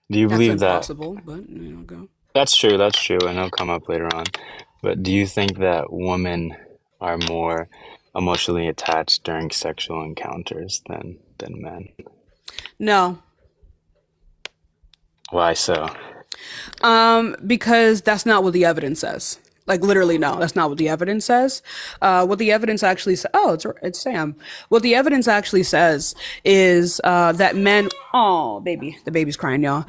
Do you That's believe that? impossible, but go. That's true, and it'll come up later on. But do you think that women are more emotionally attached during sexual encounters than men? No, Why so? because that's not what the evidence says. Like literally, no, that's not what the evidence says. What the evidence actually says. Oh, it's Sam. What the evidence actually says is that men. Oh, baby, the baby's crying, y'all.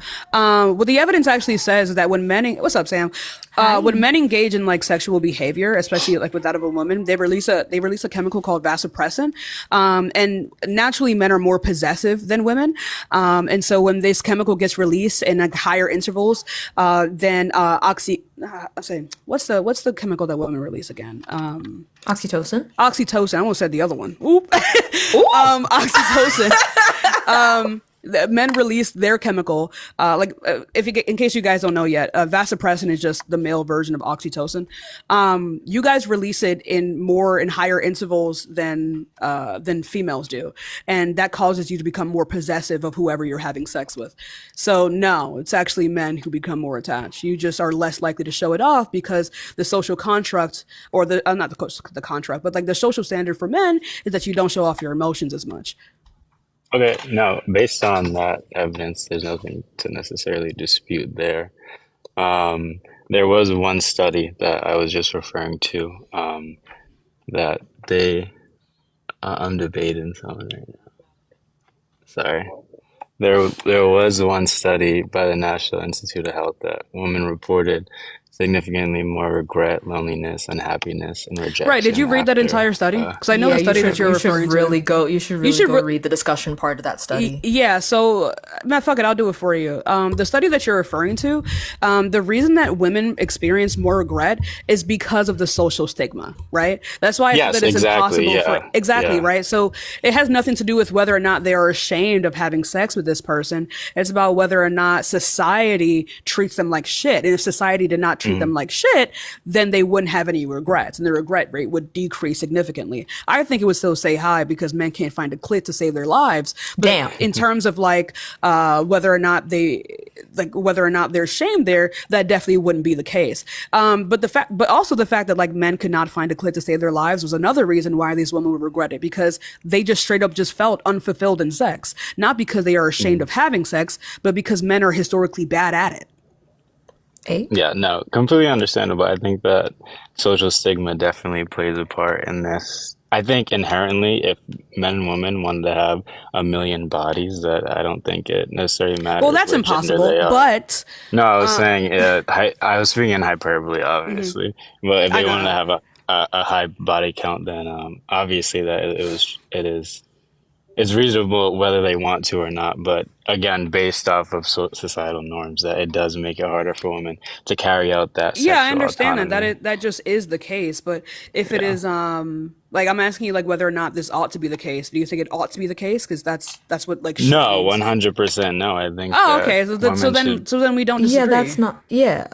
What the evidence actually says is that when men. What's up, Sam? When Hi. men engage in like sexual behavior, especially like with that of a woman, they release a chemical called vasopressin, and naturally men are more possessive than women, and so when this chemical gets released in like higher intervals, then I'm saying, what's the chemical that women release again? Oxytocin. Oxytocin. I almost said the other one. Oop. Ooh. Oxytocin. The men release their chemical. If you get, in case you guys don't know yet, vasopressin is just the male version of oxytocin. You guys release it in higher intervals than females do, and that causes you to become more possessive of whoever you're having sex with. So no, it's actually men who become more attached. You just are less likely to show it off because the social contract, or the not the contract, but like the social standard for men is that you don't show off your emotions as much. Okay, now based on that evidence, there's nothing to necessarily dispute there. There was one study that I was just referring to, that they I'm debating something right now. Sorry. There was one study by the National Institute of Health that women reported significantly more regret, loneliness, unhappiness, and Right? Did you rejection read that after. entire study? Because I know Yeah, the study that you're you should referring to. really go you should You really should go re- read the discussion part of that study. Yeah, so man, fuck it, I'll do it for you. The study that you're referring to, the reason that women experience more regret is because of the social stigma, right? That's why I said Yes, that it's exactly. impossible for Yeah, exactly yeah. right. So it has nothing to do with whether or not they are ashamed of having sex with this person. It's about whether or not society treats them like shit. And if society did not treat them Mhm. like shit, then they wouldn't have any regrets, and the regret rate would decrease significantly. I think it would still stay high because men can't find a clit to save their lives. But Damn. in terms of like whether or not they're shamed there, that definitely wouldn't be the case. But also the fact that like men could not find a clit to save their lives was another reason why these women would regret it, because they just straight up just felt unfulfilled in sex, not because they are ashamed Mhm. of having sex, but because men are historically bad at it. Eight. Yeah, no, completely understandable. I think that social stigma definitely plays a part in this. I think inherently, if men and women wanted to have a million bodies, that I don't think it necessarily Well, matters that's what gender impossible, they are. but No, I was saying, I was speaking in hyperbole, obviously. But if I they wanted to know. have a high body count, then obviously that it's reasonable whether they want to or not. But again, based off of societal norms, that it does make it harder for women to carry out that Yeah, I sexual understand that autonomy. that just is the case. But if it Yeah. is, like I'm asking you, like whether or not this ought to be the case. Do you think it ought to be the case? Because that's what like shit No, means. 100% no. I think Oh, that okay. So women should. we don't Yeah, disagree. that's not yeah.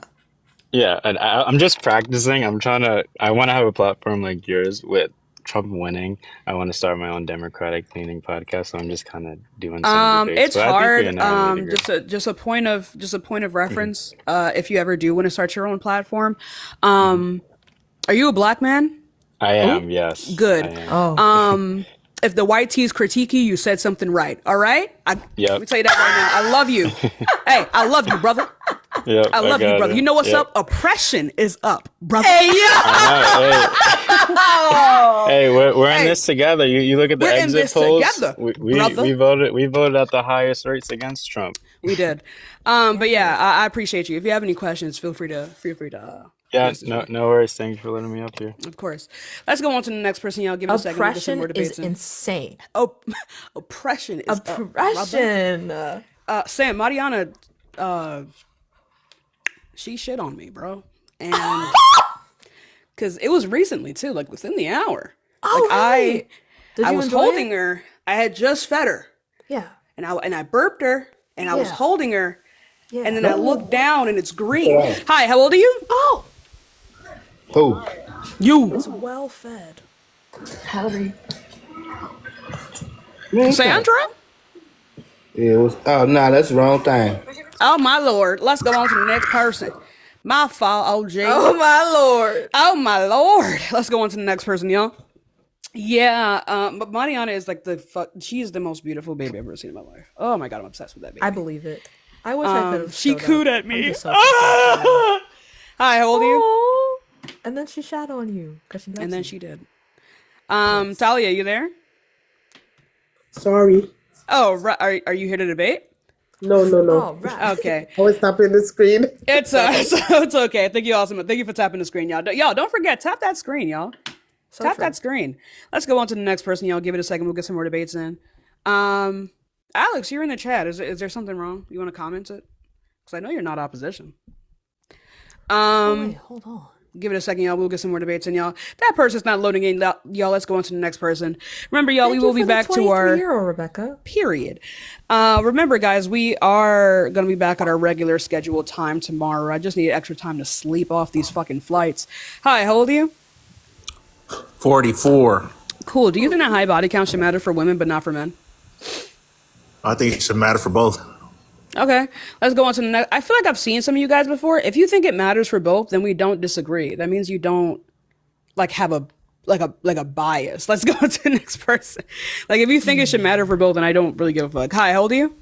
Yeah, and I'm just practicing. I want to have a platform like yours with Trump winning. I want to start my own Democratic leaning podcast. So I'm just kind of doing some debates. It's But I think we hard. inherently agree. Just a point of Mhm. reference. If you ever do want to start your own platform, Mhm. are you a black man? I Oh. am, yes, I Good. am. Oh. If the white tees critique you, you said something right. All right. Let Yep. me tell you that right now. I love you. Hey, I love you, brother. Yep, I I love you, got brother. You it. know what's Yep. up? Oppression is up, brother. Hey I know. yo! Hey, we're in Hey, this together. You look at the we're in exit this polls. together, We brother. voted at the highest rates against Trump. We did. But yeah, Yes. I appreciate you. If you have any questions, feel free to Yeah, message no me. no worries. Thank you for letting me up here. Of course. Let's go on to the next person. Y'all give it a second. We'll get some Oppression more is debates in. insane. Oh, oppression is up, brother. Oppression. Sam, Mariana, uh, she shit on me, bro, and because it was recently too, like within the hour. Like Oh, I, really? Did I you was enjoy holding it? her. I had just fed her, Yeah. and I burped her, and I was Yeah. holding her, and Yeah. then I looked down, and it's green. Sit down. Hi, how old are you? Oh, Who? You. It's well fed. Howdy. Man, stop. Sandra? It was. Oh, no, that's the wrong thing. Oh my lord. Let's go on to the next person. My fault, OG. Oh my lord. Oh my lord. Let's go on to the next person, y'all. Yeah, but Mariana is like she is the most beautiful baby I've ever seen in my life. Oh my god, I'm obsessed with that baby. I believe it. I wish I could have. She cooed at me. So Hi, how old are you? oh. And then she shat on you because she. And then she did. Talia, you there? Sorry. Oh, right. Are you here to debate? No. Oh right. Okay. I was tapping the screen. It's it's okay. Thank you, awesome. Thank you for tapping the screen, y'all. Y'all don't forget, tap that screen, y'all. Tap that screen. Let's go on to the next person, y'all. Give it a second. We'll get some more debates in. Alex, you're in the chat. Is there something wrong? You want to comment it? Because I know you're not opposition. Wait, hold on. Give it a second, y'all. We'll get some more debates in, y'all. That person's not loading in, y'all. Let's go on to the next person. Remember, y'all, we will be back to our Rebecca. period. Remember, guys, we are gonna be back at our regular scheduled time tomorrow. I just need extra time to sleep off these fucking flights. Hi, how old are you? 44. Cool. Do you think that high body count should matter for women but not for men? I think it should matter for both. Okay, let's go on to the next. I feel like I've seen some of you guys before. If you think it matters for both, then we don't disagree. That means you don't like have a bias. Let's go on to the next person. Like if you think it should matter for both, then I don't really give a fuck. Hi, how old are you?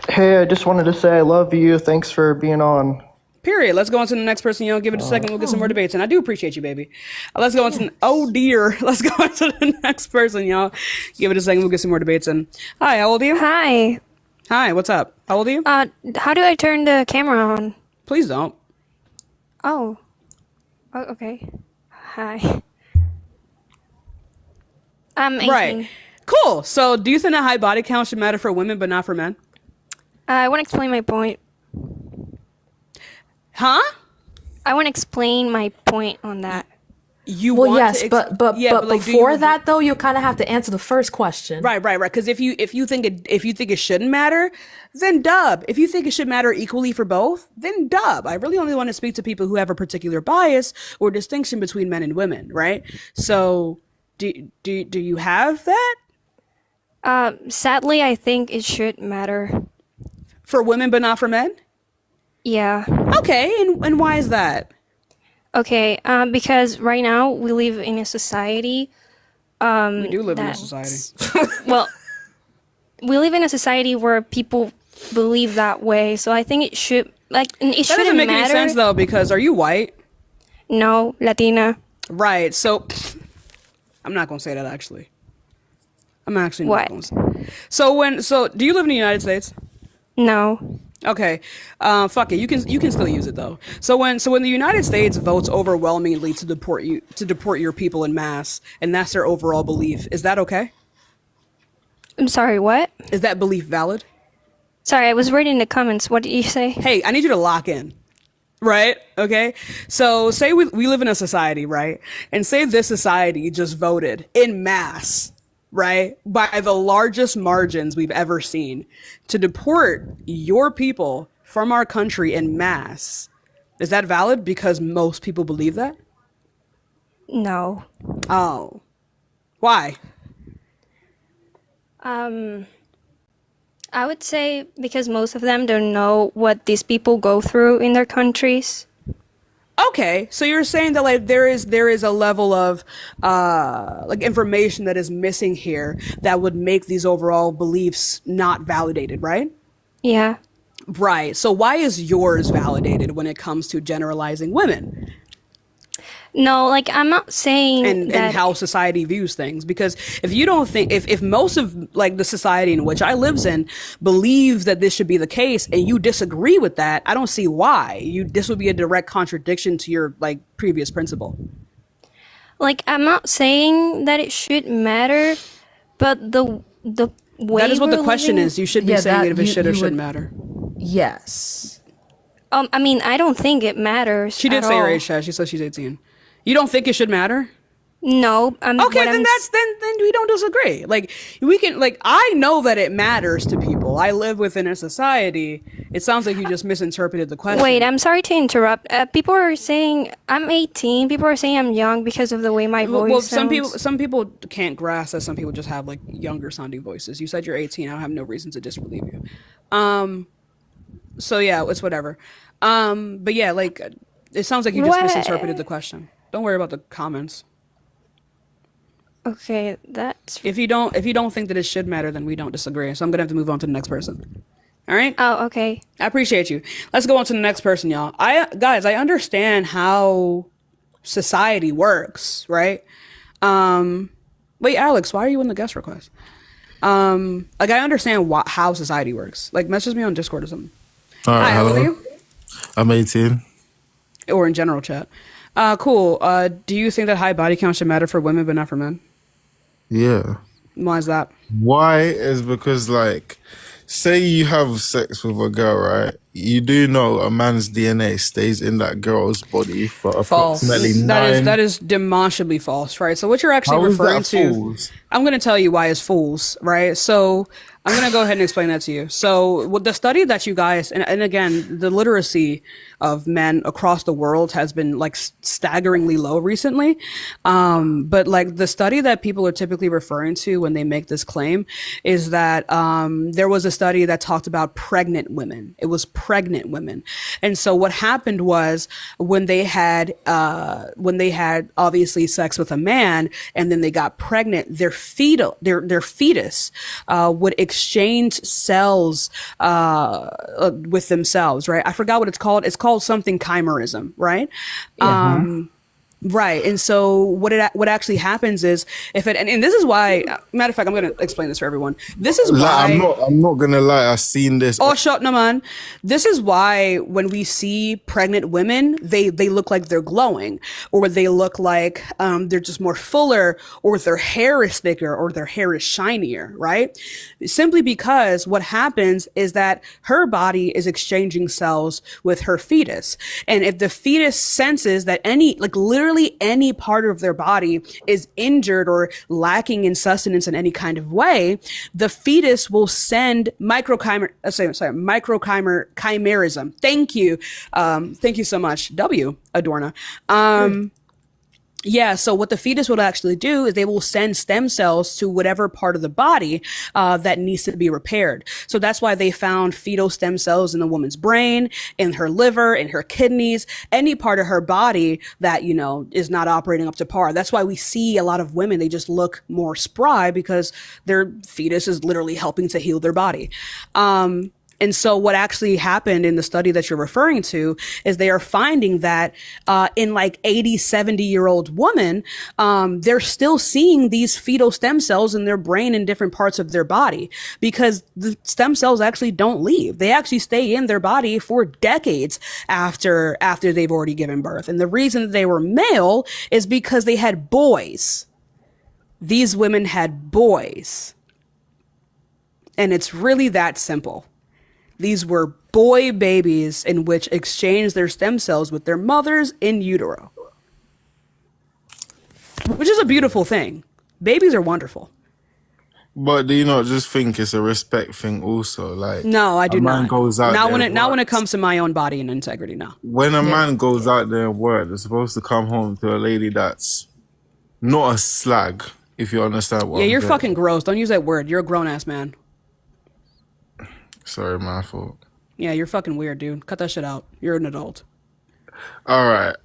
Hey, I just wanted to say I love you. Thanks for being on. Period. Let's go on to the next person. Give it a second. We'll get some more debates. And I do appreciate you, baby. Let's go on to, oh dear. Let's go on to the next person, y'all. Give it a second. We'll get some more debates in. Hi, how old are you? Hi. Hi, what's up? How old are you? How do I turn the camera on? Please don't. Oh, okay. Hi. I'm 18. Right. Cool. So do you think that high body count should matter for women but not for men? I want to explain my point. Huh? I want to explain my point on that. You Well, want yes, to but like, before that though, you kind of have to answer the first question. Right. Because if you think it shouldn't matter, then dub. If you think it should matter equally for both, then dub. I really only want to speak to people who have a particular bias or distinction between men and women, right? So, do you have that Sadly, I think it should matter. for women but not for men? Yeah. Okay, and why is that? Okay. Because right now we live in a society. We do live in a society. Well, we live in a society where people believe that way. So I think it should it That shouldn't doesn't make matter. any sense though, because are you white? No, Latina. Right. So I'm not gonna say that actually. I'm actually not What? gonna say. So do you live in the United States? No. Okay, fuck it. You can still use it though. So when the United States votes overwhelmingly to deport your people in mass, and that's their overall belief, is that okay? I'm sorry, what? Is that belief valid? Sorry, I was reading the comments. What did you say? Hey, I need you to lock in. Right? Okay. So say we live in a society, right? And say this society just voted in mass, right? By the largest margins we've ever seen to deport your people from our country in mass. Is that valid because most people believe that? No. Oh. Why? I would say because most of them don't know what these people go through in their countries. Okay, so you're saying that like there is a level of like information that is missing here that would make these overall beliefs not validated, right? Yeah. Right. So why is yours validated when it comes to generalizing women No, like I'm not saying and that. how society views things? Because if you don't think if most of like the society in which I lives in believes that this should be the case and you disagree with that, I don't see why. This would be a direct contradiction to your like previous principle. Like I'm not saying that it should matter, but the way That is what the we're question living- is. You should be Yeah, saying that it if it you- should or you shouldn't would- matter. Yes. I mean, I don't think it matters. She did at say her all. age, Chad. She said she's 18. You don't think it should matter? No. Okay, what then I'm then we don't disagree. Like we can like I know that it matters to people. I live within a society. It sounds like you just misinterpreted the question. Wait, I'm sorry to interrupt. People are saying I'm 18. People are saying I'm young because of the way my voice well, sounds. some people can't grasp that some people just have like younger sounding voices. You said you're 18. I have no reason to disbelieve you. So yeah, it's whatever. But yeah, like it sounds like you just misinterpreted the question. Don't worry about the comments. Okay, that's. If you don't think that it should matter, then we don't disagree. So I'm gonna have to move on to the next person. All right. Oh, okay. I appreciate you. Let's go on to the next person, y'all. I understand how society works, right? Wait, Alex, why are you in the guest request? Like I understand how society works. Like message me on Discord or something. All right, Hi, how old are hello. you? I'm 18. Or in general chat. Cool. Do you think that high body count should matter for women but not for men? Yeah. Why is that? Why is because like, say you have sex with a girl, right? You do know a man's DNA stays in that girl's body for False. approximately That nine. is demonstrably false, right? So what you're actually How is referring that to, fools? I'm going to tell you why it's fools, right? So I'm going to go ahead and explain that to you. So with the study that you guys, and again, the literacy of men across the world has been like staggeringly low recently. But like the study that people are typically referring to when they make this claim is that there was a study that talked about pregnant women. It was pregnant women. And so what happened was when they had obviously sex with a man and then they got pregnant, their fetus would exchange cells with themselves, right? I forgot what it's called. It's called something chimerism, right? Right. And so what actually happens is and this is why, matter of fact, I'm going to explain this for everyone. This is Like, why. I'm not gonna lie. I've seen this. Oh, shut no man. This is why when we see pregnant women, they look like they're glowing, or they look like they're just more fuller, or their hair is thicker, or their hair is shinier, right? Simply because what happens is that her body is exchanging cells with her fetus. And if the fetus senses that literally any part of their body is injured or lacking in sustenance in any kind of way, the fetus will send microchimerism. Thank you. Thank you so much. W. Adorna. Yeah, so what the fetus will actually do is they will send stem cells to whatever part of the body that needs to be repaired. So that's why they found fetal stem cells in the woman's brain, in her liver, in her kidneys, any part of her body that, is not operating up to par. That's why we see a lot of women, they just look more spry because their fetus is literally helping to heal their body. And so what actually happened in the study that you're referring to is they are finding that in like 80, 70-year-old women, they're still seeing these fetal stem cells in their brain in different parts of their body because the stem cells actually don't leave. They actually stay in their body for decades after they've already given birth. And the reason that they were male is because they had boys. These women had boys. And it's really that simple. These were boy babies in which exchanged their stem cells with their mothers in utero. Which is a beautiful thing. Babies are wonderful. But do you not just think it's a respect thing also? Like, No, I do a man not. goes out Not there and when it works. comes to my own body and integrity, no. When a man goes out there and work, they're supposed to come home to a lady that's not a slag, if you understand what Yeah, I'm you're saying. fucking gross. Don't use that word. You're a grown-ass man. Sorry, my fault. Yeah, you're fucking weird, dude. Cut that shit out. You're an adult. All right.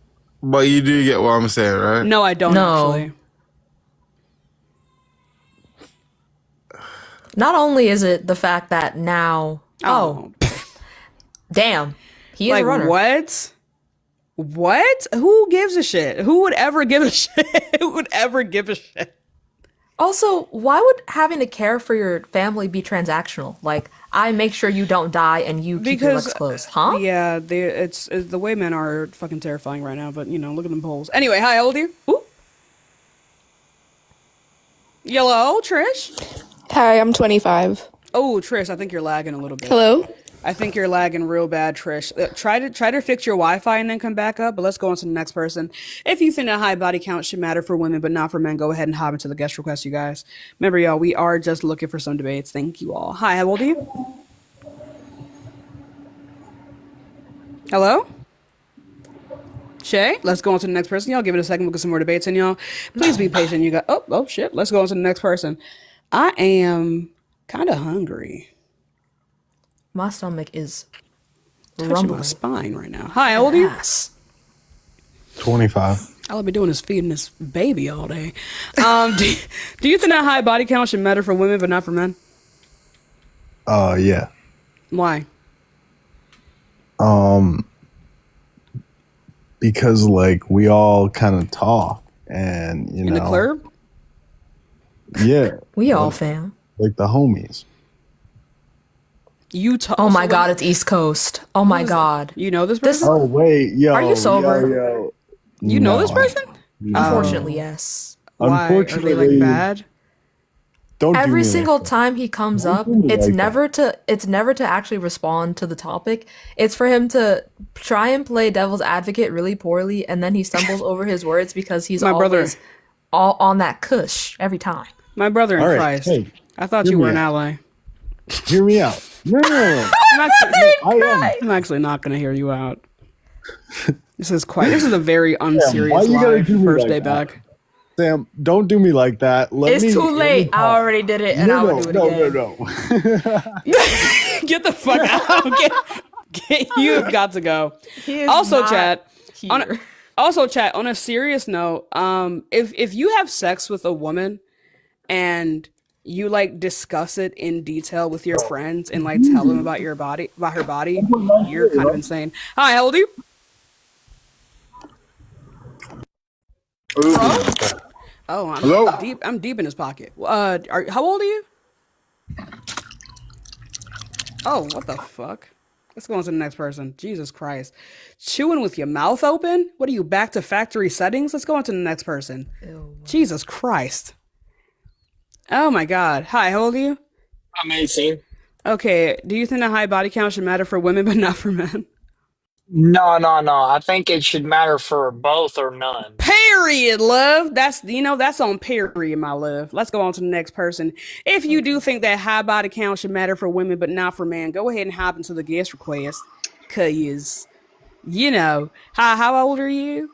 But you do get what I'm saying, right? No, I don't No. actually. Not only is it the fact that now, damn, he is Like a runner. what? What? Who gives a shit? Who would ever give a shit? Who would ever give a shit? Also, why would having to care for your family be transactional? Like, I make sure you don't die and you keep your legs closed, huh? Yeah, it's the way men are fucking terrifying right now. But look at them polls. Anyway, hi, how old are you? Ooh. Yellow, Trish. Hi, I'm 25. Oh, Trish, I think you're lagging a little bit. Hello? I think you're lagging real bad, Trish. Try to fix your Wi-Fi and then come back up. But let's go on to the next person. If you think a high body count should matter for women but not for men, go ahead and hop into the guest request, you guys. Remember, y'all, we are just looking for some debates. Thank you all. Hi, how old are you? Hello? Shay, let's go on to the next person. Y'all give it a second. We'll get some more debates in, y'all. Please be patient. You got oh shit. Let's go on to the next person. I am kind of hungry. My stomach is touching my rumbling. spine right now. Hi, how old are you? Yes. 25. All I'll be doing is feeding this baby all day. Do you think that high body count should matter for women but not for men? Yeah. Why? Because like we all kind of talk and you In know the club? Yeah. We all fam. Like the homies. You talk. Oh my God, it's East Coast. Oh my God. You know this person? Oh wait, yo. Are you sober? Yo. You know this person? Unfortunately, yes. Why? Are they Unfortunately, like bad? Don't do Every me single like time he comes up, do me it's like never to actually respond to the topic. It's for him to try and play devil's advocate really poorly, and then he stumbles over his words because he's My brother. always all on that cush every time. My brother in All right, Christ. hey, I thought hear you me were an out. ally. Hear me out. No. I'm actually not going to hear you out. This is a very unserious why you gotta live do me first like day that? back. Sam, don't do me like that. It's too late. I already did it, and I would do it again. No. Get the fuck out. You've got to go. He is Also, not chat. here. Chat, on a serious note, if you have sex with a woman and you like discuss it in detail with your friends and like tell them about her body, you're kind of insane. Hi, how old are you? Oh, I'm deep in his pocket. How old are you? Oh, what the fuck? Let's go on to the next person. Jesus Christ. Chewing with your mouth open? What are you, back to factory settings? Let's go on to the next person. Ew. Jesus Christ. Oh my God. Hi, how old are you? I'm 18. Okay, do you think the high body count should matter for women but not for men? No. I think it should matter for both or none. Period, love. That's on period, my love. Let's go on to the next person. If you do think that high body count should matter for women but not for men, go ahead and hop into the guest request. Cause, how old are you?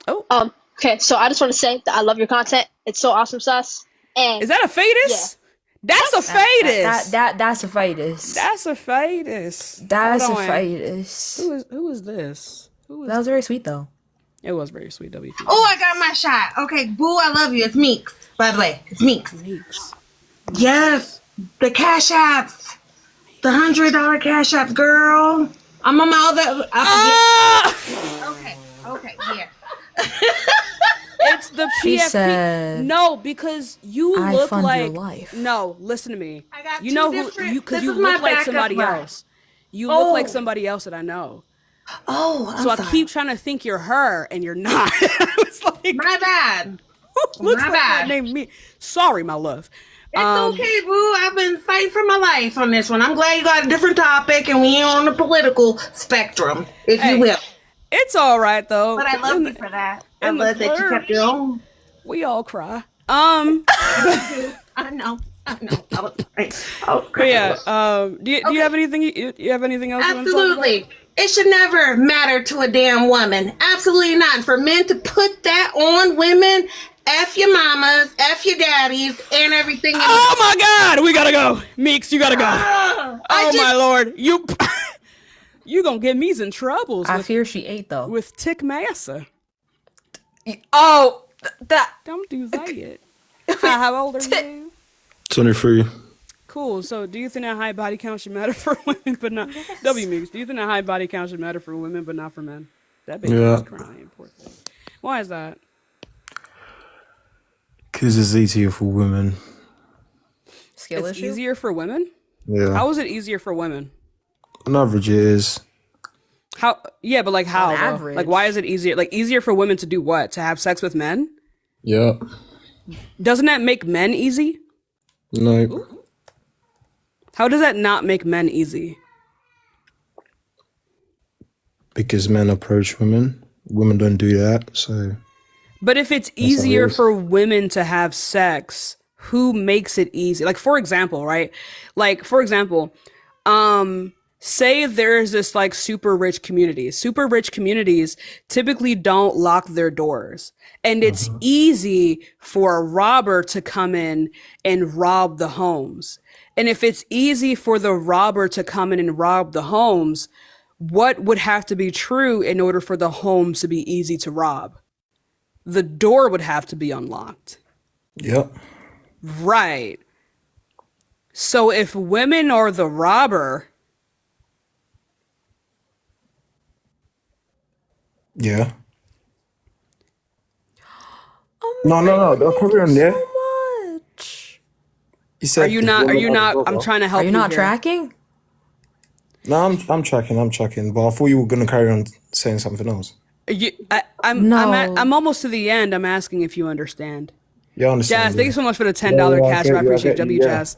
Oh. Okay, so I just want to say that I love your content. It's so awesome, sus. And Is that a fetus? Yeah. That's a fetus. That's a fetus. That's a fetus. That's Hold a on. fetus. Who is this? That was very sweet though. It was very sweet, WP. Oh, I got my shot. Okay, boo, I love you. It's Meeks, by the way. It's Meeks. Yes, the Cash Apps. The $100 Cash Apps, girl. I'm on my other... Okay, yeah. It's the She PFP. said, No, because you I look fund like... your life. No, listen to me. I got you two know who different- you because this you is my look like backup somebody line. else. You look like Oh. somebody else that I know. Oh, I'm So I sorry. keep trying to think you're her, and you're not. It's like, My bad. looks my like bad. that named me. Sorry, my love. It's okay, boo. I've been fighting for my life on this one. I'm glad you got a different topic and we ain't on the political spectrum, if Hey, you will. It's all right though. But I love In you the- for that. I in the love that you club. kept your own. We all cry. I know. I was right. But yeah. Do you have anything? You have anything else? You want to talk about? Absolutely. It should never matter to a damn woman. Absolutely not. And for men to put that on women, F your mamas, F your daddies, and everything. Oh my God, we gotta go. Meeks, you gotta go. My Lord, you gonna get me in troubles. I fear she ate though. With Tick Massa. Oh, that. Don't do that. How old are you? 23. Cool. So, do you think that high body count should matter for women, but not Meeks? Do you think that high body count should matter for women, but not for men? That baby is crying. Poor thing. Why is that? Because it's easier for women. Skill It's issue? easier for women. Yeah. How is it easier for women? On average, it is. How? Yeah, but like how? On though? average. Like, why is it easier? Like, easier for women to do what? To have sex with men? Yeah. Doesn't that make men easy? No. How does that not make men easy? Because men approach women. Women don't do that, so... But if it's how it easier is. for women to have sex, who makes it easy? Like, for example, right? Like, for example, say there's this like super rich community. Super rich communities typically don't lock their doors. And it's easy for a robber to come in and rob the homes. And if it's easy for the robber to come in and rob the homes, what would have to be true in order for the home to be easy to rob? The door would have to be unlocked. Yep. Right. So if women are the robber, Yeah. No. Carry on there. So much. You said are you if not? Are women you the not? robber. I'm trying to help Are you you not here. tracking? No, I'm tracking. But I thought you were gonna carry on saying something else. I'm almost to the end. I'm asking if you understand. Yeah, I understand. Jazz, thank you so much for the $10 I cash. get I you, appreciate get you, W yeah. Jazz.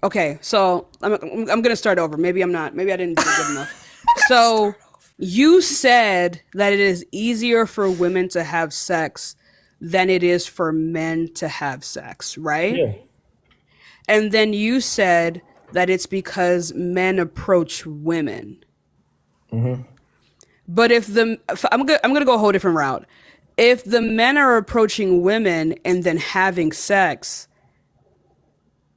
Okay, so I'm gonna start over. Maybe I'm not. Maybe I didn't do good enough. So you said that it is easier for women to have sex than it is for men to have sex, right? Yeah. And then you said that it's because men approach women. But I'm gonna go a whole different route. If the men are approaching women and then having sex,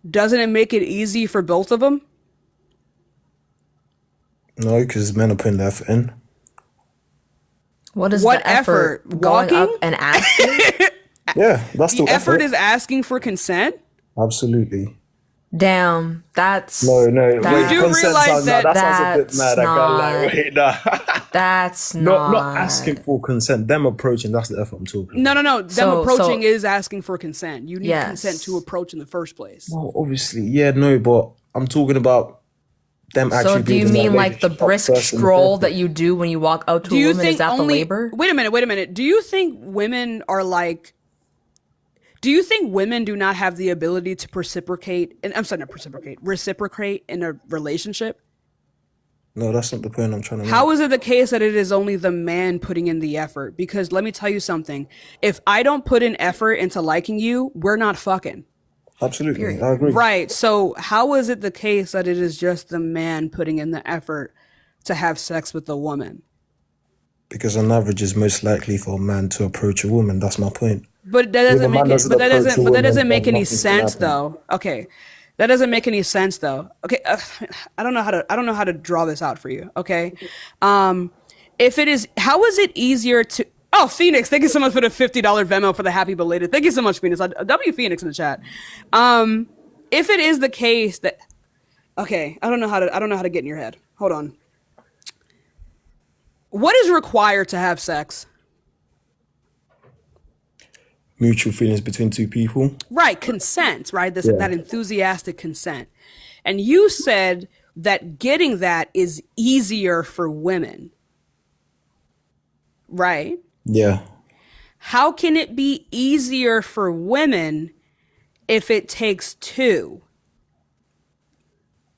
doesn't it make it easy for both of them? No, because men are putting the effort in. What is What the effort? effort? Going up Walking? and asking? Yeah, that's The the effort is asking for consent. Absolutely. Damn, that's No. You do Consent realize sounds, that that sounds a bit mad. I can't lie. not- Wait, nah. that's Not asking for consent. Them approaching. That's the effort I'm talking. No. Them So- approaching so- is asking for consent. You need Yes. consent to approach in the first place. Well, obviously, yeah, no, but I'm talking about them actually. So do you building that mean like the relationship up brisk first in the stroll first that place. you do when you walk out to Do a you woman? think Is that only? the labor? Wait a minute. Do you think women are like? Do you think women do not have the ability to reciprocate? And I'm sorry, not reciprocate in a relationship? No, that's not the point I'm trying to make. How is it the case that it is only the man putting in the effort? Because let me tell you something. If I don't put in effort into liking you, we're not fucking. Absolutely, I agree. Right. So how is it the case that it is just the man putting in the effort to have sex with the woman? Because on average, it's most likely for a man to approach a woman. That's my point. But that If a doesn't man make it. doesn't But that approach a doesn't. But that woman, doesn't make then any nothing's gonna sense, happen. though. Okay, that doesn't make any sense, though. Okay, I don't know how to. I don't know how to draw this out for you. Okay, if it is, how is it easier to? Oh, Phoenix, thank you so much for the $50 Venmo for the happy belated. Thank you so much, Phoenix. W Phoenix in the chat. If it is the case that, okay, I don't know how to get in your head. Hold on. What is required to have sex? Mutual feelings between two people. Right, consent, right? Yeah. That enthusiastic consent. And you said that getting that is easier for women. Right? Yeah. How can it be easier for women if it takes two?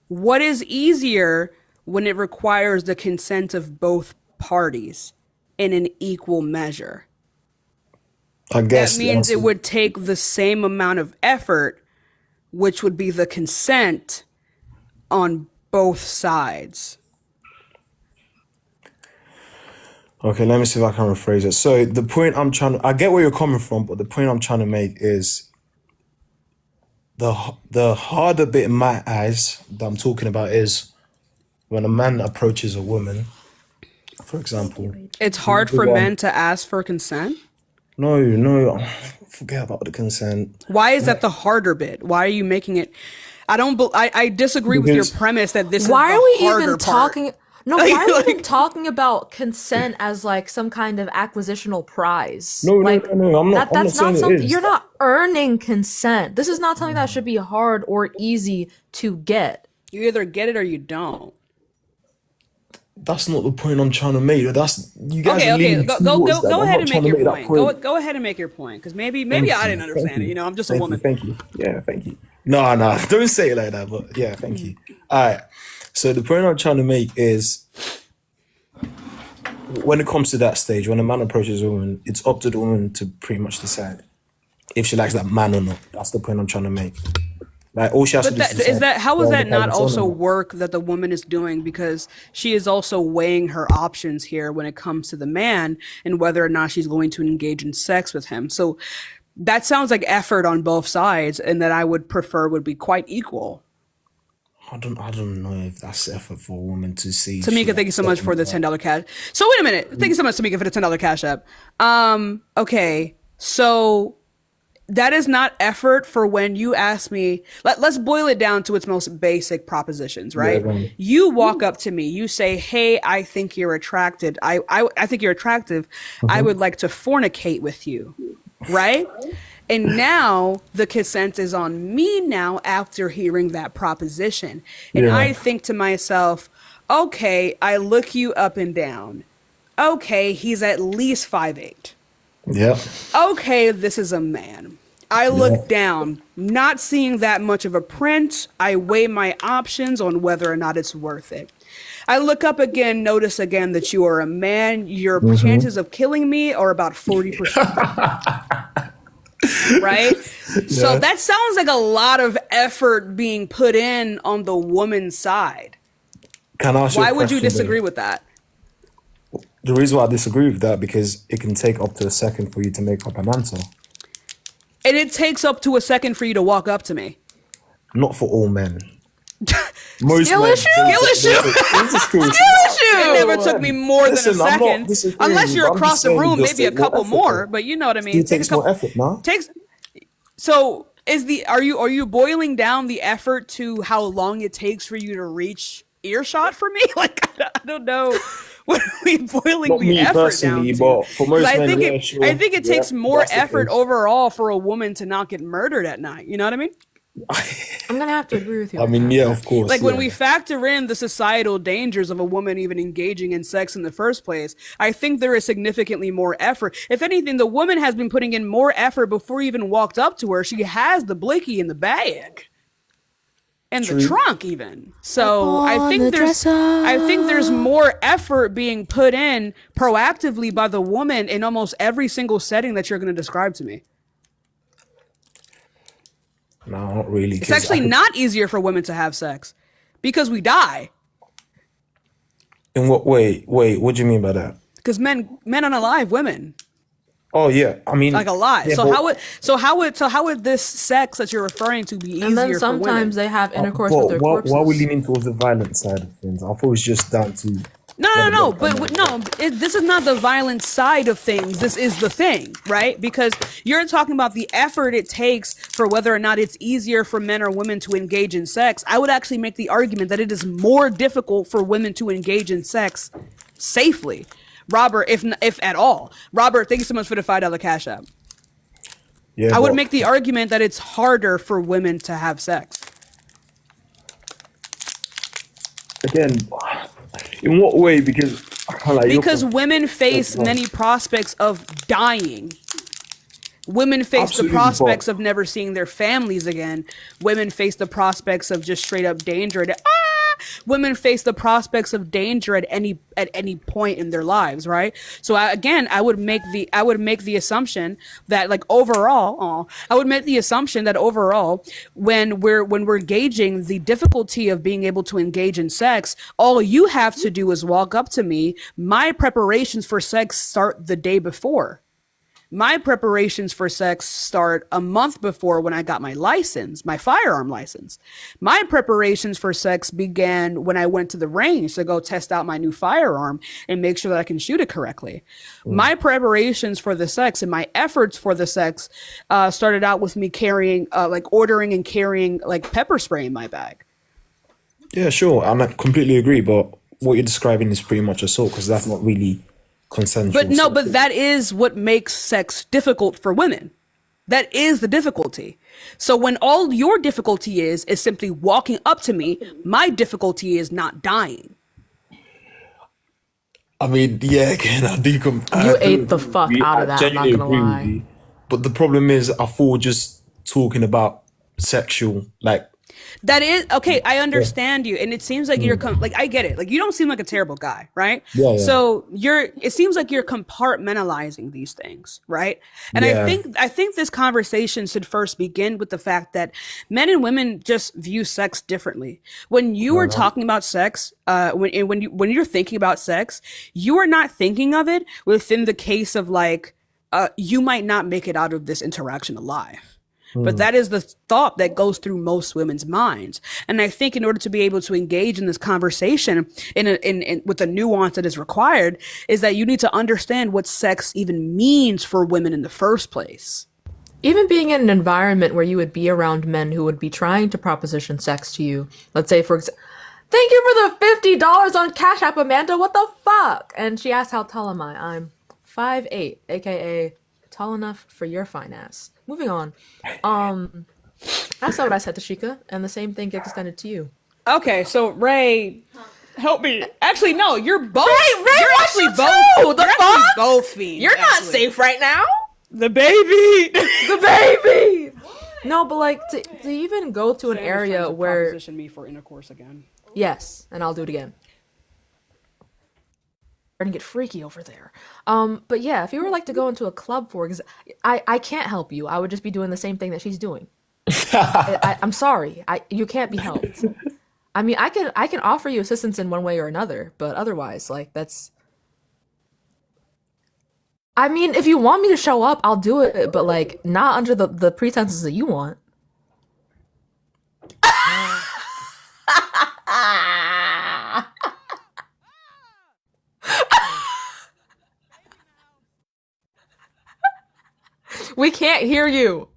What is easier when it requires the consent of both parties in an equal measure? I guess That the means it answer- would take the same amount of effort, which would be the consent on both sides. Okay, let me see if I can rephrase it. So the point I get where you're coming from, but the point I'm trying to make is the harder bit in my eyes that I'm talking about is when a man approaches a woman, for example. It's hard for the one- men to ask for consent. No, forget about the consent. Why is that the harder bit? Why are you making it? I disagree with your Because- premise that this Why is are the we harder even part. talking? No, why are we Like- even talking about consent as like some kind of acquisitional prize? No, like, no, I'm not. I'm not That's saying not it something. is. You're not earning consent. This is not something that should be hard or easy to get. You either get it or you don't. That's not the point I'm trying to make. That's you guys Okay, are okay. leaning Go towards that. I'm ahead not and trying make to your that point. Go ahead and make your point, because maybe I didn't understand it. You know, I'm just a woman. Thank you. Yeah, thank you. No, don't say it like that. But yeah, thank you. All right. So the point I'm trying to make is, when it comes to that stage, when a man approaches a woman, it's up to the woman to pretty much decide if she likes that man or not. That's the point I'm trying to make. Like all she has But to do that is that. How is whether that the not parents also on or not. work that the woman is doing, because she is also weighing her options here when it comes to the man and whether or not she's going to engage in sex with him. So that sounds like effort on both sides, and that I would prefer would be quite equal. I don't know if that's effort for a woman to see. Tamika, thank you so much for the $10 cash. So wait a minute. Thank you so much, Tamika, for the $10 cash app. Okay. So that is not effort for when you ask me. Let's boil it down to its most basic propositions, right? Yeah, you walk up to me, you say, "Hey, I think you're attracted. I think you're attractive. I would like to fornicate with you," right? And now the consent is on me now after hearing that proposition, and I think to myself, "Okay, I look you up and down. Okay, he's at least 5'8". Yeah. Okay, this is a man. I look down, not seeing that much of a print. I weigh my options on whether or not it's worth it. I look up again, notice again that you are a man. Your chances of killing me are about 40%. Right? So that sounds like a lot of effort being put in on the woman's side. Can I ask you Why a would you question, disagree though? with that? The reason why I disagree with that because it can take up to a second for you to make up an answer. And it takes up to a second for you to walk up to me. Not for all men. Most Skill men, issue? Skill issue? There's a skill issue. It never took me more Listen, than a I'm not second. disagreeing Unless with you're you, I'm across just the saying room, it does maybe a take more couple effort, more. though. But you know what I mean. It takes more effort, no? So are you boiling down the effort to how long it takes for you to reach earshot for me? Like I don't know. What are we boiling Not the me effort personally, down to? but for most 'Cause I men, think yeah, sure. I think it takes more that's the effort case. overall for a woman to not get murdered at night. You know what I mean? I'm gonna have to agree with you. I mean, yeah, of course. Like when yeah. we factor in the societal dangers of a woman even engaging in sex in the first place, I think there is significantly more effort. If anything, the woman has been putting in more effort before you even walked up to her. She has the blicky in the bag. And the trunk even. So I think there's more effort being put in proactively by the woman in almost every single setting that you're going to describe to me. No, not really. It's actually not easier for women to have sex because we die. In what way? Wait, what do you mean by that? Because men unalive women. Oh yeah, I mean, like a lot. Yeah, so how would this sex that you're referring to be easier And then for sometimes women? they have intercourse with their corpses. why are we leaning towards the violent side of things? I thought it was just down to No. This is not the violent side of things. This is the thing, right? Because you're talking about the effort it takes for whether or not it's easier for men or women to engage in sex. I would actually make the argument that it is more difficult for women to engage in sex safely. Robert, if at all. Robert, thank you so much for the $5 cash app. Yeah, I would make the argument that it's harder for women to have sex. Again, in what way? Because women face many prospects of dying. Women face Absolutely, the prospects of never seeing their families again. Women face the prospects of just straight up danger. Women face the prospects of danger at any point in their lives, right? So I would make the assumption that overall, when we're gauging the difficulty of being able to engage in sex, all you have to do is walk up to me. My preparations for sex start the day before. My preparations for sex start a month before when I got my license, my firearm license. My preparations for sex began when I went to the range to go test out my new firearm and make sure that I can shoot it correctly. My preparations for the sex and my efforts for the sex started out with me carrying, ordering and carrying pepper spray in my bag. Yeah, sure, and I completely agree. But what you're describing is pretty much assault because that's not really consensual. But that is what makes sex difficult for women. That is the difficulty. So when all your difficulty is simply walking up to me, my difficulty is not dying. I mean, yeah, again, You ate the fuck out of that, I'm not gonna lie. With you. But the problem is, I thought we're just talking about sexual, That is okay. I understand you, and it seems like you're I get it. You don't seem like a terrible guy, right? Yeah. So it seems like you're compartmentalizing these things, right? And Yeah. I think this conversation should first begin with the fact that men and women just view sex differently. When you are talking about sex, when you're thinking about sex, you are not thinking of it within the case of you might not make it out of this interaction alive. But that is the thought that goes through most women's minds. And I think in order to be able to engage in this conversation in with the nuance that is required, is that you need to understand what sex even means for women in the first place. Even being in an environment where you would be around men who would be trying to proposition sex to you, let's say, for example, thank you for the $50 on Cash App, Amanda, what the fuck? And she asked, how tall am I? I'm 5'8", aka tall enough for your fine ass. Moving on. That's not what I said, Tashika, and the same thing gets extended to you. Okay, so Ray, help me. Actually, no, you're both. Ray, you're wants actually you both. too! You're The actually fuck? both fiends. You're not actually. safe right now. The baby. The baby. No, but like to even go to an Sam is area trying to where proposition me for intercourse again. yes, and I'll do it again. We're gonna get freaky over there. But yeah, if you were like to go into a club, for example, I can't help you. I would just be doing the same thing that she's doing. I'm sorry. You can't be helped. I mean, I can offer you assistance in one way or another, but otherwise, like that's. I mean, if you want me to show up, I'll do it, but like not under the pretenses that you want. We can't hear you.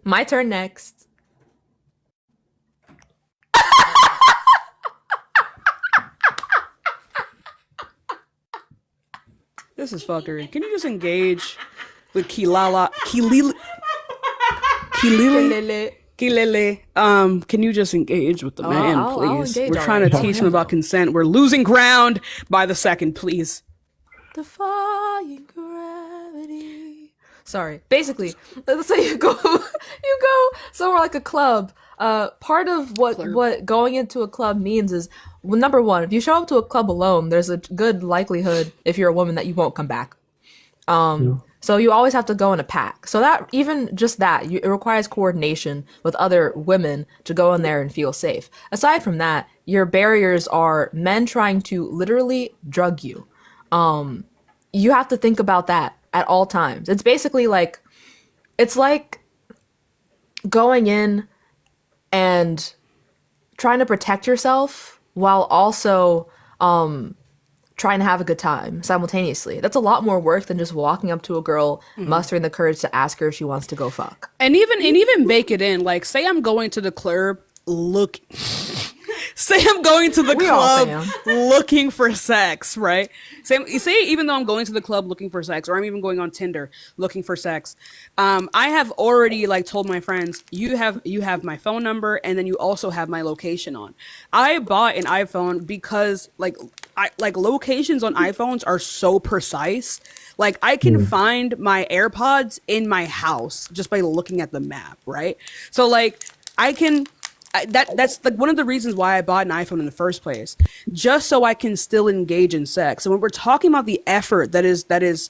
My turn next. This is fuckery. Can you just engage with Kilala? Kilele? Can you just engage with the man, I'll please? engage, We're all trying right. to teach him about consent. We're losing ground by the second, please. Defying gravity. Sorry. Basically, let's say you go somewhere like a club. Part of what going into a club means is, well, number one, if you show up to a club alone, there's a good likelihood, if you're a woman, that you won't come back. So you always have to go in a pack. So that even just that, it requires coordination with other women to go in there and feel safe. Aside from that, your barriers are men trying to literally drug you. You have to think about that at all times. It's basically like, it's like going in and trying to protect yourself while also trying to have a good time simultaneously. That's a lot more work than just walking up to a girl, mustering the courage to ask her if she wants to go fuck. And even bake it in. Like, say I'm going to the club say I'm going to the club looking for sex, right? Say even though I'm going to the club looking for sex, or I'm even going on Tinder looking for sex, I have already like told my friends, you have my phone number, and then you also have my location on. I bought an iPhone because like locations on iPhones are so precise. Like I can find my AirPods in my house just by looking at the map, right? So like that's like one of the reasons why I bought an iPhone in the first place, just so I can still engage in sex. And when we're talking about the effort that is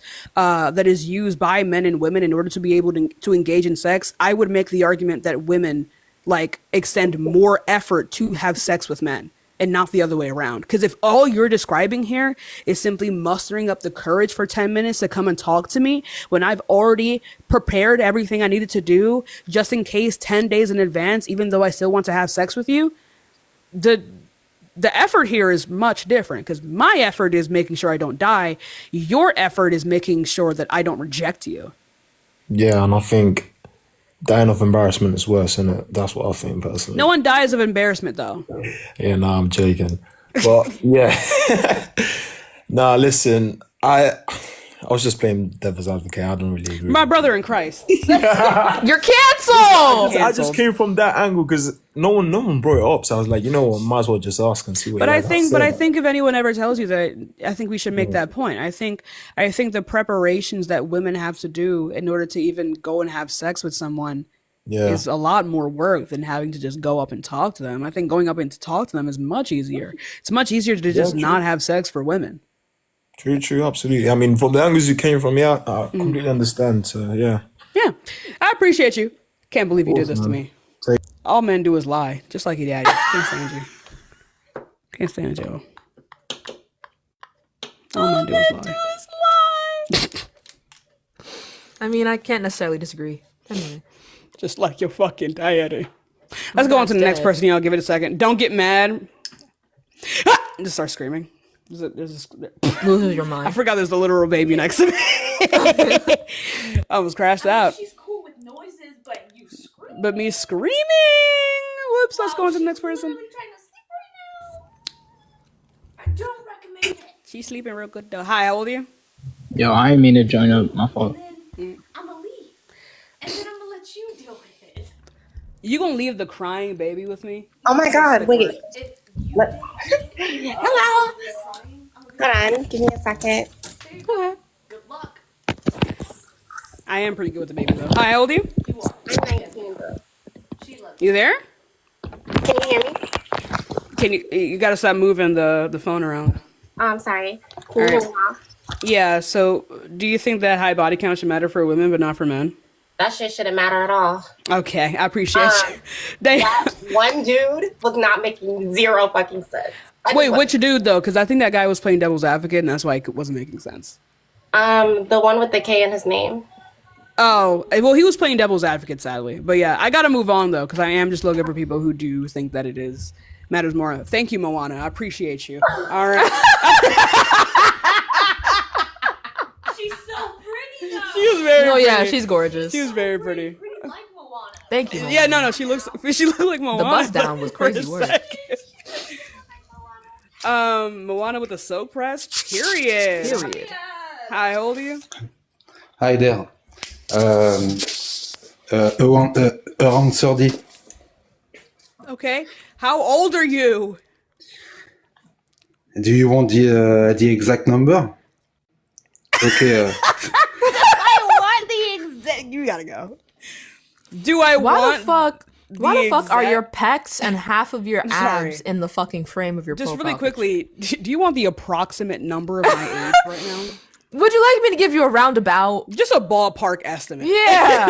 used by men and women in order to be able to engage in sex, I would make the argument that women like extend more effort to have sex with men, and not the other way around. Because if all you're describing here is simply mustering up the courage for 10 minutes to come and talk to me when I've already prepared everything I needed to do just in case 10 days in advance, even though I still want to have sex with you, the effort here is much different, because my effort is making sure I don't die. Your effort is making sure that I don't reject you. Yeah, and I think dying of embarrassment is worse, isn't it? That's what I think personally. No one dies of embarrassment, though. Yeah, no, I'm joking. But yeah. Nah, listen, I was just playing devil's advocate. I don't really agree. My brother in Christ. You're canceled! I just came from that angle because no one brought it up. So I was like, you know what, might as well just ask and see what. But I think if anyone ever tells you that, I think we should make that point. I think the preparations that women have to do in order to even go and have sex with someone is a lot more work than having to just go up and talk to them. I think going up and to talk to them is much easier. It's much easier to just not have sex for women. True, absolutely. I mean, from the angles you came from, I completely understand. So yeah. Yeah, I appreciate you. Can't believe you did this to me. All men do is lie, just like your daddy. Can't stand you. Can't stand you. All men do is lie. I mean, I can't necessarily disagree. Anyway. Just like your fucking daddy. Let's go on to the next person. I'll give it a second. Don't get mad. And just start screaming. Loses your mind. I forgot there's the literal baby next to me. I almost crashed out. She's cool with noises, but you scream. But me screaming. Whoops. Let's go on to the next person. I don't recommend it. She's sleeping real good though. Hi, how old are you? Yo, I didn't mean to join up. My fault. I'm gonna leave, and then I'm gonna let you deal with it. You gonna leave the crying baby with me? Oh my God! Wait. Hello. Hold on. Give me a second. Go ahead. Good luck. I am pretty good with the baby though. Hi, how old are you? I'm 19, bro. You there? Can you hear me? Can you gotta stop moving the phone around. Oh, I'm sorry. Can you hear me now? Yeah, so do you think that high body count should matter for women but not for men? That shit shouldn't matter at all. Okay, I appreciate you. That one dude was not making zero fucking sense. Wait, which dude though? Because I think that guy was playing devil's advocate and that's why it wasn't making sense. The one with the K in his name. Oh, well, he was playing devil's advocate, sadly. But yeah, I gotta move on though, because I am just looking for people who do think that it is matters more. Thank you, Moana. I appreciate you. All right. She's so pretty though. She was very Oh yeah, pretty. she's gorgeous. She was very pretty. Like Moana. Thank you. Yeah, no, she looked like Moana. The bust down was for a crazy work. second. Moana with a soap press. Period. Hi, how old are you? Hi there. Around 30. Okay. How old are you? Do you want the exact number? Okay. I want the exact. You gotta go. Do I Why want? Why the fuck are exact- your pecs and half of your sorry. abs in the fucking frame of your Just profile really quickly, do you want the approximate number of my age right now? Would you like me to give you a roundabout? Just a ballpark estimate. Yeah.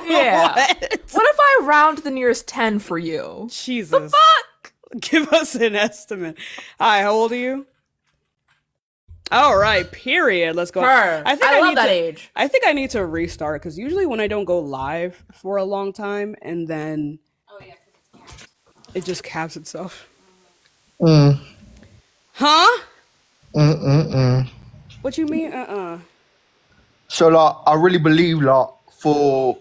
Yeah. What if I round the nearest 10 for you? Jesus. The fuck? Give us an estimate. Hi, how old are you? All right, period. Let's go. Her. I love need that to- age. I think I need to restart because usually when I don't go live for a long time and then it just caps itself. Huh? What you mean? So like, I really believe like for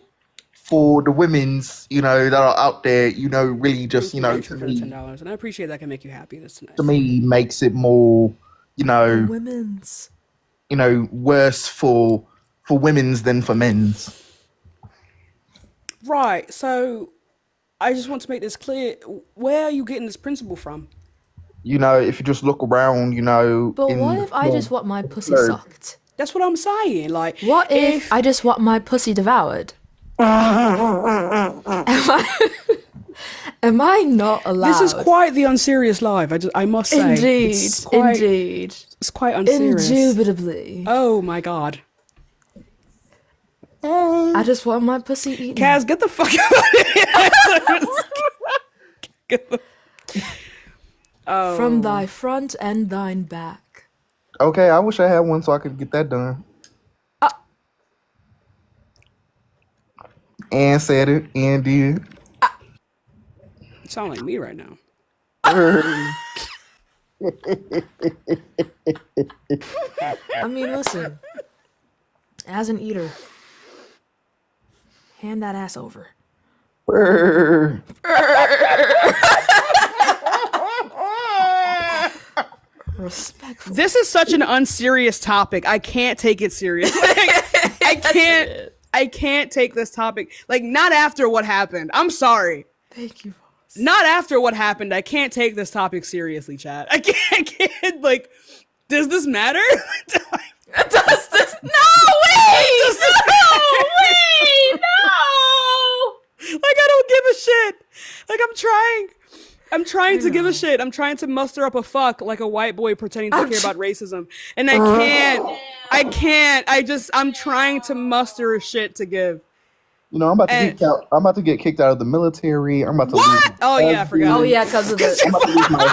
the women's, you know, that are out there, you know, really just, you know, Thank you for the $10, and I appreciate that can make you happy this tonight. to me makes it more, you know, Women's. you know, worse for women's than for men's. Right. So I just want to make this clear. Where are you getting this principle from? You know, if you just look around, you know. But in what if I the just want my pussy globe. sucked? That's what I'm saying. Like, What if I just want my pussy devoured? Am I not allowed? this is quite the unserious live. I must say. Indeed, It's quite, indeed. It's quite unserious. Indubitably. Oh my god. I just want my pussy eaten. Kaz, get the fuck out of here. Get the- Oh. From thy front and thine back. Okay, I wish I had one so I could get that done. And said it, and did. You sound like me right now. I mean, listen. As an eater, hand that ass over. Respectful. This is such an unserious topic. I can't take it seriously. I can't take this topic. Like, not after what happened. I'm sorry. Thank you. Not after what happened. I can't take this topic seriously, Chad. I can't like, does this matter? Does this? No, wait! No, wait! No! Like, I don't give a shit. Like, I'm trying to give a shit. I'm trying to muster up a fuck like a white boy pretending to care about racism. And I can't. I'm trying to muster a shit to give. You know, I'm about to get kicked out of the military. I'm about to lose my Oh yeah, I husband. forgot. Oh yeah, because of the I'm about to lose my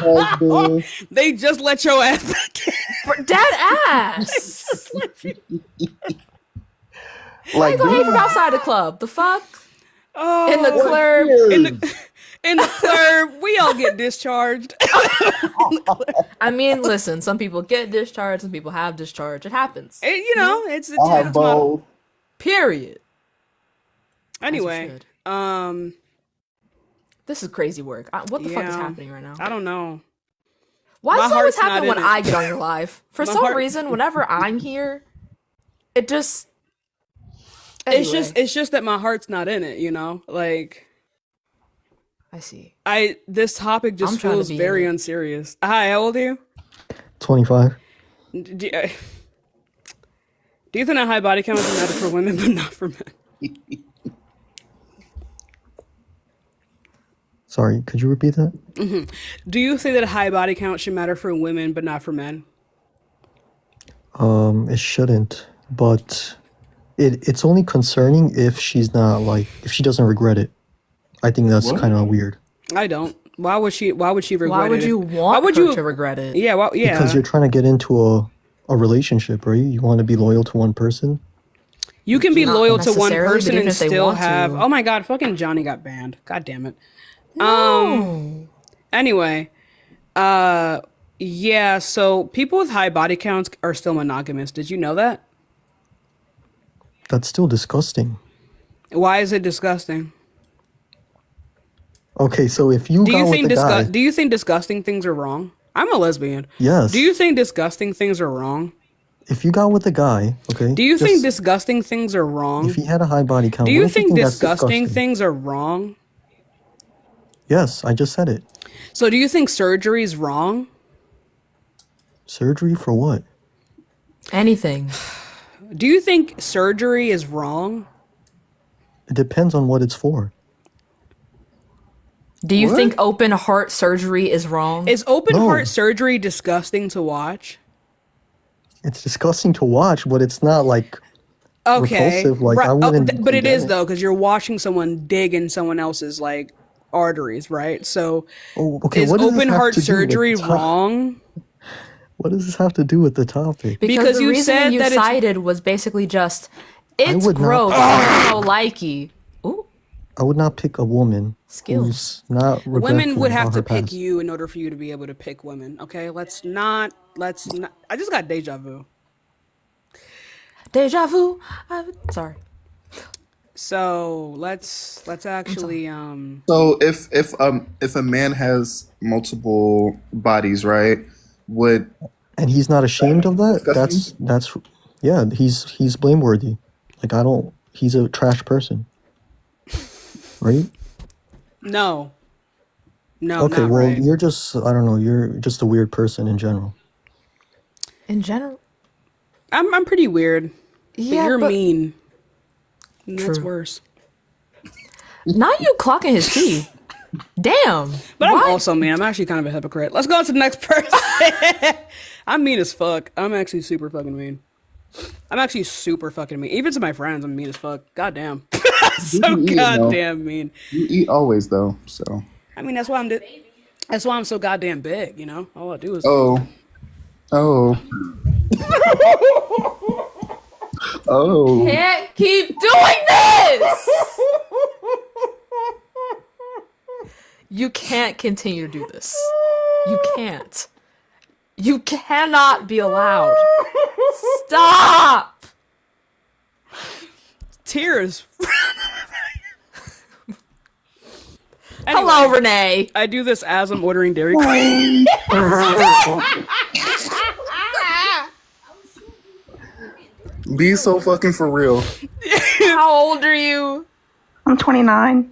husband. They just let your ass back in. dead ass. Like, Go hate from outside the club. The fuck? Oh, In the club. In the club, we all get discharged. I mean, listen, some people get discharged, some people have discharge. It happens. You know, it's I have both. Period. Anyway, this is crazy work. What the fuck is happening right now? I don't know. Why does it always happen when I get on your live? For My some heart- reason, whenever I'm here, it just... Anyway. It's just that my heart's not in it, you know? Like... I see. This topic just feels very unserious. Hi, how old are you? 25. Do you think that high body count is matter for women but not for men? Sorry, could you repeat that? Mm-hmm. Do you think that high body count should matter for women but not for men? It shouldn't, but it's only concerning if she's not if she doesn't regret it. I think that's kind of weird. I don't. Why would she regret it? Why would you want her to regret it? Yeah, well, yeah. Because you're trying to get into a relationship, right? You want to be loyal to one person. You can be Not loyal to one necessarily, person but even and if they still want have. to. Oh my god, fucking Johnny got banned. God damn it. No. Anyway, yeah. So people with high body counts are still monogamous. Did you know that? That's still disgusting. Why is it disgusting? Okay, so if you got with a guy, do you think disgusting things are wrong? I'm a lesbian. Yes. Do you think disgusting things are wrong? if you got with a guy, okay. Do you think disgusting things are wrong? If he had a high body count, do you wouldn't think that's disgusting things are wrong? Yes, I just said it. So do you think surgery is wrong? Surgery for what? Anything. Do you think surgery is wrong? It depends on what it's for. Do you think open heart surgery is wrong? Is open heart surgery disgusting to watch? It's disgusting to watch, but it's not like repulsive. Like I wouldn't. But it is though, because you're watching someone dig in someone else's like arteries, right? So is what does this open have heart to do with surgery the wrong? What does this have to do with the topic? Because the you reason said you that cited was basically just it's would not- gross. I don't likey. I would not pick a woman who's not Women would have about to her pick past. you in order for you to be able to pick women. Okay, let's not. I just got deja vu. Deja vu. Sorry. So let's actually So if a man has multiple bodies, right? And he's not ashamed of that. Disgusting? That's yeah. He's blameworthy. Like he's a trash person, right? No, Okay, not well right. you're just I don't know. You're just a weird person in general. In general, I'm pretty weird. Yeah, you're but- mean. And that's True. worse. now you clocking his teeth. Damn. But I'm also mean. I'm actually kind of a hypocrite. Let's go on to the next person. I'm mean as fuck. I'm actually super fucking mean. I'm actually super fucking mean. Even to my friends, I'm mean as fuck. Goddamn. So You eat, goddamn mean. You eat always though, so. I mean, that's why I'm so goddamn big, you know? All I do is Oh. Oh. Can't keep doing this. You can't continue to do this. You can't. You cannot be allowed. Stop. tears. Hello, Renee. I do this as I'm ordering Dairy Queen. Be so fucking for real. How old are you? I'm 29.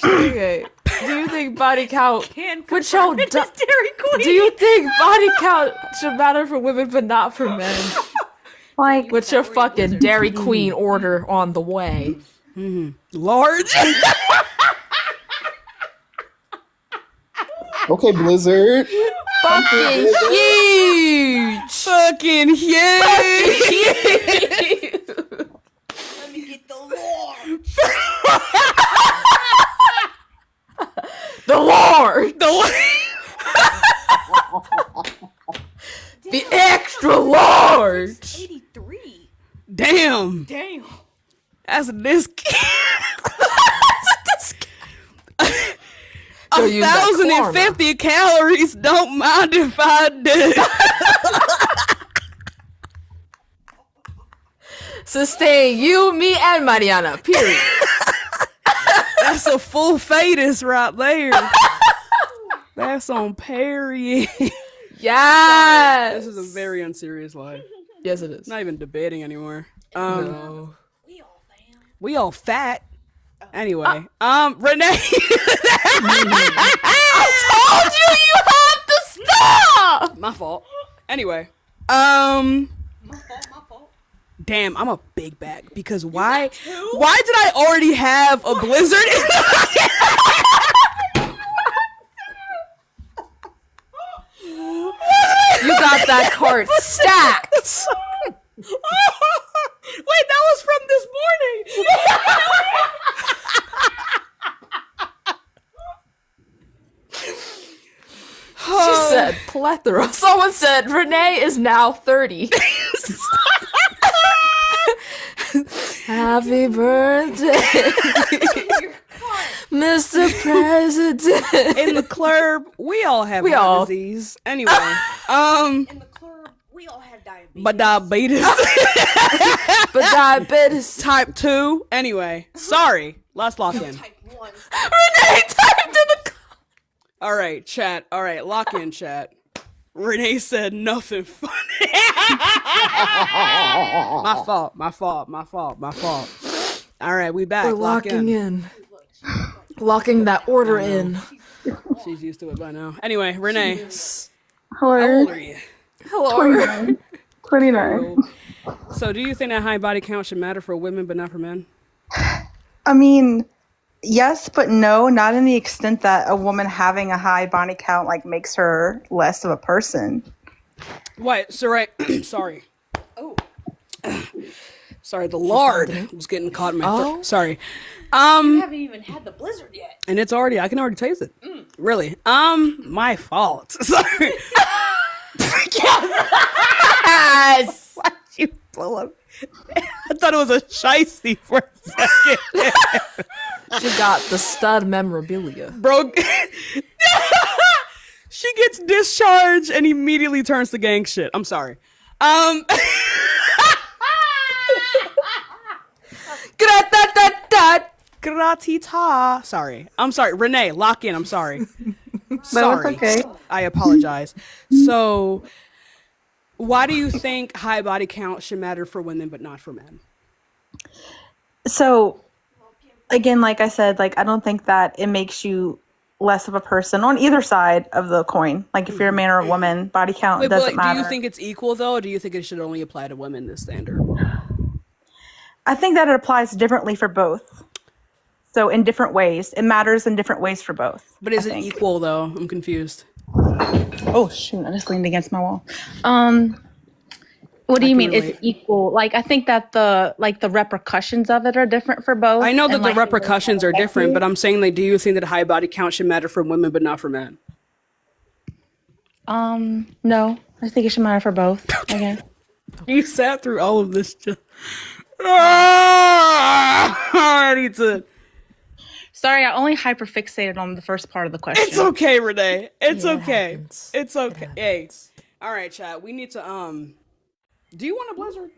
Okay. Do you think body count would show? Dairy Queen. Do you think body count should matter for women but not for men? Like, what's your fucking Dairy Queen order on the way? Large. Okay, Blizzard. Fucking huge. Fucking huge. Let me get the lore. The Lord. The extra large. 83. Damn. Damn. That's a disc. She'll use that 1,050 calories. Don't mind if I do. Sustain you, me, and Mariana. Period. That's a full fetus right there. That's on period. Yes. This is a very unserious life. Yes, it is. Not even debating anymore. No. We all fat. Anyway, Renee. I told you have to stop. My fault. Anyway, damn, I'm a big bag because why did I already have a blizzard? You got that cart stacked. Wait, that was from this morning. She said plethora. Someone said Renee is now 30. Happy birthday, Mr. President. In the club, we all have disease. Anyway, In the club, we all have diabetes. but diabetes. But diabetes type 2. Anyway, sorry. Let's lock in. Type 1. Renee typed in the. All right, chat. All right, lock in, chat. Renee said nothing funny. My fault. All right, we back. We're Lock locking in. Locking that order in. She's used to it by now. Anyway, Renee. Hello. How old are you? Hello. 29. 29. So do you think that high body count should matter for women but not for men? I mean, yes, but no, not in the extent that a woman having a high body count like makes her less of a person. What? So right. Sorry. Oh. Sorry, the lard was getting caught in my throat. Sorry. You haven't even had the blizzard yet. And I can already taste it. Really. My fault. Sorry. Yes. Why'd you blow up? I thought it was a shicey for a second. She got the stud memorabilia. Bro. She gets discharged and immediately turns to gang shit. I'm sorry. Gratita. Sorry. I'm sorry. Renee, lock in. I'm sorry. Sorry. okay. I apologize. So, why do you think high body count should matter for women but not for men? So, again, like I said, like I don't think that it makes you less of a person on either side of the coin. Like if you're a man or a woman, body count Wait, but doesn't matter. do you think it's equal though? Or do you think it should only apply to women, this standard? I think that it applies differently for both. So in different ways. It matters in different ways for both. But is it equal though? I'm confused. Oh shoot, I just leaned against my wall. What do you mean? Is it equal? Like I think that the repercussions of it are different for both. I know that and, the like, repercussions are different, but I'm saying like, do you think that high body count should matter for women but not for men? No. I think it should matter for both. Okay. You sat through all of this just I need to. Sorry, I only hyperfixated on the first part of the question. It's okay, Renee. It's okay. It's okay. Hey. All right, chat. We need to do you want a blizzard?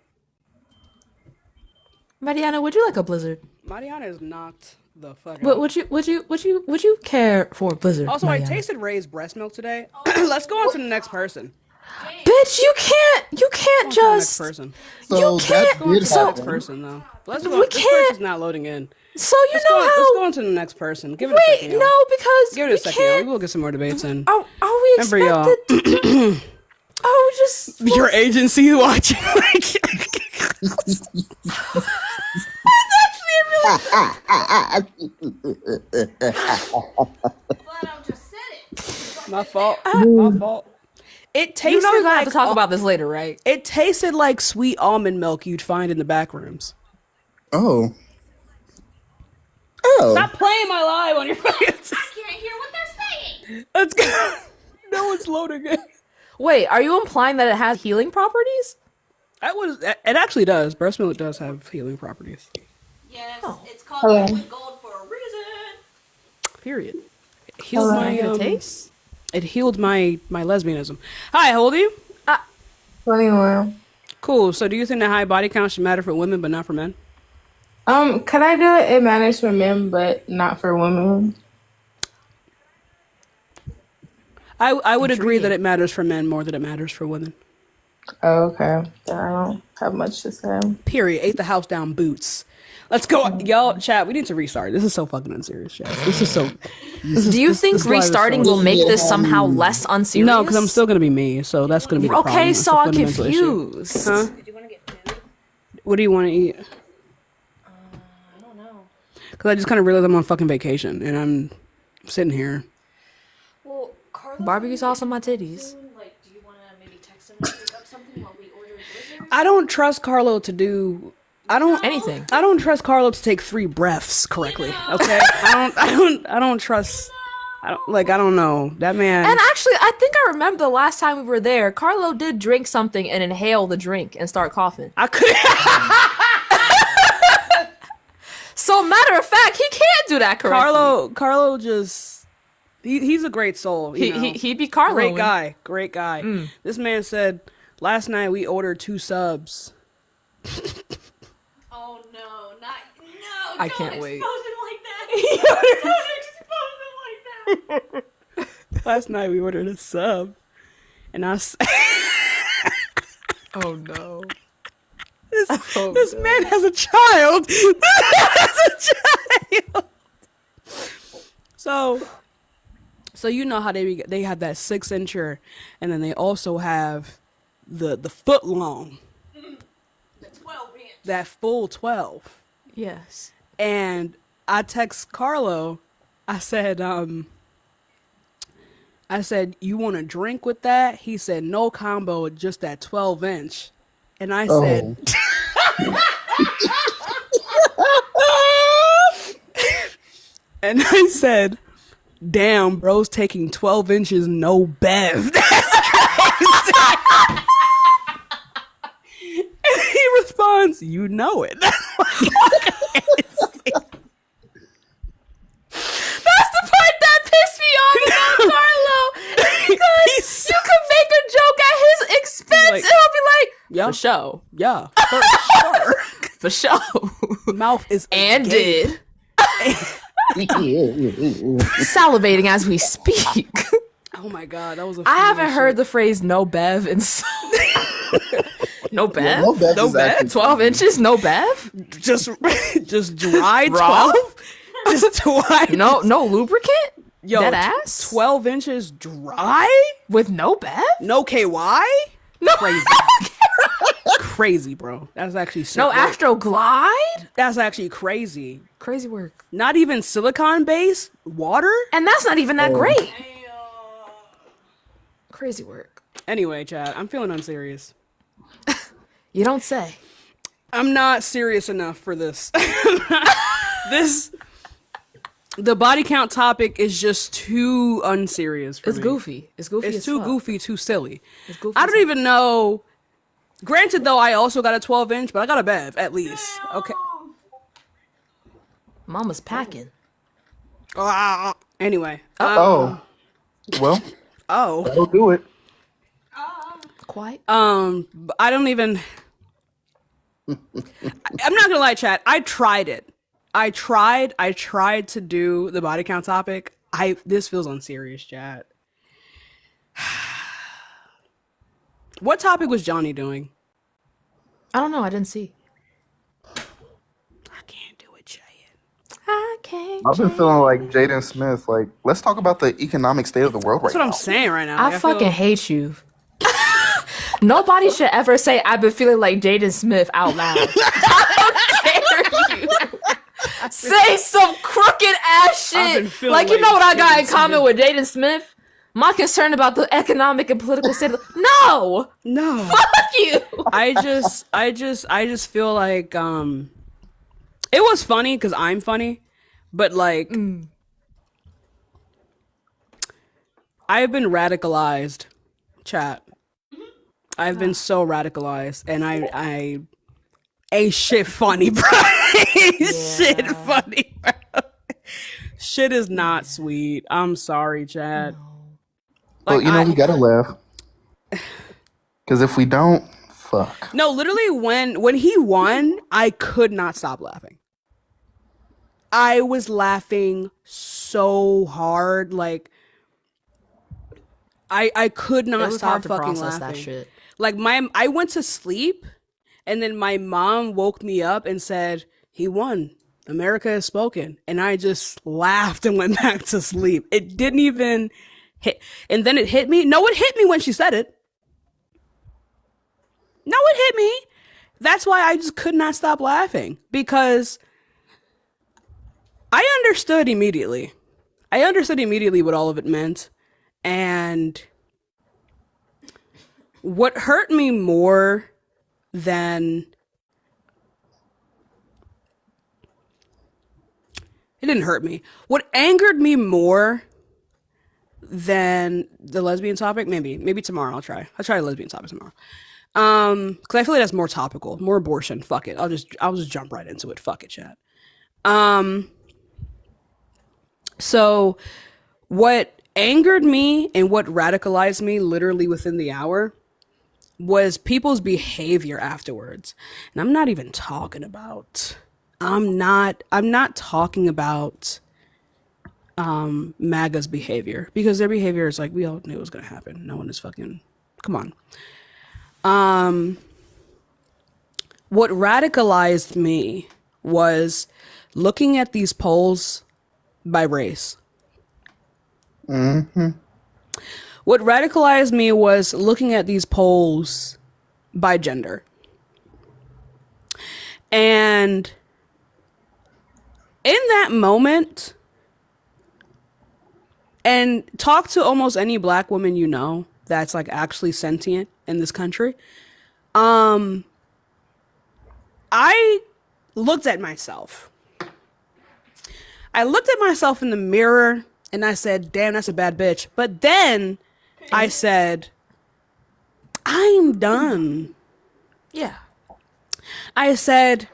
Mariana, would you like a blizzard? Mariana is not the fuck. Would you care for a blizzard? Also, Mariana? I tasted raised breast milk today. Let's go on to the next person. Bitch, you can't just. Next person. You can't. Go on to the next person though. Let's go. We This can't. person's not loading in. So you Let's know go, how. Let's go on to the next person. Give it a second. Y'all. No, because Give it a second. Y'all. We will get some more debates in. Are we Remember, y'all. expected? Oh, just Your agency watching. Like, my fault. My fault. It tasted You know we're gonna like have to talk about this later, right? It tasted like sweet almond milk you'd find in the back rooms. Oh. Stop playing my live on your phone. I can't hear what they're saying. Let's go. No one's loading it. Wait, are you implying that it has healing properties? It actually does. Breast milk does have healing properties. Yes, Oh. it's called Hello. liquid gold for a reason. Period. It healed Hello. my Can I get a taste? It healed my lesbianism. Hi, how old are you? 21. Cool. So, do you think that high body count should matter for women but not for men? Could I do it? It matters for men, but not for women. I would agree that Intriguing. it matters for men more than it matters for women. Oh, okay. Then I don't have much to say. Period. Ate the house down boots. Let's go, y'all. Chat. We need to restart. This is so fucking unserious, chat. This is so. Do you think this live is restarting so- will make this somehow less unserious? No, because I'm still gonna be me. So that's gonna be the problem. Okay, That's so the I'm fundamental issue. confused. Huh? What do you want to eat? I don't know. Because I just kind of realized I'm on fucking vacation and I'm sitting here. Well, Carlos, Barbecue sauce on my titties. like, do you want to maybe text him to pick up something while we order Blizzard? I don't trust Carlo to do. I don't Anything. I don't trust Carlo to take 3 breaths correctly. Okay. I don't trust. I don't know that man. And actually, I think I remember the last time we were there, Carlo did drink something and inhale the drink and start coughing. I could. So matter of fact, he can't do that correctly. Carlo just. He's a great soul. You know? He be Carlo. Great guy. This man said last night we ordered 2 subs. Oh no, not no! I don't can't wait. expose him like that. Don't expose him like that. Last night we ordered a sub, and Oh no. this man has a child. So you know how they have that 6-incher, and then they also have the foot long, The 12-inch. that full 12. Yes. And I text Carlo. I said, you want a drink with that? He said, no combo, just that 12-inch. And I said, and I said, damn, bro's taking 12 inches, no bev. That's crazy. And he responds, you know it. That's the part that pissed me off about Carlo. Because you can make a joke at his expense Like, and he'll be like, yeah. for show. Yeah, for sure. For show. Mouth is And agape. did. Salivating as we speak. Oh my god, that was a I haven't heard the phrase no bev in so No bev? Yeah, no bev No is bev? actually 12 inches, no bev? just dry Raw? 12. Just dry. No lubricant? Yo, Dead ass? 12 inches dry With no bev? No KY. No. Crazy. Crazy, bro. That's actually so No Astro Glide? That's actually crazy. Crazy work. Not even silicone based water. And that's not even that great. Crazy work. Anyway, Chad, I'm feeling unserious. You don't say. I'm not serious enough for this. The body count topic is just too unserious for It's me. goofy. It's goofy. It's as too fuck. goofy, too silly. It's goofy. I don't even know. Granted, though, I also got a 12-inch, but I got a bev at least. Okay. Mama's packing. Anyway. Well, that'll do it. Quite. I don't even. I'm not gonna lie, chat. I tried it. I tried to do the body count topic. This feels unserious, chat. What topic was Johnny doing? I don't know. I didn't see. I can't do it, Jay. I can't. I've been feeling like Jaden Smith. Like, let's talk about the economic state of the world right That's what now. I'm saying right now. I fucking hate you. Nobody should ever say I've been feeling like Jaden Smith out loud. How dare you? Say some crooked ass I've been shit. feeling Like, you like know what I got in Jaden common with Jaden Smith? My concern about the economic and political state of No! No. Fuck you! I just feel like it was funny because I'm funny, but like I've been radicalized, chat. I've been so radicalized, and I ain't shit funny, bro. Shit funny, bro. Shit is not sweet. I'm sorry, Chad. But you know, we gotta laugh. Because if we don't, fuck. No, literally when he won, I could not stop laughing. I was laughing so hard, like I could not stop hard to fucking process laughing. that shit. Like I went to sleep, and then my mom woke me up and said, "He won. America has spoken." And I just laughed and went back to sleep. It didn't even hit, and then it hit me. No, it hit me when she said it. No, it hit me. That's why I just could not stop laughing, because I understood immediately. I understood immediately what all of it meant. And what hurt me more than... It didn't hurt me. What angered me more than the lesbian topic, maybe tomorrow I'll try the lesbian topic tomorrow. Because I feel like that's more topical, more abortion. Fuck it. I'll just jump right into it. Fuck it, chat. So what angered me and what radicalized me literally within the hour was people's behavior afterwards. And I'm not talking about MAGA's behavior, because their behavior is like, we all knew it was gonna happen. No one is fucking, come on. What radicalized me was looking at these polls by race. Mm-hmm. What radicalized me was looking at these polls by gender. And in that moment, and talk to almost any black woman you know that's like actually sentient in this country, I looked at myself. I looked at myself in the mirror and I said, damn, that's a bad bitch. But then I said, I'm done. Yeah. I said,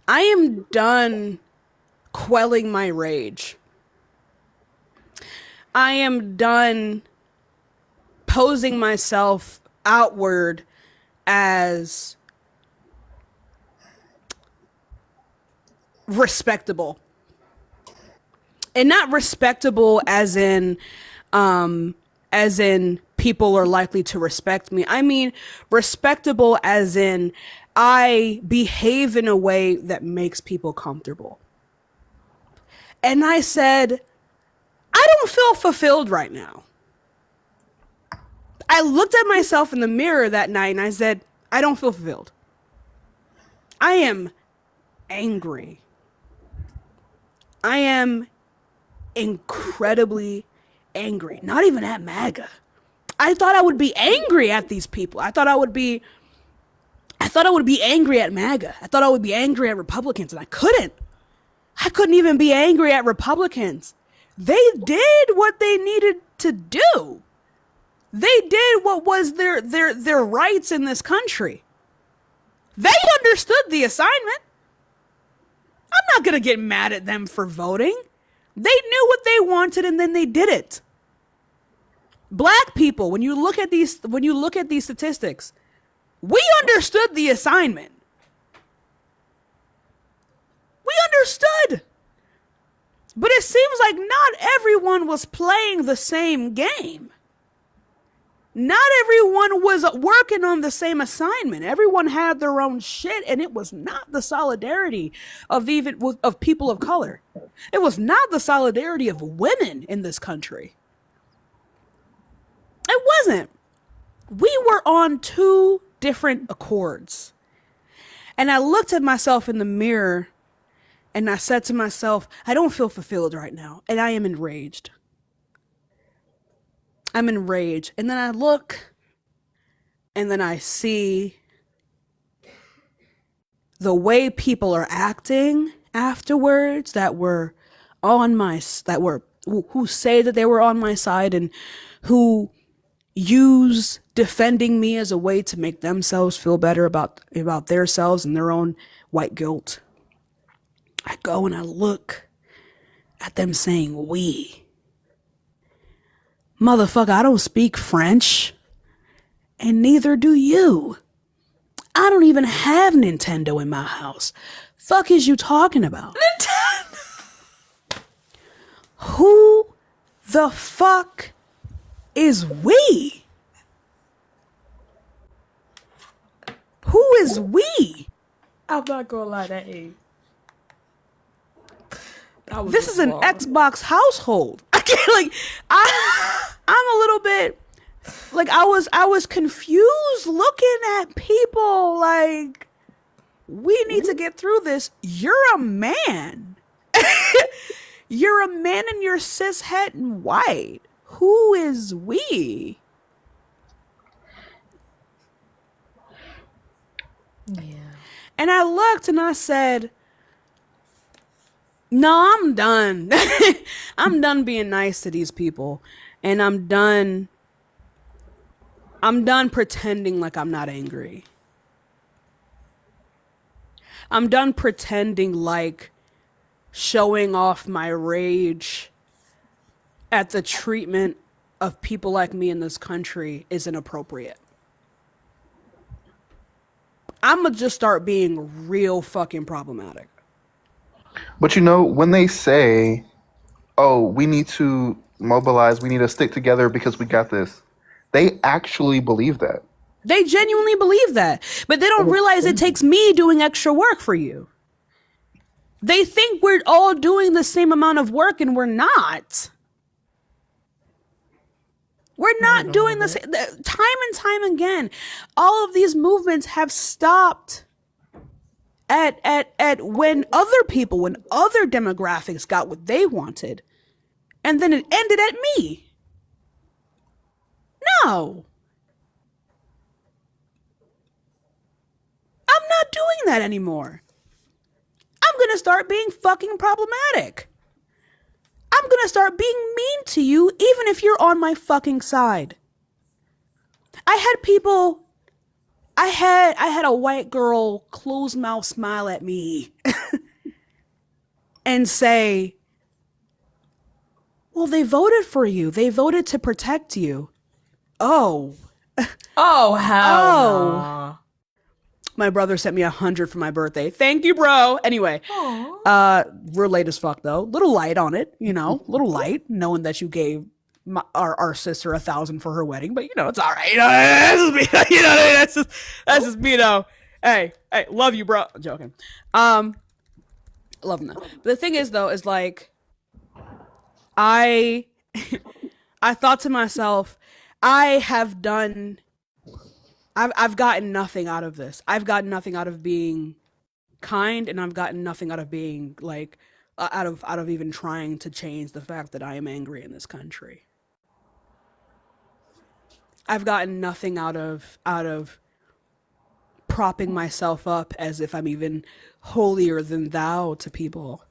I am done quelling my rage. I am done posing myself outward as respectable. And not respectable as in people are likely to respect me. I mean respectable as in I behave in a way that makes people comfortable. And I said, I don't feel fulfilled right now. I looked at myself in the mirror that night and I said, I don't feel fulfilled. I am angry. I am incredibly angry. Not even at MAGA. I thought I would be angry at these people. I thought I would be angry at MAGA. I thought I would be angry at Republicans, and I couldn't. I couldn't even be angry at Republicans. They did what they needed to do. They did what was their rights in this country. They understood the assignment. I'm not going to get mad at them for voting. They knew what they wanted and then they did it. Black people, when you look at these statistics, we understood the assignment. We understood. But it seems like not everyone was playing the same game. Not everyone was working on the same assignment. Everyone had their own shit, and it was not the solidarity of people of color. It was not the solidarity of women in this country. It wasn't. We were on two different accords. And I looked at myself in the mirror and I said to myself, I don't feel fulfilled right now, and I am enraged. I'm enraged. And then I look and then I see the way people are acting afterwards who say that they were on my side and who use defending me as a way to make themselves feel better about themselves and their own white guilt. I go and I look at them saying we. Motherfucker, I don't speak French. And neither do you. I don't even have Nintendo in my house. Fuck is you talking about? Nintendo! Who the fuck is we? Who is we? I'm not gonna lie, that age. This is an Xbox household. I can't, I'm a little bit I was confused looking at people like, we need to get through this. You're a man. You're a man and you're cishet and white. Who is we? Yeah. And I looked and I said, no, I'm done. I'm done being nice to these people. And I'm done pretending like I'm not angry. I'm done pretending like showing off my rage at the treatment of people like me in this country is inappropriate. I'm gonna just start being real fucking problematic. But you know, when they say, oh, we need to mobilize, we need to stick together because we got this, they actually believe that. They genuinely believe that, but they don't realize it takes me doing extra work for you. They think we're all doing the same amount of work and we're not. We're not doing the same. Time and time again, all of these movements have stopped at when other people, when other demographics got what they wanted, and then it ended at me. No. I'm not doing that anymore. I'm gonna start being fucking problematic. I'm gonna start being mean to you even if you're on my fucking side. I had a white girl close mouth smile at me and say, well, they voted for you. They voted to protect you. Oh. Oh, hell no. My brother sent me 100 for my birthday. Thank you, bro. Anyway, we're late as fuck though. Little light on it, you know, little light, knowing that you gave our sister 1,000 for her wedding, but you know it's all right. You know, that's just me. You know, that's just me though. Hey, love you, bro. I'm joking. Love him though. But the thing is though, is like, I thought to myself, I've gotten nothing out of this. I've gotten nothing out of being kind, and I've gotten nothing out of being like out of even trying to change the fact that I am angry in this country. I've gotten nothing out of propping myself up as if I'm even holier than thou to people.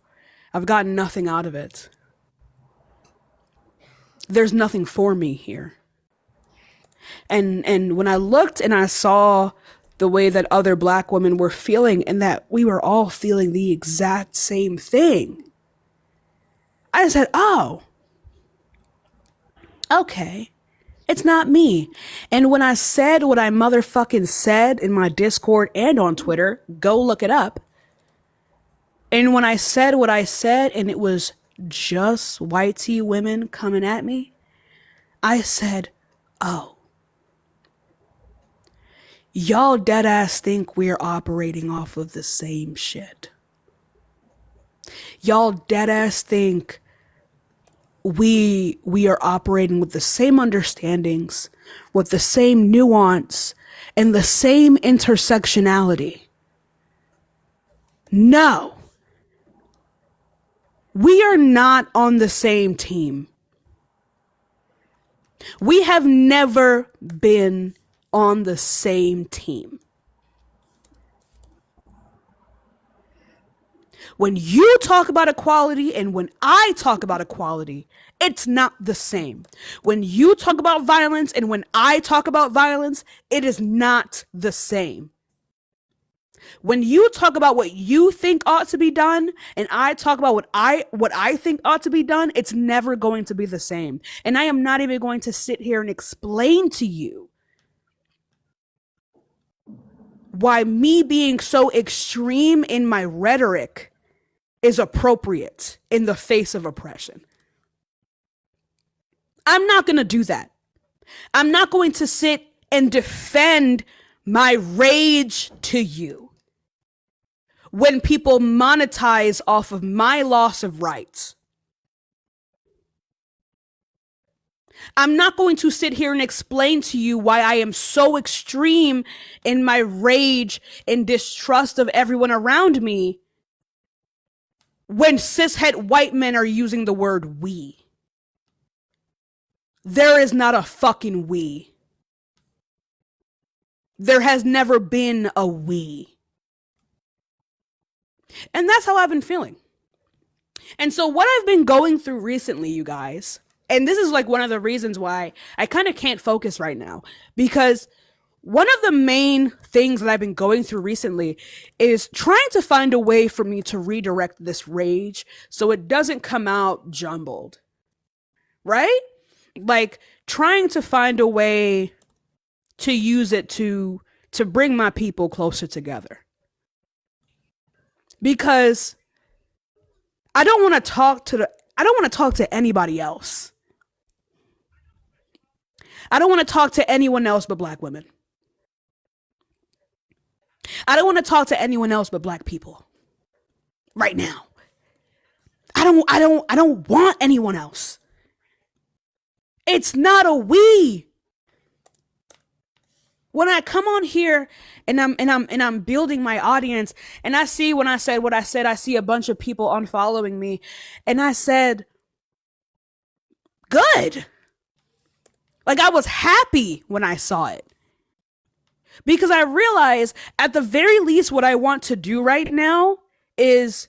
I've gotten nothing out of it. There's nothing for me here. And when I looked and I saw the way that other Black women were feeling and that we were all feeling the exact same thing, I said, oh, okay, it's not me. And when I said what I motherfucking said in my Discord and on Twitter, go look it up. And when I said what I said and it was just white tea women coming at me, I said, oh, y'all dead ass think we're operating off of the same shit. Y'all dead ass think we are operating with the same understandings, with the same nuance, and the same intersectionality. No. We are not on the same team. We have never been on the same team. When you talk about equality and when I talk about equality, it's not the same. When you talk about violence and when I talk about violence, it is not the same. when you talk about what you think ought to be done and I talk about what I think ought to be done, it's never going to be the same. And I am not even going to sit here and explain to you why me being so extreme in my rhetoric is appropriate in the face of oppression. I'm not going to do that. I'm not going to sit and defend my rage to you when people monetize off of my loss of rights. I'm not going to sit here and explain to you why I am so extreme in my rage and distrust of everyone around me when cishet white men are using the word we. There is not a fucking we. There has never been a we. And that's how I've been feeling. And so what I've been going through recently, you guys, and this is like one of the reasons why I kind of can't focus right now, because one of the main things that I've been going through recently is trying to find a way for me to redirect this rage so it doesn't come out jumbled, right? Like trying to find a way to use it to bring my people closer together. Because I don't want to talk to anybody else. I don't want to talk to anyone else but Black women. I don't want to talk to anyone else but Black people. Right now. I don't want anyone else. It's not a we. When I come on here and I'm building my audience and I see when I said what I said, I see a bunch of people unfollowing me and I said, good. Like I was happy when I saw it. Because I realize at the very least what I want to do right now is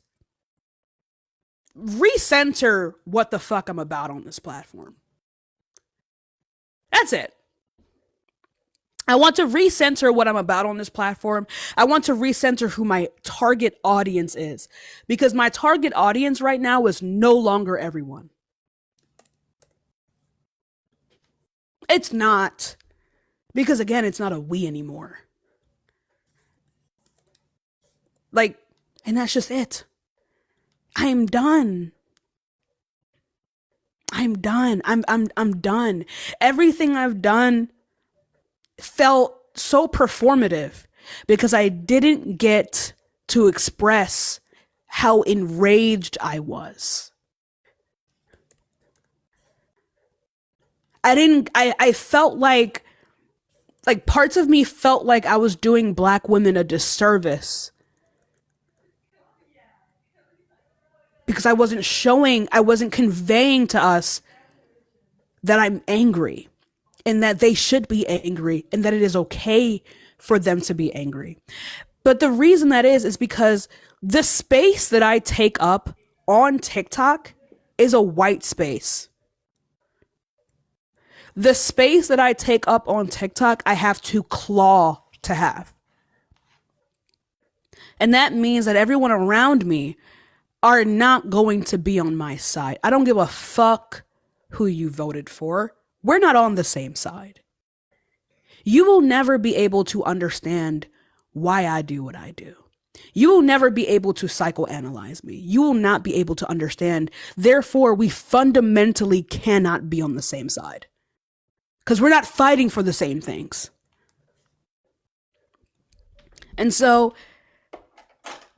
recenter what the fuck I'm about on this platform. That's it. I want to recenter what I'm about on this platform. I want to recenter who my target audience is. Because my target audience right now is no longer everyone. It's not. Because again, it's not a we anymore. Like, and that's just it. I am done. I'm done. I'm done. Everything I've done felt so performative because I didn't get to express how enraged I was. I felt like parts of me felt like I was doing Black women a disservice because I wasn't conveying to us that I'm angry. And that they should be angry and that it is okay for them to be angry. But the reason that is because the space that I take up on TikTok is a white space. The space that I take up on TikTok, I have to claw to have. And that means that everyone around me are not going to be on my side. I don't give a fuck who you voted for. We're not on the same side. You will never be able to understand why I do what I do. You will never be able to psychoanalyze me. You will not be able to understand. Therefore, we fundamentally cannot be on the same side. Because we're not fighting for the same things. And so,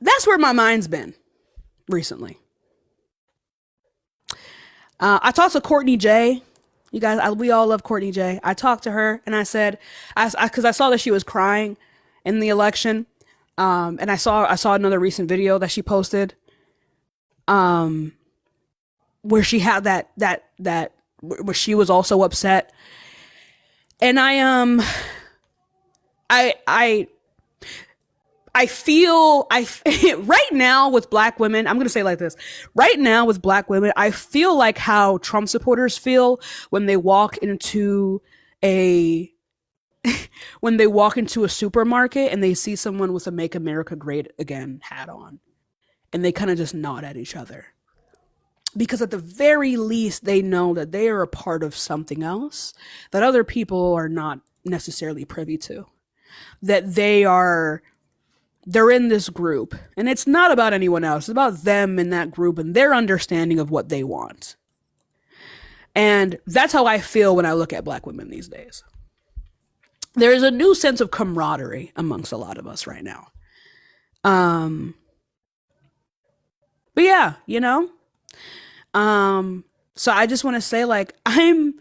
that's where my mind's been recently. I talked to Courtney J. You guys, we all love Courtney J. I talked to her and I said, because I saw that she was crying in the election, and I saw another recent video that she posted, where she had that where she was also upset, and I feel right now with Black women, I'm going to say it like this. Right now with Black women, I feel like how Trump supporters feel when they walk into a when they walk into a supermarket and they see someone with a Make America Great Again hat on, and they kind of just nod at each other. Because at the very least, they know that they are a part of something else that other people are not necessarily privy to. That they're in this group, and it's not about anyone else. It's about them in that group and their understanding of what they want. And that's how I feel when I look at Black women these days. There is a new sense of camaraderie amongst a lot of us right now. But yeah, you know. So I just want to say, like, I'm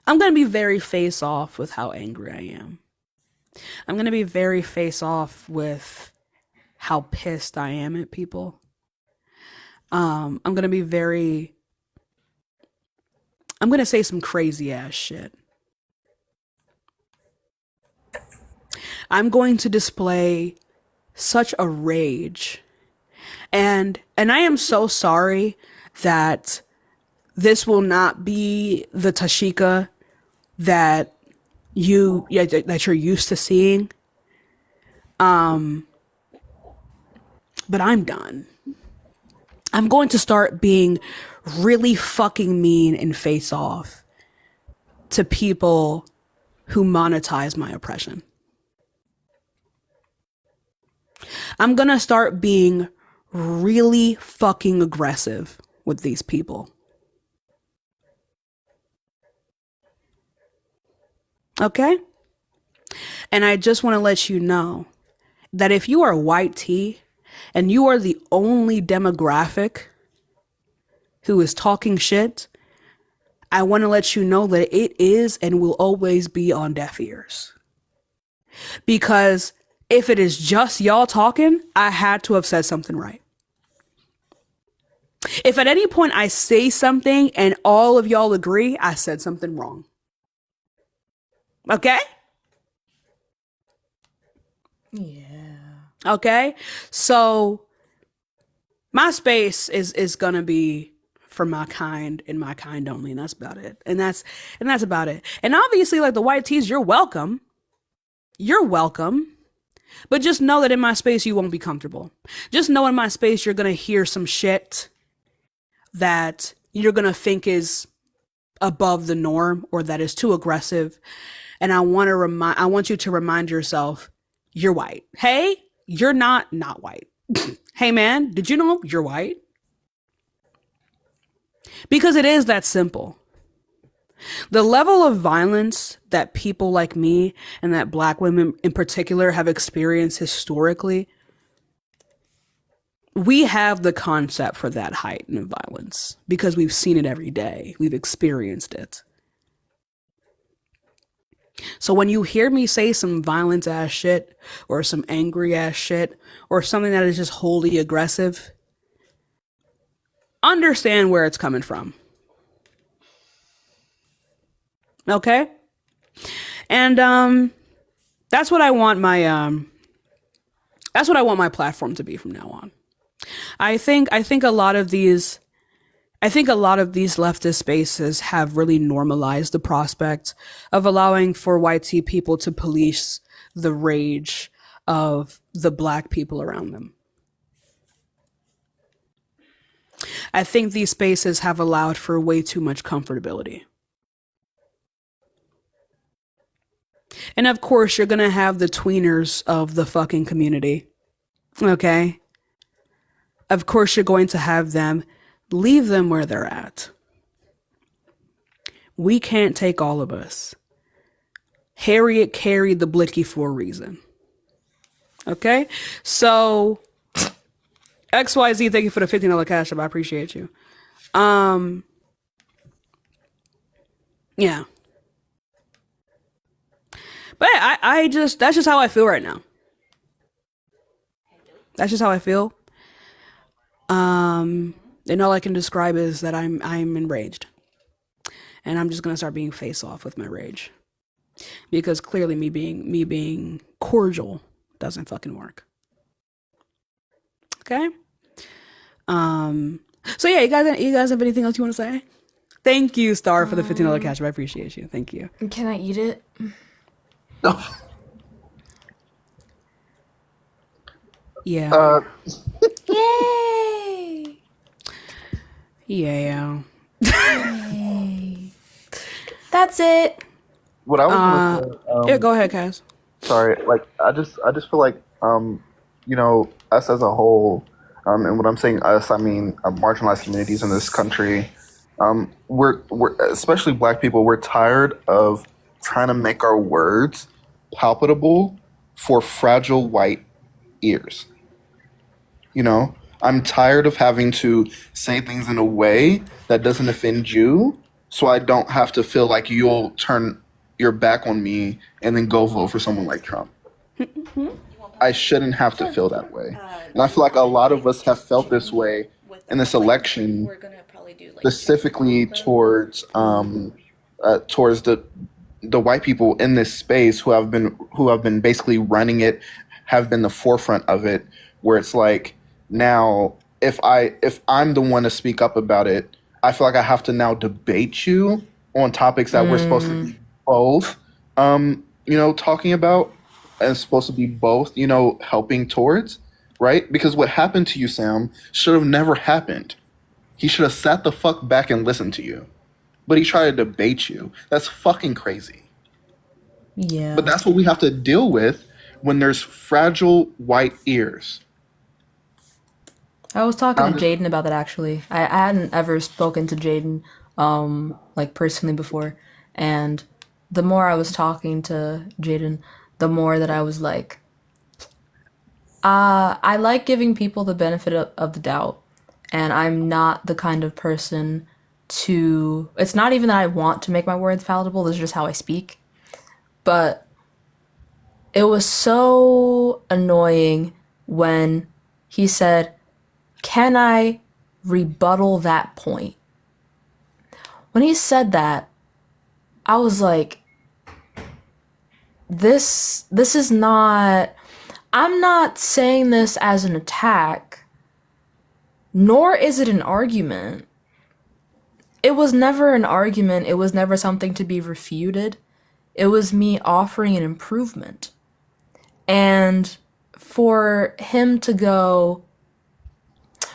gonna be very face off with how angry I am. I'm gonna be very face off with how pissed I am at people. I'm gonna say some crazy ass shit. I'm going to display such a rage. And I am so sorry that this will not be the Tashika that you're used to seeing. But I'm done. I'm going to start being really fucking mean and face off to people who monetize my oppression. I'm gonna start being really fucking aggressive with these people. Okay? And I just want to let you know that if you are white T and you are the only demographic who is talking shit, I want to let you know that it is and will always be on deaf ears. Because if it is just y'all talking, I had to have said something right. If at any point I say something and all of y'all agree, I said something wrong. Okay? Yeah. Okay? So my space is gonna be for my kind and my kind only, and that's about it. And that's about it. And obviously, like the white tees, you're welcome. You're welcome. But just know that in my space, you won't be comfortable. Just know in my space, you're going to hear some shit that you're going to think is above the norm or that is too aggressive. And I want you to remind yourself, you're white. Hey, you're not white. Hey man, did you know you're white? Because it is that simple. The level of violence that people like me and that Black women in particular have experienced historically, we have the concept for that heightened violence because we've seen it every day. We've experienced it. So when you hear me say some violent ass shit or some angry ass shit or something that is just wholly aggressive, understand where it's coming from. Okay? And that's what I want my platform to be from now on. I think a lot of these leftist spaces have really normalized the prospect of allowing for white tea people to police the rage of the Black people around them. I think these spaces have allowed for way too much comfortability. And of course, you're going to have the tweeners of the fucking community. Okay? Of course, you're going to have them. Leave them where they're at. We can't take all of us. Harriet carried the blicky for a reason. Okay? So, XYZ, thank you for the $15 cash up. I appreciate you. Yeah. But that's just how I feel right now. That's just how I feel. And all I can describe is that I'm enraged. And I'm just gonna start being face off with my rage. Because clearly me being cordial doesn't fucking work. Okay? So yeah, you guys have anything else you want to say? Thank you, Star, for the $15 cash. I appreciate you. Thank you. Can I eat it? Yeah. Yay! Yeah. That's it. What I was gonna say, Yeah, go ahead, Cass. sorry, like I just feel like you know, us as a whole, and when I'm saying us, I mean marginalized communities in this country. We're especially Black people. We're tired of trying to make our words palpable for fragile white ears. You know, I'm tired of having to say things in a way that doesn't offend you, so I don't have to feel like you'll turn your back on me and then go vote for someone like Trump. I shouldn't have to feel that way. And I feel like a lot of us have felt this way in this election, specifically towards the white people in this space who have been basically running it, have been the forefront of it, where it's like now if I'm the one to speak up about it, I feel like I have to now debate you on topics that we're supposed to be both talking about and supposed to be both, helping towards, right? Because what happened to you, Sam, should have never happened. He should have sat the fuck back and listened to you. But he tried to debate you. That's fucking crazy. Yeah. But that's what we have to deal with when there's fragile white ears. I was talking to Jaden about that actually. I hadn't ever spoken to Jaden like personally before, and the more I was talking to Jaden, the more that I was like, I like giving people the benefit of the doubt, and I'm not the kind of person to. It's not even that I want to make my words palatable. This is just how I speak. But it was so annoying when he said, "Can I rebuttal that point?" When he said that, I was like, this is not, I'm not saying this as an attack, nor is it an argument. It was never an argument. It was never something to be refuted. It was me offering an improvement. And for him to go,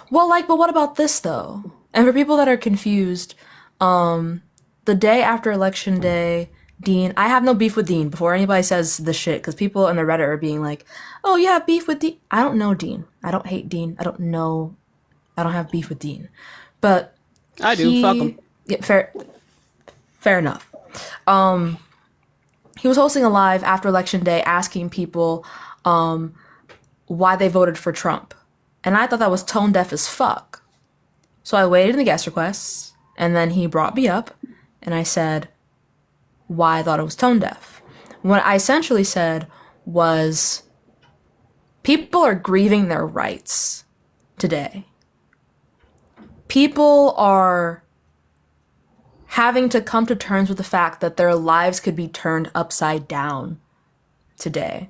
well, like, but what about this though? And for people that are confused, the day after election day, Dean, I have no beef with Dean before anybody says this shit, because people on the Reddit are being like, oh, you have beef with Dean. I don't know Dean. I don't hate Dean. I don't have beef with Dean. But I do. Fuck him. Yeah, fair enough. He was hosting a live after election day asking people why they voted for Trump. And I thought that was tone deaf as fuck. So I waited in the guest requests, and then he brought me up, and I said why I thought it was tone deaf. What I essentially said was, people are grieving their rights today. People are having to come to terms with the fact that their lives could be turned upside down today.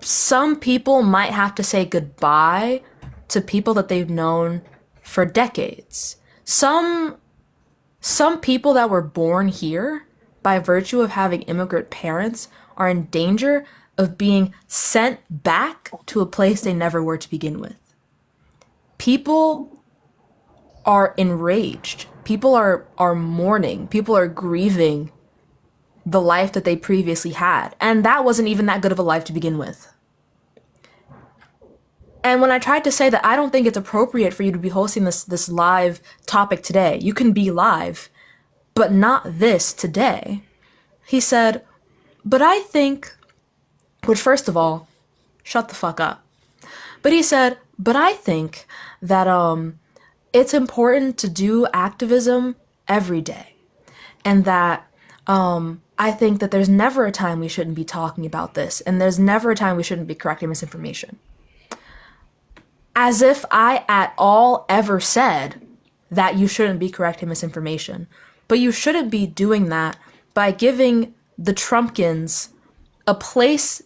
Some people might have to say goodbye to people that they've known for decades. Some people that were born here by virtue of having immigrant parents are in danger of being sent back to a place they never were to begin with. People are enraged. People are mourning. People are grieving the life that they previously had. And that wasn't even that good of a life to begin with. And when I tried to say that I don't think it's appropriate for you to be hosting this live topic today, you can be live, but not this today, he said, but I think, which first of all, shut the fuck up. But he said, but I think that it's important to do activism every day. And that I think that there's never a time we shouldn't be talking about this. And there's never a time we shouldn't be correcting misinformation. As if I at all ever said that you shouldn't be correcting misinformation. But you shouldn't be doing that by giving the Trumpkins a place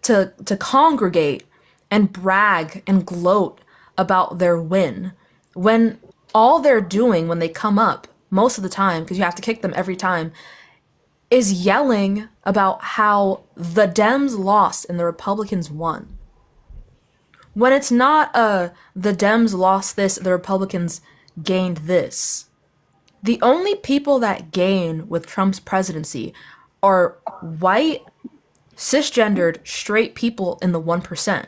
to congregate and brag and gloat about their win, when all they're doing when they come up, most of the time, because you have to kick them every time, is yelling about how the Dems lost and the Republicans won. When it's not the Dems lost this, the Republicans gained this. The only people that gain with Trump's presidency are white, cisgendered, straight people in the 1%.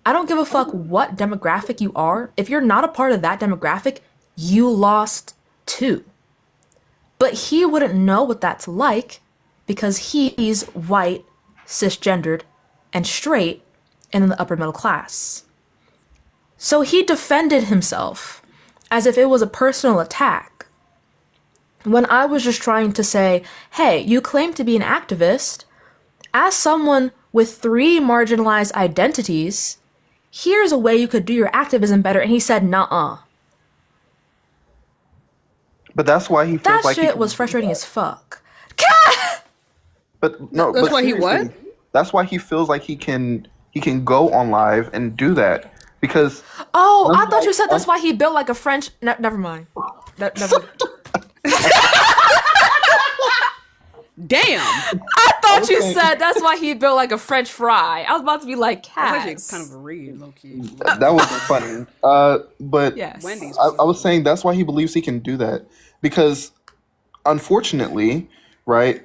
I don't give a fuck what demographic you are. If you're not a part of that demographic, you lost too. But he wouldn't know what that's like because he's white, cisgendered, and straight and in the upper middle class. So he defended himself as if it was a personal attack. When I was just trying to say, hey, you claim to be an activist. As someone with 3 marginalized identities, here's a way you could do your activism better. And he said, nuh-uh. But that's why he feels That like shit was frustrating as fuck. But no, That's but why he seriously, what? That's why he feels like he can go on live and do that because. Oh, I thought you said that's why he built like a French. Never mind. Never. Damn. I thought you said that's why he built like a French fry. I was about to be like, That's cats. actually kind of a read, low key. That was funny. But Yes. Wendy's. I was saying that's why he believes he can do that because, unfortunately, right?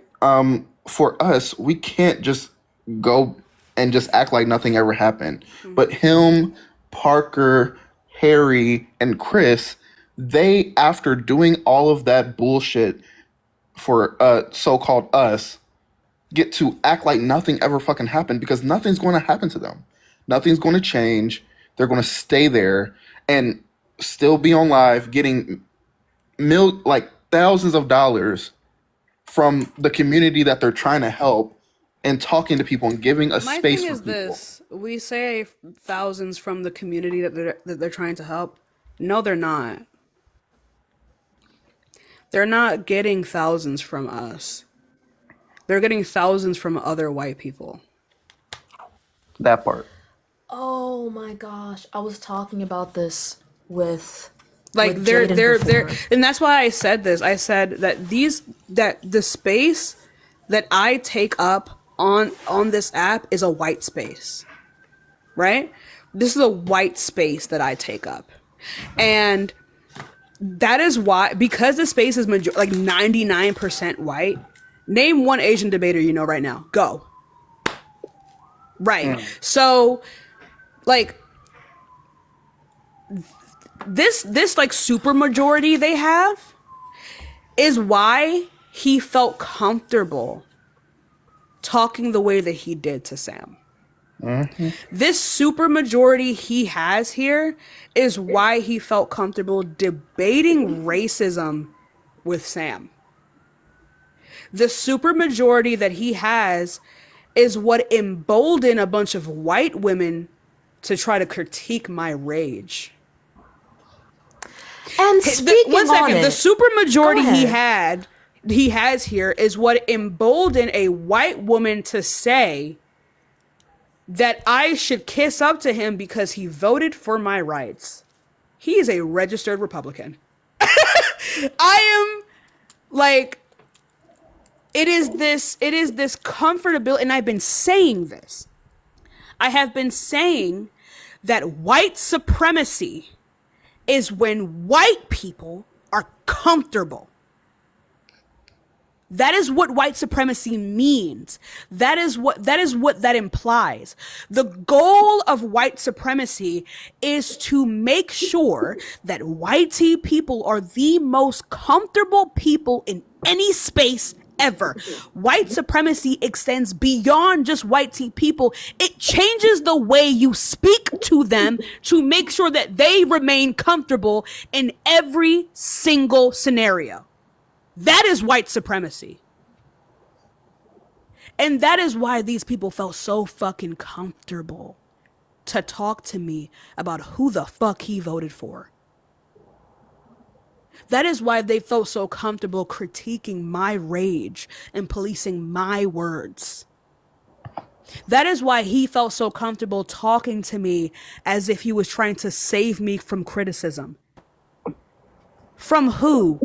For us, we can't just go and just act like nothing ever happened. But him, Parker, Harry, and Chris, they after doing all of that bullshit for so-called us, get to act like nothing ever fucking happened because nothing's going to happen to them. Nothing's going to change. They're going to stay there and still be on live getting thousands of dollars from the community that they're trying to help and talking to people and giving a My space thing for is people. this: we say thousands from the community that they're trying to help. No, they're not. They're not getting thousands from us. They're getting thousands from other white people. That part. Oh my gosh, I was talking about this with Like with they're Jaden and that's why I said this. I said that the space that I take up on this app is a white space. Right? This is a white space that I take up. And that is why, because the space is 99% white. Name one Asian debater you know right now. Go. Right. So, like, this like super majority they have is why he felt comfortable talking the way that he did to Sam. This super majority he has here is why he felt comfortable debating racism with Sam. The super majority that he has is what emboldened a bunch of white women to try to critique my rage. And speaking one second, on it, the super majority go ahead. he has here is what emboldened a white woman to say that I should kiss up to him because he voted for my rights. He is a registered Republican. I am like, it is this comfortability, and I've been saying this. I have been saying that white supremacy is when white people are comfortable. That is what white supremacy means. That is what that implies. The goal of white supremacy is to make sure that whitey people are the most comfortable people in any space ever. White supremacy extends beyond just whitey people. It changes the way you speak to them to make sure that they remain comfortable in every single scenario. That is white supremacy. And that is why these people felt so fucking comfortable to talk to me about who the fuck he voted for. That is why they felt so comfortable critiquing my rage and policing my words. That is why he felt so comfortable talking to me as if he was trying to save me from criticism. From who?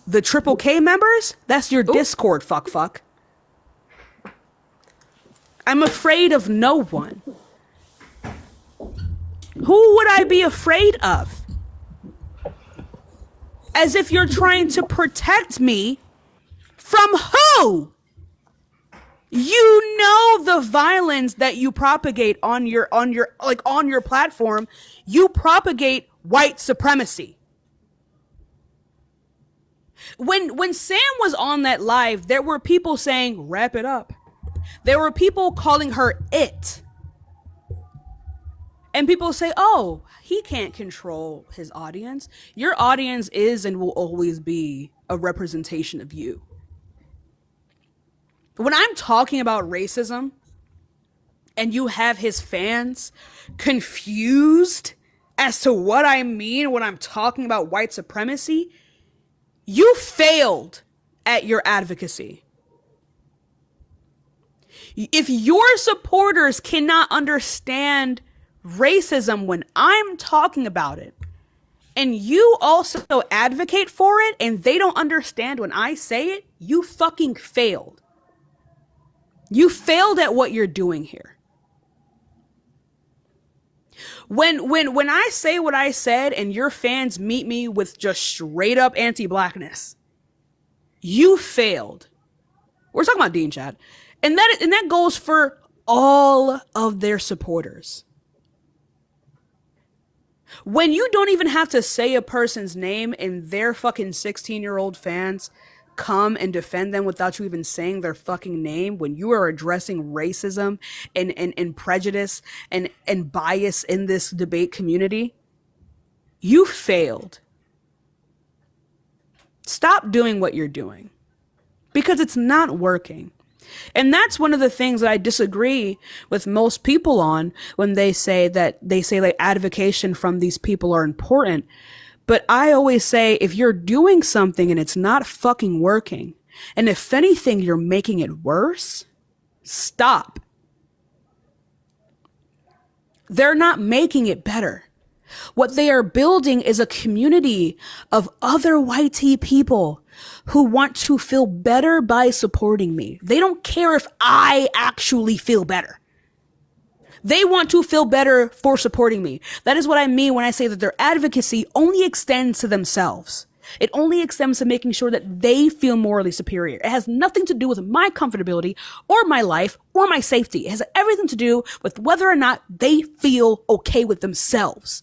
The Triple K members? That's your Discord, fuck. I'm afraid of no one. Who would I be afraid of? As if you're trying to protect me from who? You know the violence that you propagate on your platform. You propagate white supremacy. When Sam was on that live, there were people saying, wrap it up. There were people calling her it. And people say, oh, he can't control his audience. Your audience is and will always be a representation of you. When I'm talking about racism and you have his fans confused as to what I mean when I'm talking about white supremacy, you failed at your advocacy. If your supporters cannot understand racism when I'm talking about it, and you also advocate for it and they don't understand when I say it, you fucking failed. You failed at what you're doing here. When I say what I said and your fans meet me with just straight up anti-blackness, you failed. We're talking about Dean Chat. And that goes for all of their supporters. When you don't even have to say a person's name and their fucking 16-year-old fans come and defend them without you even saying their fucking name, when you are addressing racism and prejudice and bias in this debate community, you failed. Stop doing what you're doing because it's not working. And that's one of the things that I disagree with most people on when they say like advocation from these people are important. But I always say, if you're doing something and it's not fucking working, and if anything, you're making it worse, stop. They're not making it better. What they are building is a community of other white tea people who want to feel better by supporting me. They don't care if I actually feel better. They want to feel better for supporting me. That is what I mean when I say that their advocacy only extends to themselves. It only extends to making sure that they feel morally superior. It has nothing to do with my comfortability or my life or my safety. It has everything to do with whether or not they feel okay with themselves.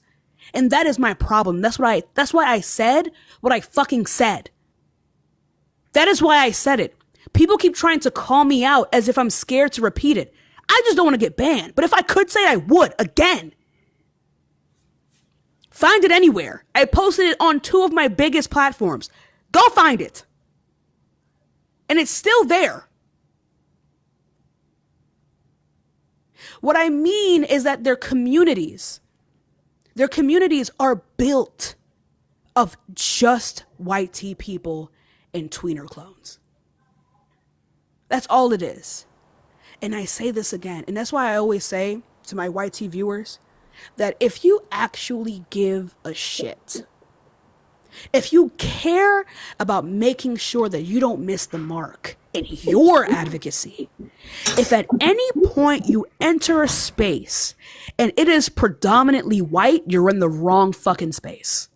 And that is my problem. That's why I said what I fucking said. That is why I said it. People keep trying to call me out as if I'm scared to repeat it. I just don't want to get banned. But if I could say it, I would again. Find it anywhere. I posted it on 2 of my biggest platforms. Go find it. And it's still there. What I mean is that their communities are built of just white tea people and tweener clones. That's all it is. And I say this again, and that's why I always say to my white tea viewers that if you actually give a shit, if you care about making sure that you don't miss the mark in your advocacy, if at any point you enter a space and it is predominantly white, you're in the wrong fucking space.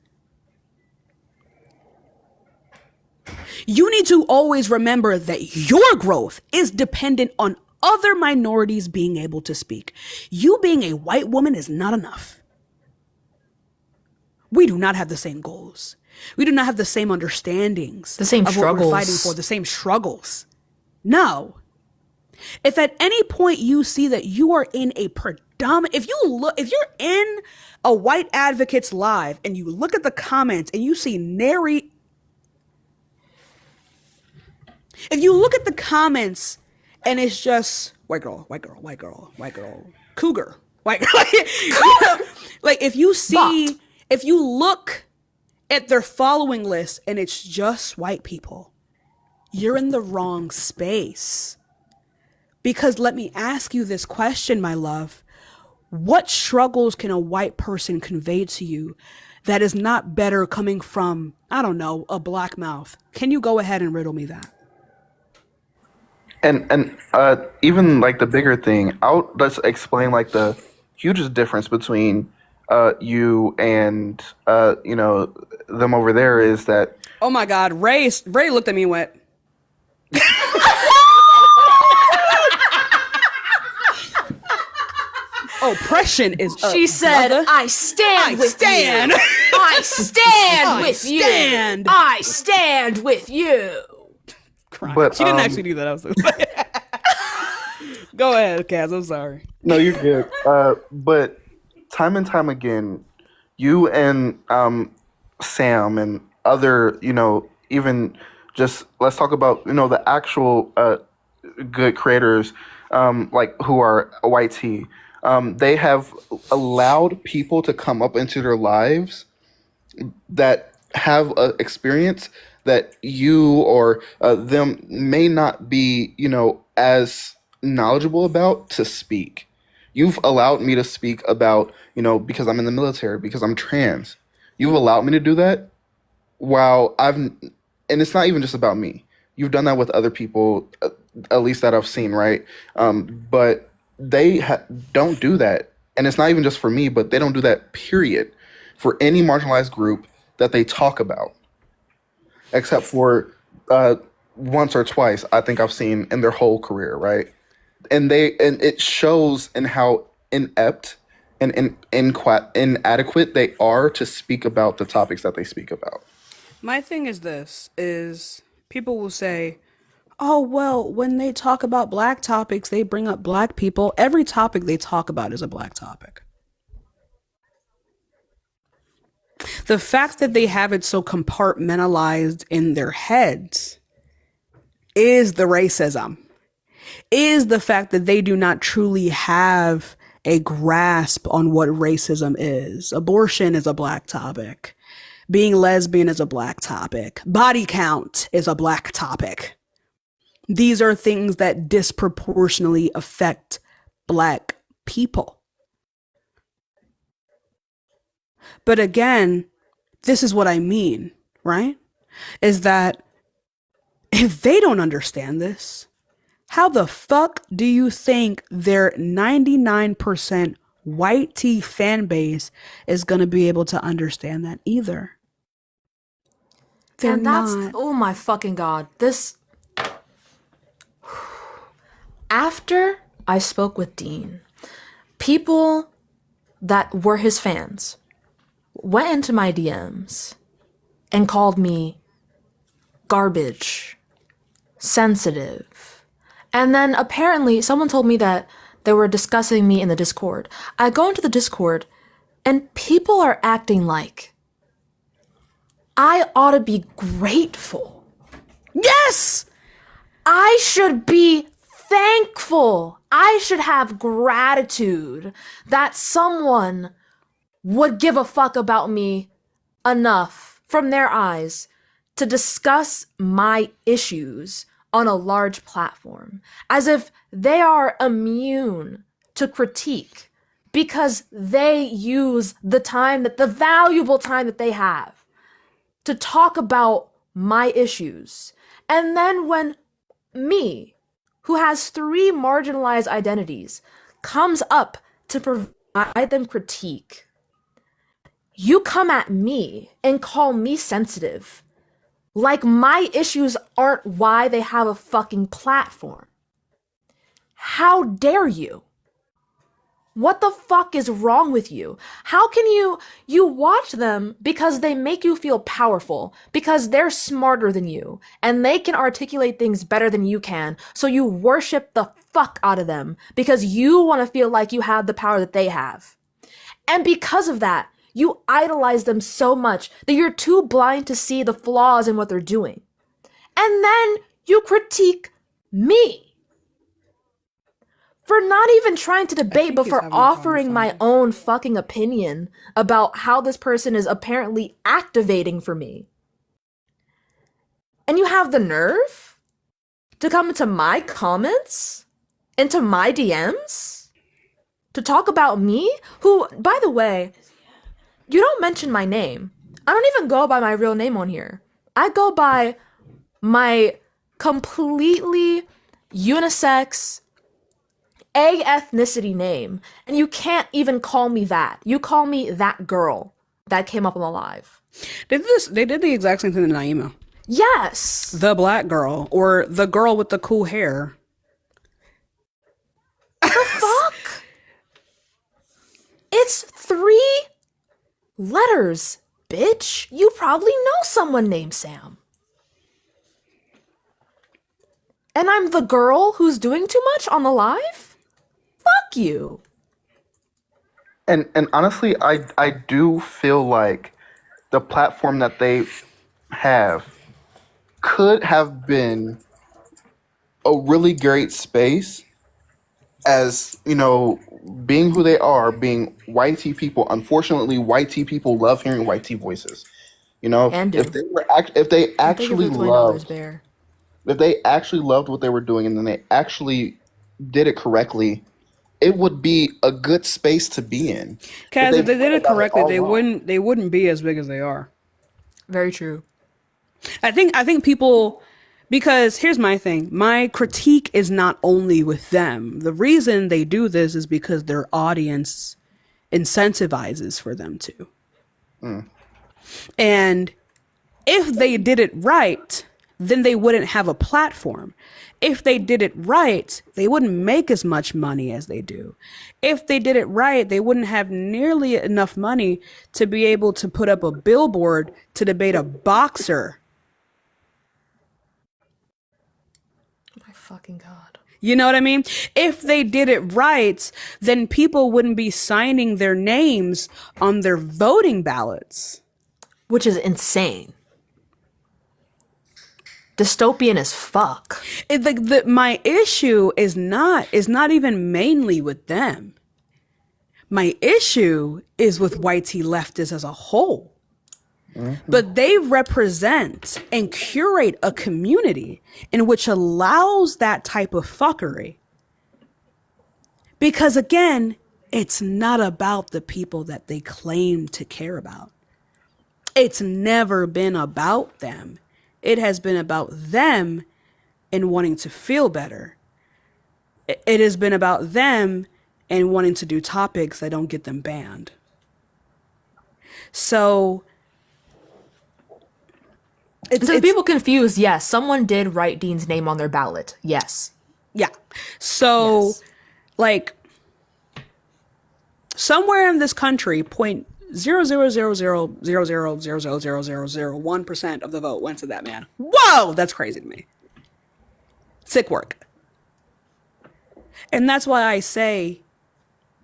You need to always remember that your growth is dependent on other minorities being able to speak. You being a white woman is not enough. We do not have the same goals. We do not have the same understandings. The same of struggles. what we're fighting for, the same struggles. No. If at any point you see that you are in a if you're in a white advocate's live and you look at the comments and you see nary, if you look at the comments and it's just white girl, white girl, white girl, white girl, cougar, white girl, like if you see, if you look at their following list and it's just white people, you're in the wrong space. Because let me ask you this question, my love. What struggles can a white person convey to you that is not better coming from, I don't know, a black mouth? Can you go ahead and riddle me that? And even like the bigger thing, let's explain like the hugest difference between you and them over there is that. Oh my God, Ray looked at me and went. Oppression is up, She said, brother. I stand with you. I stand with you. I stand with you. But She didn't actually do that. I was Go ahead, Kaz. I'm sorry. No, you're good. But time and time again, you and Sam and other, even just let's talk about, the actual good creators, like who are white tea. They have allowed people to come up into their lives that have an experience that you or them may not be, as knowledgeable about to speak. You've allowed me to speak about, because I'm in the military, because I'm trans. You've allowed me to do that while and it's not even just about me. You've done that with other people, at least that I've seen, right? But they don't do that. And it's not even just for me, but they don't do that, period, for any marginalized group that they talk about. Except for once or twice, I think I've seen in their whole career, right? And it shows in how inept and inadequate they are to speak about the topics that they speak about. My thing is this, is people will say, oh, well, when they talk about black topics, they bring up black people. Every topic they talk about is a black topic. The fact that they have it so compartmentalized in their heads is the racism, is the fact that they do not truly have a grasp on what racism is. Abortion is a black topic. Being lesbian is a black topic. Body count is a black topic. These are things that disproportionately affect black people. But again, this is what I mean, right? Is that if they don't understand this, how the fuck do you think their 99% white tea fan base is going to be able to understand that either? They're And that's, not. oh my fucking God. After I spoke with Dean, people that were his fans went into my DMs and called me garbage, sensitive. And then apparently someone told me that they were discussing me in the Discord. I go into the Discord and people are acting like I ought to be grateful. Yes! I should be thankful. I should have gratitude that someone would give a fuck about me enough from their eyes to discuss my issues on a large platform, as if they are immune to critique because they use the valuable time that they have to talk about my issues. And then when me, who has 3 marginalized identities, comes up to provide them critique, you come at me and call me sensitive, like my issues aren't why they have a fucking platform. How dare you? What the fuck is wrong with you? How can you watch them because they make you feel powerful, because they're smarter than you, and they can articulate things better than you can, so you worship the fuck out of them because you want to feel like you have the power that they have. And because of that, you idolize them so much that you're too blind to see the flaws in what they're doing. And then you critique me for not even trying to debate, but for offering my own fucking opinion about how this person is apparently activating for me. And you have the nerve to come into my comments, into my DMs, to talk about me, who, by the way, you don't mention my name. I don't even go by my real name on here. I go by my completely unisex a ethnicity name, and you can't even call me that. You call me that girl that came up on the live. They did the exact same thing to Naima. Yes. The black girl, or the girl with the cool hair. The fuck? It's 3 letters, bitch. You probably know someone named Sam. And I'm the girl who's doing too much on the live? Fuck you. And honestly, I do feel like the platform that they have could have been a really great space, as you know, being who they are, being white tea people. Unfortunately, white tea people love hearing white tea voices. You know, And do. if they Thank you for actually the $20, loved, Bear. if they actually loved what they were doing and then they actually did it correctly, it would be a good space to be in. Kaz, if they did went it about correctly, all they wrong. wouldn't be as big as they are. Very true. I think people, because here's my thing. My critique is not only with them. The reason they do this is because their audience incentivizes for them to. And if they did it right, then they wouldn't have a platform. If they did it right, they wouldn't make as much money as they do. If they did it right, they wouldn't have nearly enough money to be able to put up a billboard to debate a boxer. My fucking God. You know what I mean? If they did it right, then people wouldn't be signing their names on their voting ballots. Which is insane. Dystopian as fuck. My issue is not even mainly with them. My issue is with white tea leftists as a whole. But they represent and curate a community in which allows that type of fuckery. Because again, it's not about the people that they claim to care about. It's never been about them. It has been about them and wanting to feel better. It has been about them and wanting to do topics that don't get them banned. So so people confused, yes, someone did write Dean's name on their ballot. Yes. Yeah. So, like, somewhere in this country, 0.00000000001% of the vote went to that man. Whoa, that's crazy to me. Sick work. And that's why I say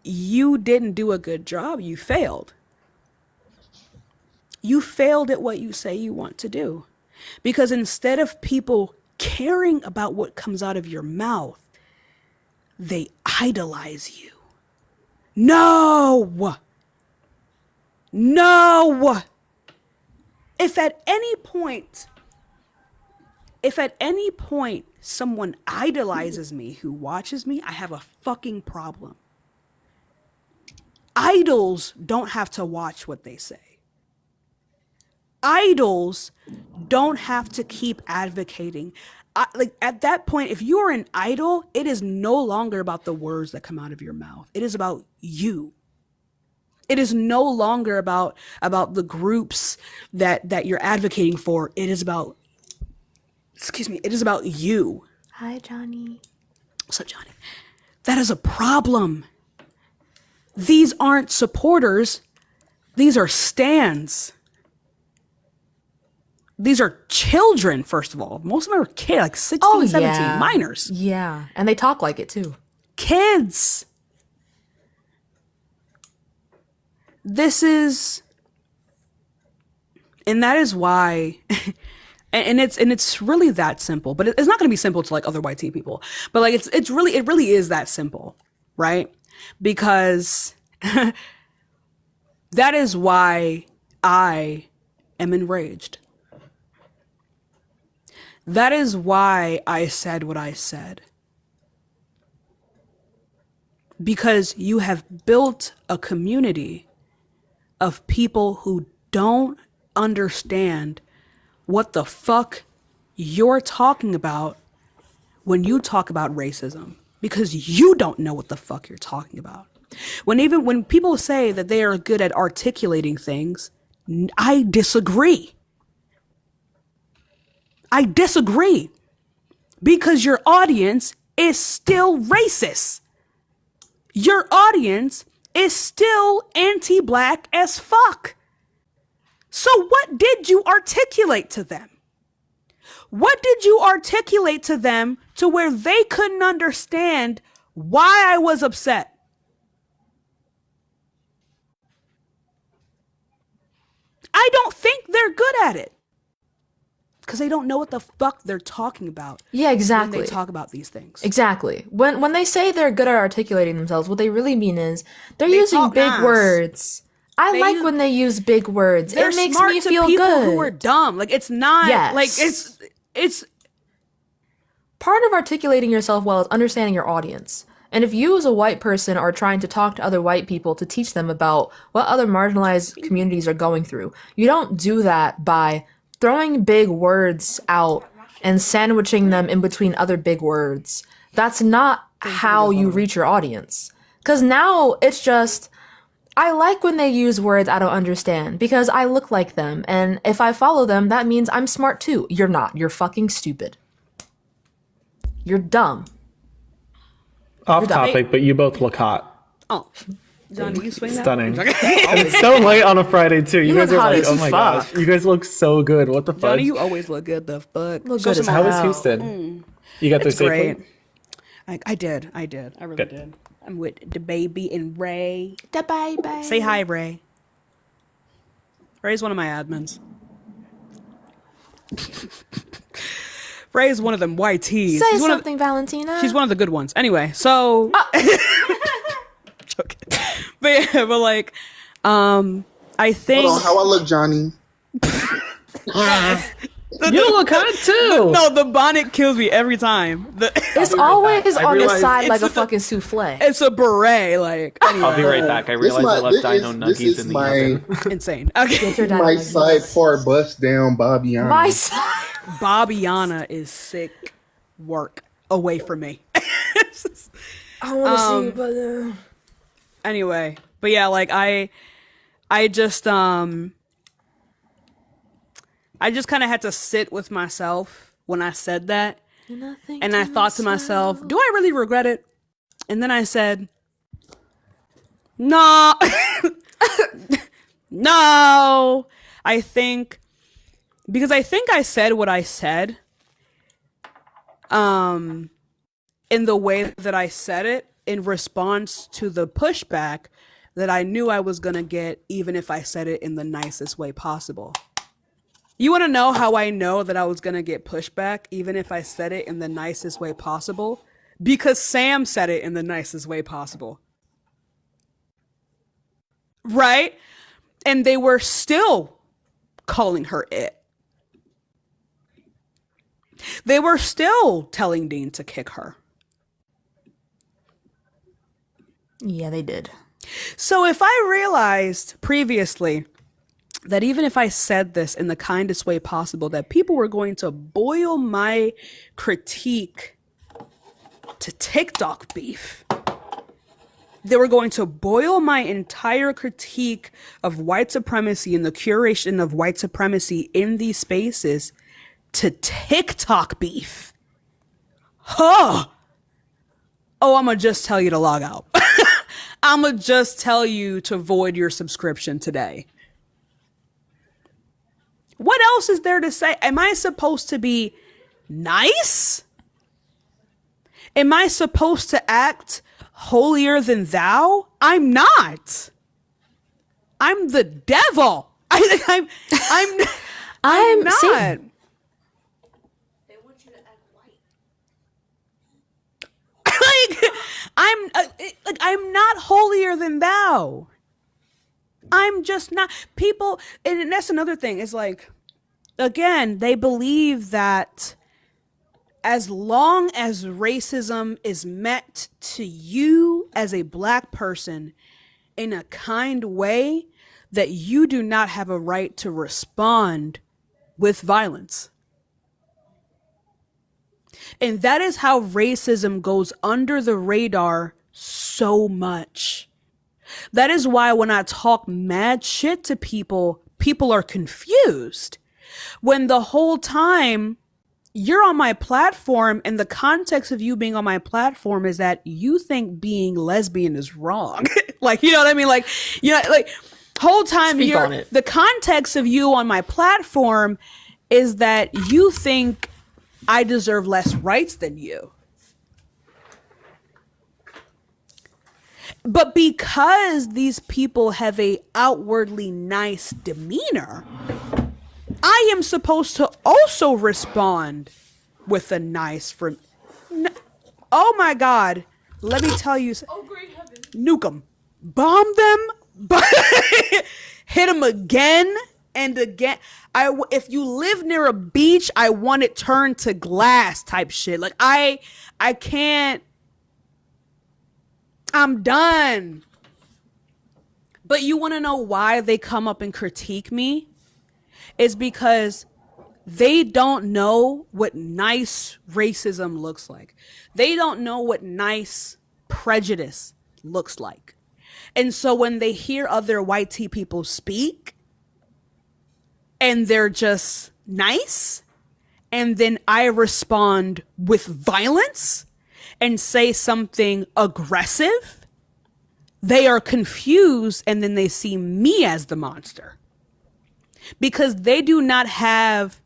you didn't do a good job. You failed. You failed at what you say you want to do. Because instead of people caring about what comes out of your mouth, they idolize you. No! No! If at any point someone idolizes me who watches me, I have a fucking problem. Idols don't have to watch what they say. Idols don't have to keep advocating. Like at that point, if you are an idol, it is no longer about the words that come out of your mouth. It is about you. It is no longer about the groups that you're advocating for. It is about, it is about you. Hi, Johnny. What's up, Johnny? That is a problem. These aren't supporters. These are stans. These are children, first of all. Most of them are kids, like 16, 17, minors. Yeah, and they talk like it too. Kids. This is, and that is why, and it's really that simple. But it's not going to be simple to like other white teen people. But like it really is that simple, right? Because that is why I am enraged. That is why I said what I said. Because you have built a community of people who don't understand what the fuck you're talking about when you talk about racism. because you don't know what the fuck you're talking about. When people say that they are good at articulating things, I disagree. I disagree. Because your audience is still racist. Your audience is still anti-black as fuck. So what did you articulate to them? What did you articulate to them to where they couldn't understand why I was upset? I don't think they're good at it. Because they don't know what the fuck they're talking about. Yeah, exactly. When they talk about these things. Exactly. When they say they're good at articulating themselves, what they really mean is they're using big words. I like when they use big words. It makes me feel people good. Who are dumb. Like it's not like it's part of articulating yourself well is understanding your audience. And if you as a white person are trying to talk to other white people to teach them about what other marginalized communities are going through, you don't do that by throwing big words out and sandwiching them in between other big words. That's not how you reach your audience. Because now it's just, I like when they use words I don't understand because I look like them. And if I follow them, that means I'm smart too. You're not. You're fucking stupid. You're dumb. Off topic, but you both look hot. Oh. Johnny, you swing that? Stunning. And it's so late on a Friday too. You guys are like, oh my gosh, you guys look so good. What the fuck? Johnny, you always look good. The fuck. Look good as How was Houston? You got there safely? Great. I did. I really did. I'm with the baby and Ray. The baby. Say hi, Ray. Ray's one of my admins. Ray's one of them YTs. Say something, Valentina. She's one of the good ones. Anyway, so. Joking. But like, I think. Hold on, how I look, Johnny? You look hot too. No, the bonnet kills me every time. It's always on the side like a fucking souffle. It's a beret, like. Anyway. I'll be right back. I realized I left Dino Nuggies in the oven. Insane. Okay. My side part bust down, Bobbiana. My side. Bobbiana is sick work away from me. I want to see, but. Anyway, but yeah, like I just kind of had to sit with myself when I said that. And I thought to myself, do I really regret it? And then I said, no. No. I think I said what I said in the way that I said it in response to the pushback that I knew I was going to get even if I said it in the nicest way possible. You want to know how I know that I was going to get pushback even if I said it in the nicest way possible? Because Sam said it in the nicest way possible. Right? And they were still calling her it. They were still telling Dean to kick her. Yeah, they did. So if I realized previously that even if I said this in the kindest way possible, that people were going to boil my critique to TikTok beef, they were going to boil my entire critique of white supremacy and the curation of white supremacy in these spaces to TikTok beef. Huh. Oh, I'm going to just tell you to log out. I'm going to just tell you to void your subscription today. What else is there to say? Am I supposed to be nice? Am I supposed to act holier than thou? I'm not. I'm the devil. I'm not. Satan. They want you to act white. I'm not holier than thou. I'm just not. People, and that's another thing. It's like, again, they believe that as long as racism is met to you as a black person in a kind way, that you do not have a right to respond with violence. And that is how racism goes under the radar so much. That is why when I talk mad shit to people, people are confused. When the whole time you're on my platform and the context of you being on my platform is that you think being lesbian is wrong. Like, you know what I mean? Like, you know, like whole time Speak you're on it. the context of you on my platform is that you think I deserve less rights than you. But because these people have a outwardly nice demeanor, I am supposed to also respond with a nice oh my God. Let me tell you. Oh, great heaven. Nuke them. Bomb them. Hit them again and again. If you live near a beach, I want it turned to glass type shit. Like I can't. I'm done. But you want to know why they come up and critique me? It's because they don't know what nice racism looks like. They don't know what nice prejudice looks like. And so when they hear other white tea people speak and they're just nice, and then I respond with violence and say something aggressive, they are confused and then they see me as the monster. Because they do not have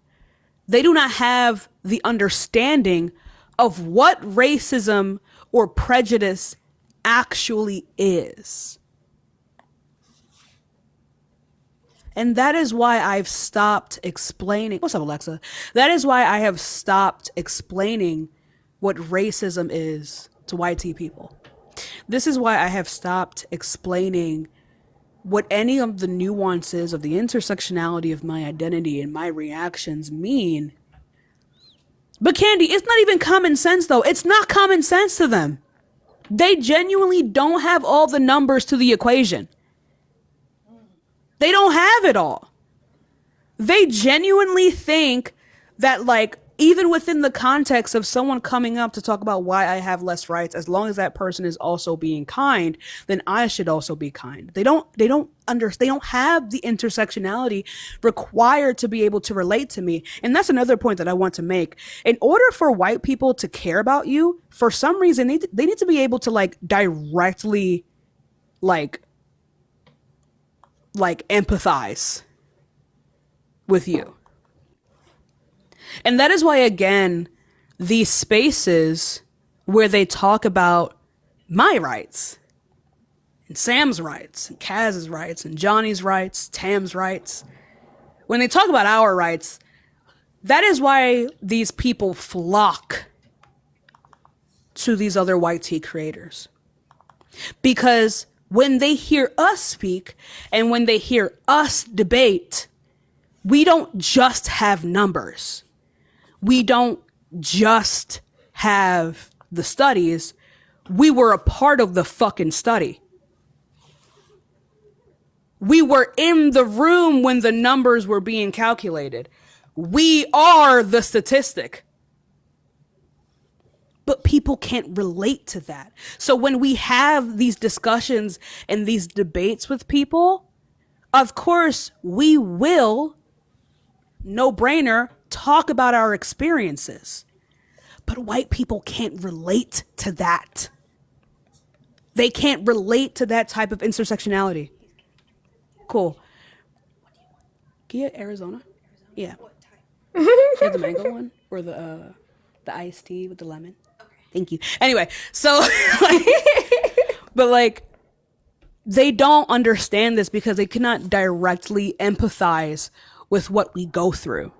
the understanding of what racism or prejudice actually is. And that is why I've stopped explaining. What's up, Alexa? That is why I have stopped explaining what racism is to white tea people. This is why I have stopped explaining what any of the nuances of the intersectionality of my identity and my reactions mean. But Candy, it's not even common sense though. It's not common sense to them. They genuinely don't have all the numbers to the equation. They don't have it all. They genuinely think that, like, even within the context of someone coming up to talk about why I have less rights, as long as that person is also being kind, then I should also be kind. They don't have the intersectionality required to be able to relate to me. And that's another point that I want to make. In order for white people to care about you, for some reason, they need to be able to, like, directly, like empathize with you. And that is why, again, these spaces where they talk about my rights and Sam's rights and Kaz's rights and Johnny's rights, Tam's rights, when they talk about our rights, that is why these people flock to these other white tea creators. Because when they hear us speak and when they hear us debate, we don't just have numbers. We don't just have the studies. We were a part of the fucking study. We were in the room when the numbers were being calculated. We are the statistic. But people can't relate to that. So when we have these discussions and these debates with people, of course, we will, no brainer, talk about our experiences. But white people can't relate to that. They can't relate to that type of intersectionality. Cool. Can you get Arizona? Yeah. You have the mango one or the iced tea with the lemon? Okay. Thank you. Anyway, so but like they don't understand this because they cannot directly empathize with what we go through.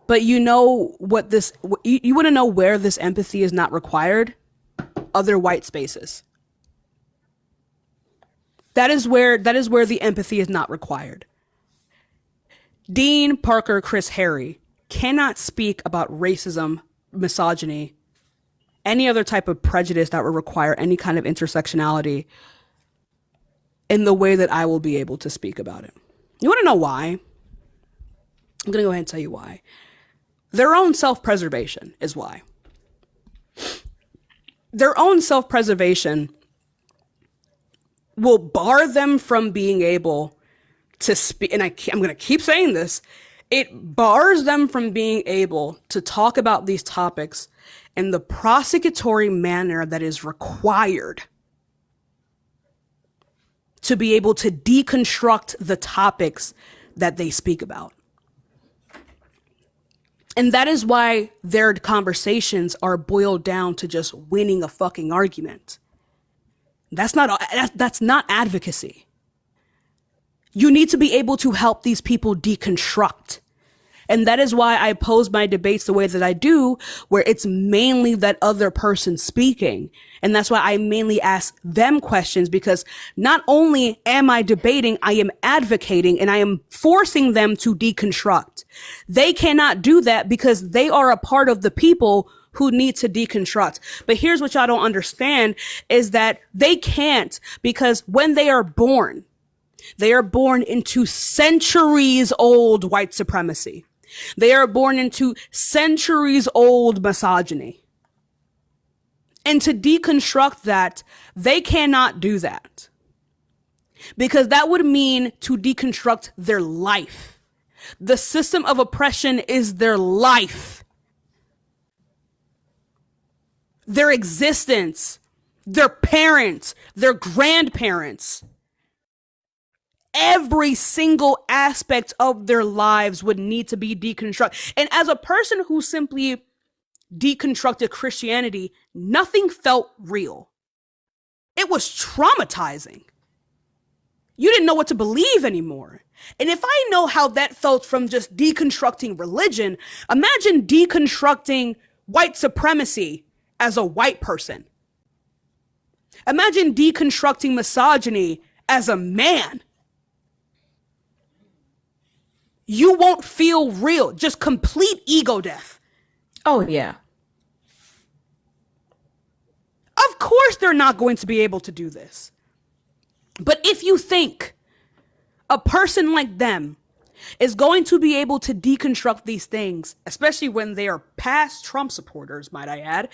But you know what this, you want to know where this empathy is not required? Other white spaces. That is where the empathy is not required. Dean, Parker, Chris, Harry cannot speak about racism, misogyny, any other type of prejudice that would require any kind of intersectionality in the way that I will be able to speak about it. You want to know why? I'm going to go ahead and tell you why. Their own self-preservation is why. Their own self-preservation will bar them from being able to speak, and I'm going to keep saying this, it bars them from being able to talk about these topics in the prosecutory manner that is required to be able to deconstruct the topics that they speak about. And that is why their conversations are boiled down to just winning a fucking argument. That's not advocacy. You need to be able to help these people deconstruct. And that is why I pose my debates the way that I do, where it's mainly that other person speaking. And that's why I mainly ask them questions, because not only am I debating, I am advocating and I am forcing them to deconstruct. They cannot do that because they are a part of the people who need to deconstruct. But here's what y'all don't understand is that they can't, because when they are born into centuries old white supremacy. They are born into centuries old misogyny. And to deconstruct that, they cannot do that. Because that would mean to deconstruct their life. The system of oppression is their life. Their existence, their parents, their grandparents. Every single aspect of their lives would need to be deconstructed. And as a person who simply deconstructed Christianity, nothing felt real. It was traumatizing. You didn't know what to believe anymore. And if I know how that felt from just deconstructing religion, imagine deconstructing white supremacy as a white person. Imagine deconstructing misogyny as a man. You won't feel real, just complete ego death. Oh, yeah. Of course they're not going to be able to do this. But if you think a person like them is going to be able to deconstruct these things, especially when they are past Trump supporters, might I add,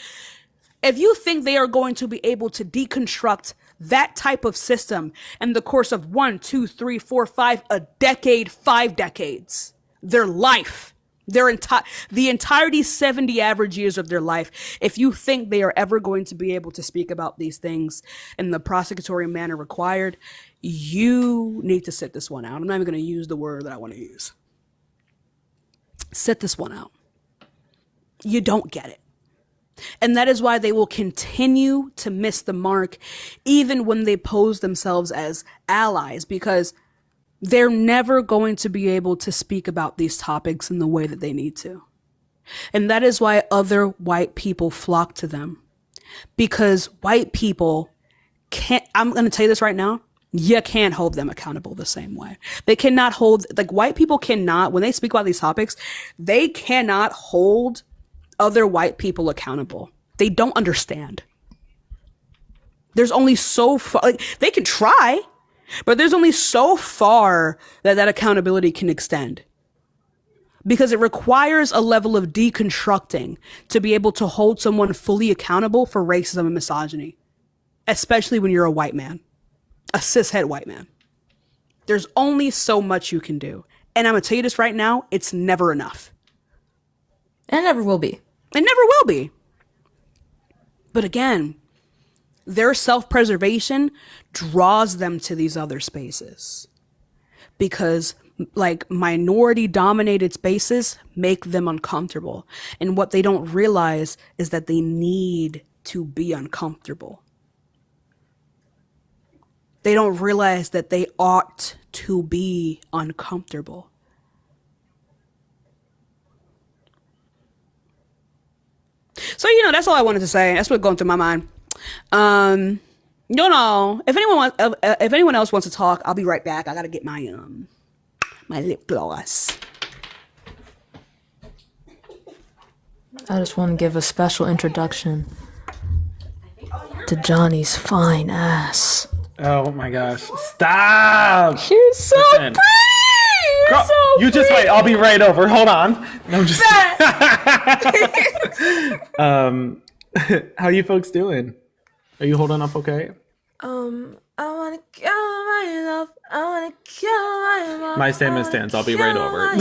if you think they are going to be able to deconstruct that type of system in the course of 1, 2, 3, 4, 5, a decade, 5 decades, their life, the entirety 70 average years of their life, if you think they are ever going to be able to speak about these things in the prosecutory manner required, you need to sit this one out. I'm not even going to use the word that I want to use. Sit this one out. You don't get it. And that is why they will continue to miss the mark, even when they pose themselves as allies, because they're never going to be able to speak about these topics in the way that they need to. And that is why other white people flock to them, because white people can't, I'm going to tell you this right now, you can't hold them accountable the same way. They cannot hold, like white people cannot, when they speak about these topics, they cannot hold other white people accountable. They don't understand. There's only so far, like, they can try, but there's only so far that accountability can extend. Because it requires a level of deconstructing to be able to hold someone fully accountable for racism and misogyny, especially when you're a white man, a cishet white man. There's only so much you can do. And I'm going to tell you this right now, it's never enough. And it never will be. It never will be. But again, their self-preservation draws them to these other spaces because like minority dominated spaces make them uncomfortable. And what they don't realize is that they need to be uncomfortable. They don't realize that they ought to be uncomfortable. So, that's all I wanted to say. That's what's going through my mind. If anyone else wants to talk, I'll be right back. I gotta get my lip gloss. I just want to give a special introduction to Johnny's fine ass. Oh my gosh. Stop! You're so Listen. pretty! Girl, so you just wait. I'll be right over. Hold on. No, I'm just. How you folks doing? Are you holding up okay? I wanna kill myself. I wanna kill myself. My statement stands. I'll be right over.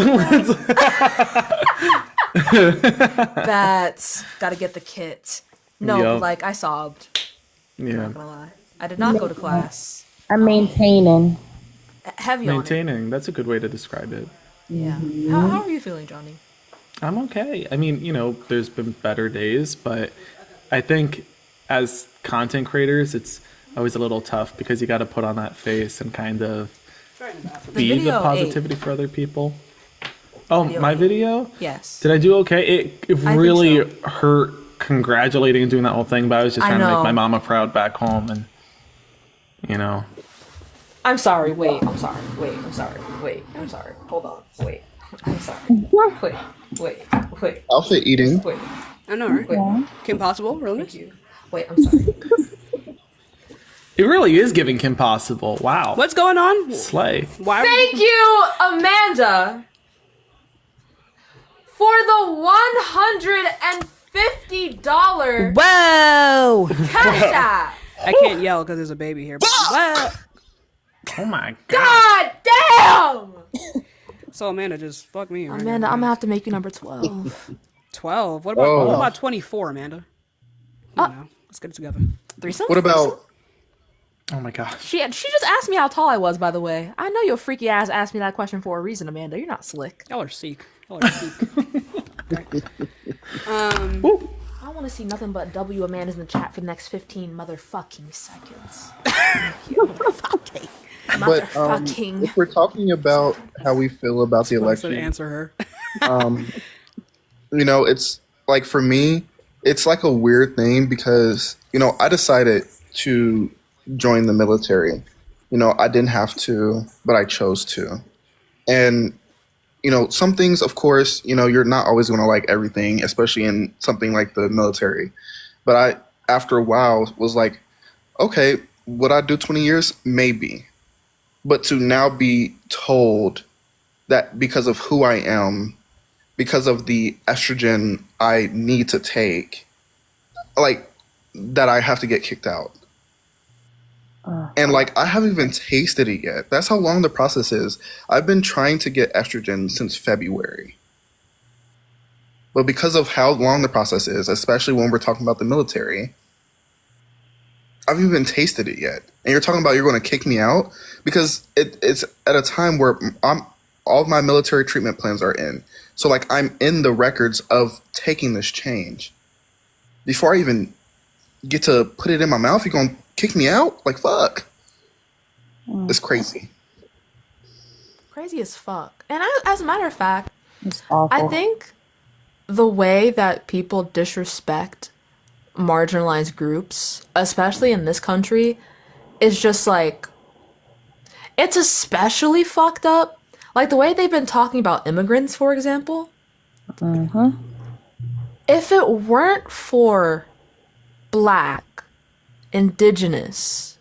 That's gotta get the kit. No, Yup. like I sobbed. I'm Yeah. not gonna lie. I did not go to class. I'm maintaining. Heavy on it. Maintaining. That's a good way to describe it. Yeah. How are you feeling, Johnny? I'm okay. I mean, there's been better days, but I think as content creators, it's always a little tough because you got to put on that face and kind of be the video positivity for other people. Oh, my video? Yes. Did I do okay? It I really think hurt congratulating and doing that whole thing, but I was just I trying to make know. my mama proud back home, and I'm sorry. Wait. I'm sorry. Wait. I'm sorry. Wait. I'm sorry. Hold on. Wait. I'm sorry. Wait. Outfit eating. Wait. I know, right? Wait. Kim Possible, really? Thank you. Wait. I'm sorry. it really is giving Kim Possible. Wow. What's going on? Slay. Why? Thank you, Amanda, for the $150 Whoa! cash app. I can't yell because there's a baby here. But wow! Oh my god. God damn! So Amanda just fuck me. Right Amanda, now. I'm gonna have to make you number 12. 12. What about 24, Amanda? Let's get it together. Threesome? What about? Oh my gosh. She just asked me how tall I was, by the way. I know your freaky ass asked me that question for a reason, Amanda. You're not slick. Y'all are sick. I want to see nothing but W Amanda's in the chat for the next 15 motherfucking seconds. Okay. But Motherfucking. if we're talking about how we feel about the I said election, answer her. it's like for me, it's like a weird thing because I decided to join the military. I didn't have to, but I chose to, and some things, of course, you're not always going to like everything, especially in something like the military. But I, after a while, was like, okay, would I do 20 years? Maybe. But to now be told that because of who I am, because of the estrogen I need to take, like, that I have to get kicked out. And I haven't even tasted it yet. That's how long the process is. I've been trying to get estrogen since February. But because of how long the process is, especially when we're talking about the military, I haven't even tasted it yet. And you're talking about you're going to kick me out? Because it's at a time where all of my military treatment plans are in. So I'm in the records of taking this change. Before I even get to put it in my mouth, you're going to kick me out? Fuck. It's crazy. Crazy as fuck. And as a matter of fact, It's awful. I think the way that people disrespect marginalized groups, especially in this country, is just it's especially fucked up. The way they've been talking about immigrants, for example. If it weren't for Black, Indigenous,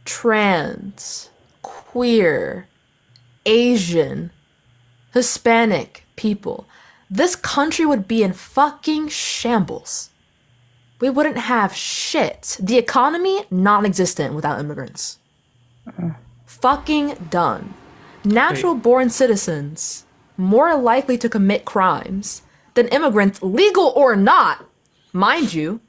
trans, queer, Asian, Hispanic people, this country would be in fucking shambles. We wouldn't have shit. The economy, non-existent without immigrants. Fucking done. Natural-born citizens, more likely to commit crimes than immigrants, legal or not, mind you.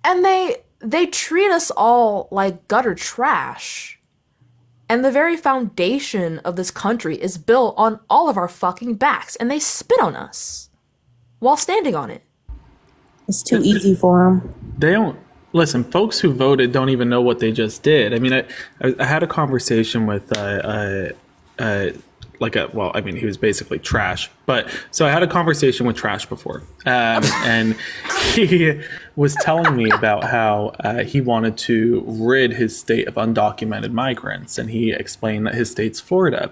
And they treat us all like gutter trash. And the very foundation of this country is built on all of our fucking backs, and they spit on us while standing on it. It's too easy for them. They don't listen. Folks who voted don't even know what they just did. I mean, I had a conversation with he was basically Trash. But so I had a conversation with Trash before, and he was telling me about how he wanted to rid his state of undocumented migrants, and he explained that his state's Florida.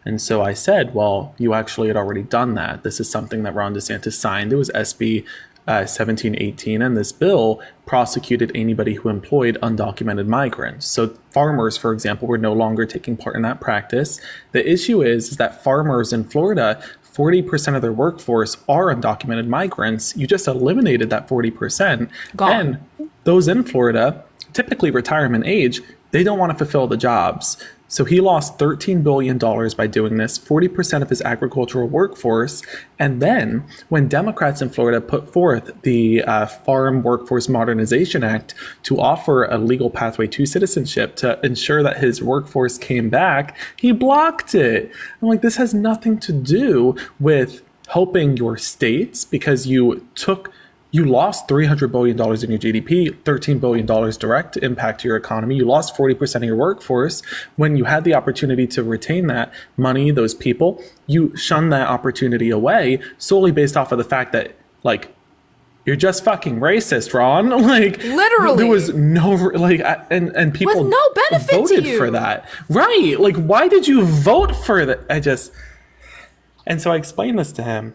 And so I said, well, you actually had already done that. This is something that Ron DeSantis signed. It was SB 1718, and this bill prosecuted anybody who employed undocumented migrants. So farmers, for example, were no longer taking part in that practice. The issue is that farmers in Florida, 40% of their workforce are undocumented migrants. You just eliminated that 40%. And those in Florida, typically retirement age, they don't want to fulfill the jobs. So he lost $13 billion by doing this, 40% of his agricultural workforce. And then when Democrats in Florida put forth the Farm Workforce Modernization Act to offer a legal pathway to citizenship to ensure that his workforce came back, he blocked it. I'm like, this has nothing to do with helping your states, because you lost $300 billion in your GDP, $13 billion direct impact to your economy. You lost 40% of your workforce. When you had the opportunity to retain that money, those people, you shunned that opportunity away solely based off of the fact that, like, you're just fucking racist, Ron. Like, literally, there was no, like, and people with no benefit voted to you for that. Right. Like, why did you vote for that? And so I explained this to him.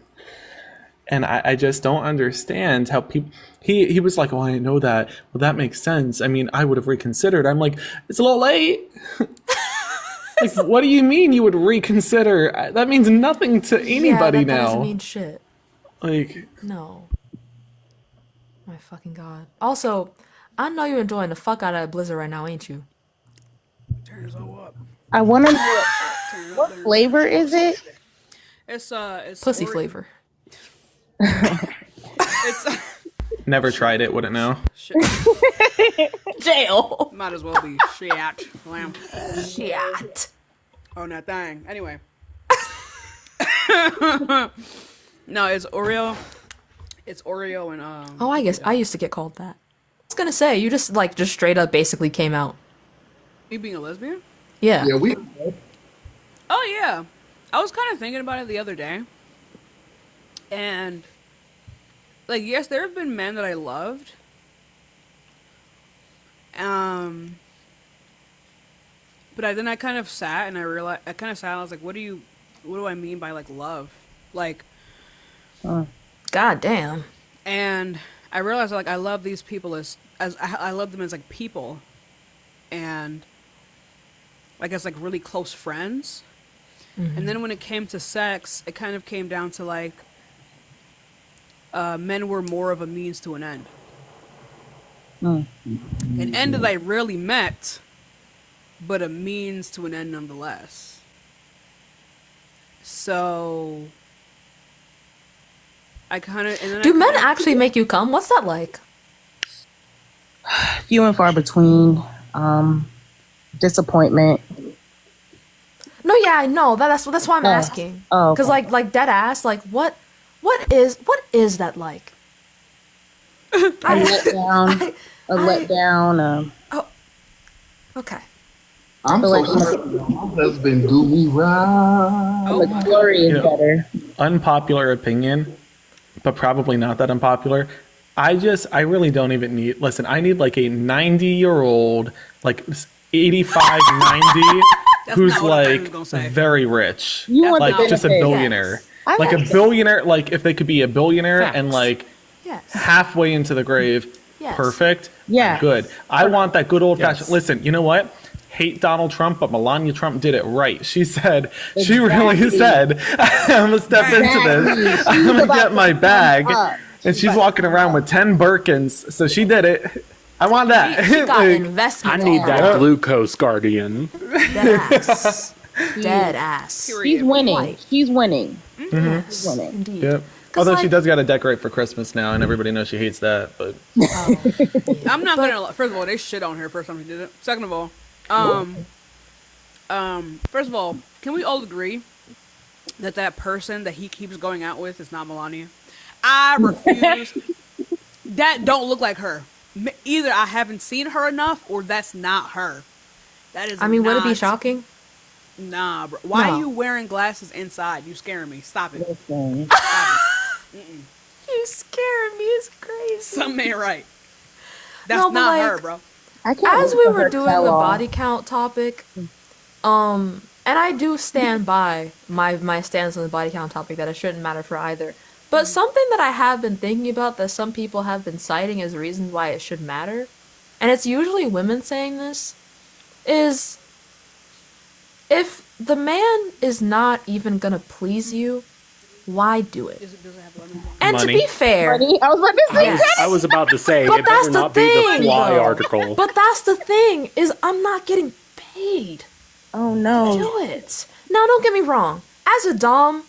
And I just don't understand how people. He was like, "Oh, I know that. Well, that makes sense. I mean, I would have reconsidered." I'm like, "It's a little late." Like, what do you mean you would reconsider? That means nothing to anybody now. That doesn't mean shit. Like, no. My fucking god. Also, I know you're enjoying the fuck out of that blizzard right now, ain't you? I want to know what flavor is it? It's pussy flavor. It's never tried it, wouldn't know. Jail. Might as well be shit. Lamb. Shit. On that thing. Anyway. No, it's Oreo. It's Oreo and Oh, I guess I used to get called that. I was gonna say, you just straight up basically came out. Me being a lesbian? Yeah. Yeah, we. Oh yeah. I was kind of thinking about it the other day. And like, yes, there have been men that I loved. But then I kind of sat and I realized, I was like, what do I mean by like love? Like, God damn. And I realized like I love these people as I love them as like people, and like as like really close friends. Mm-hmm. And then when it came to sex, it kind of came down to like men were more of a means to an end. An end that I rarely met, but a means to an end nonetheless. So I kind of... Do men actually make you come? What's that like? Few and far between. Disappointment. No, yeah, I know. That's why I'm asking. Oh, because okay. like dead ass, like what is that like? A letdown. A letdown. Oh, okay. I'm so sorry. My husband do me right. Oh, the glory is better. Unpopular opinion, but probably not that unpopular. I really don't even need. Listen, I need like a 90-year-old, like 85, 90. Who's like very rich, like just a billionaire, yes. like a billionaire. Like if they could be a billionaire and like halfway into the grave, perfect. Yeah, good. I want that good old fashioned. Listen, you know what? Hate Donald Trump, but Melania Trump did it right. She said, she really said, I'm gonna step into this. I'm gonna get my bag, and she's walking around with 10 Birkins. So she did it. I want that. She got investment. I need that glucose guardian. Dead ass. Dead ass. She's winning. She's winning. Mm-hmm. She's winning. Indeed. Yep. Although she does got to decorate for Christmas now, and everybody knows she hates that. But I'm not gonna. First of all, they shit on her first time she did it. Second of all, first of all, can we all agree that person that he keeps going out with is not Melania? I refuse. That don't look like her. Either I haven't seen her enough, or that's not her. That is. I mean, would it be shocking? Nah, bro. Why are you wearing glasses inside? You scaring me. Stop it. Listen. Stop it. You scaring me. It's crazy. Something ain't right. That's not her, bro. As we were doing the body count topic, and I do stand by my stance on the body count topic that it shouldn't matter for either. But something that I have been thinking about that some people have been citing as reasons why it should matter, and it's usually women saying this, is if the man is not even gonna please you, why do it? And Money. to be fair, Money? I was about to say that. I was about to say, but it that's better the not be the thing, fly though. article. But that's the thing, is I'm not getting paid Oh to no. do it. Now, don't get me wrong. As a dom,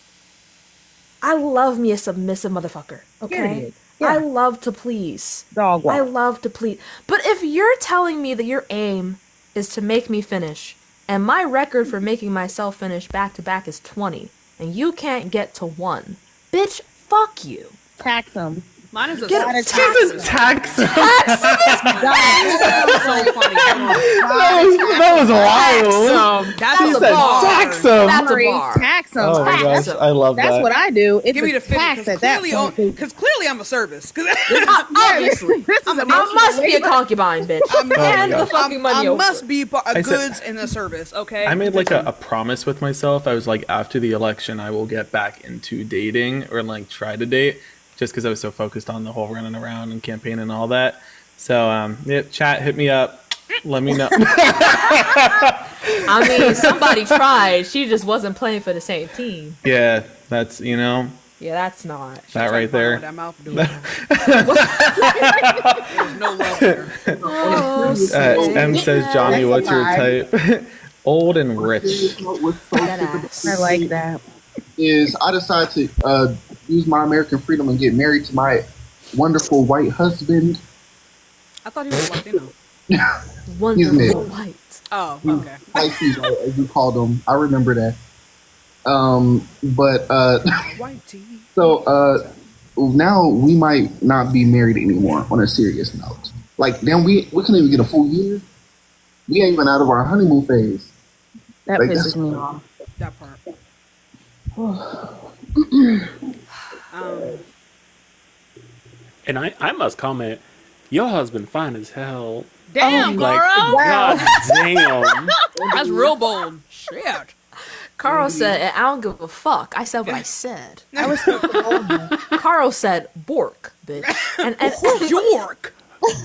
I love me a submissive motherfucker. Okay, Period. Yeah. I love to please. Dog I walk. love to please. But if you're telling me that your aim is to make me finish, and my record for making myself finish back to back is 20, and you can't get to 1, bitch, fuck you. Tax them. Mine is a Get Gotta tax tax Tax him. so funny. That was wild. That's She a said bar. tax him. That's a bar. Tax them. Oh my gosh, I love That's that. what I do. It's Give me a the finish, tax at that point. because clearly I'm a service. Obviously. This is I must be a concubine, bitch. Oh my and the gosh. fucking money I over. must be I said- goods in the service. Okay. I made like a promise with myself. I was like, after the election, I will get back into dating or like try to date, just because I was so focused on the whole running around and campaign and all that. So, yeah, chat, hit me up. Let me know. I mean, somebody tried. She just wasn't playing for the same team. Yeah, that's, you know, Yeah, that's not. that right there. That mouth doing. There's no love there. Oh, M says, Johnny, what's your type? Old and rich. I like that. Is I decide to use my American freedom and get married to my wonderful white husband. I thought he was Latino. He's wonderful mid. white. Oh, okay. Pisces, as you called him. I remember that. White tea. So now we might not be married anymore on a serious note. Like, then we couldn't even get a full year. We ain't even out of our honeymoon phase. That Like, pisses that's- me off. That part. And I must comment, your husband fine as hell. Damn, Like, Carl. God damn. That's real bold. Shit. Carl said, and I don't give a fuck. I said what I said. Carl said, Bork, bitch. And York.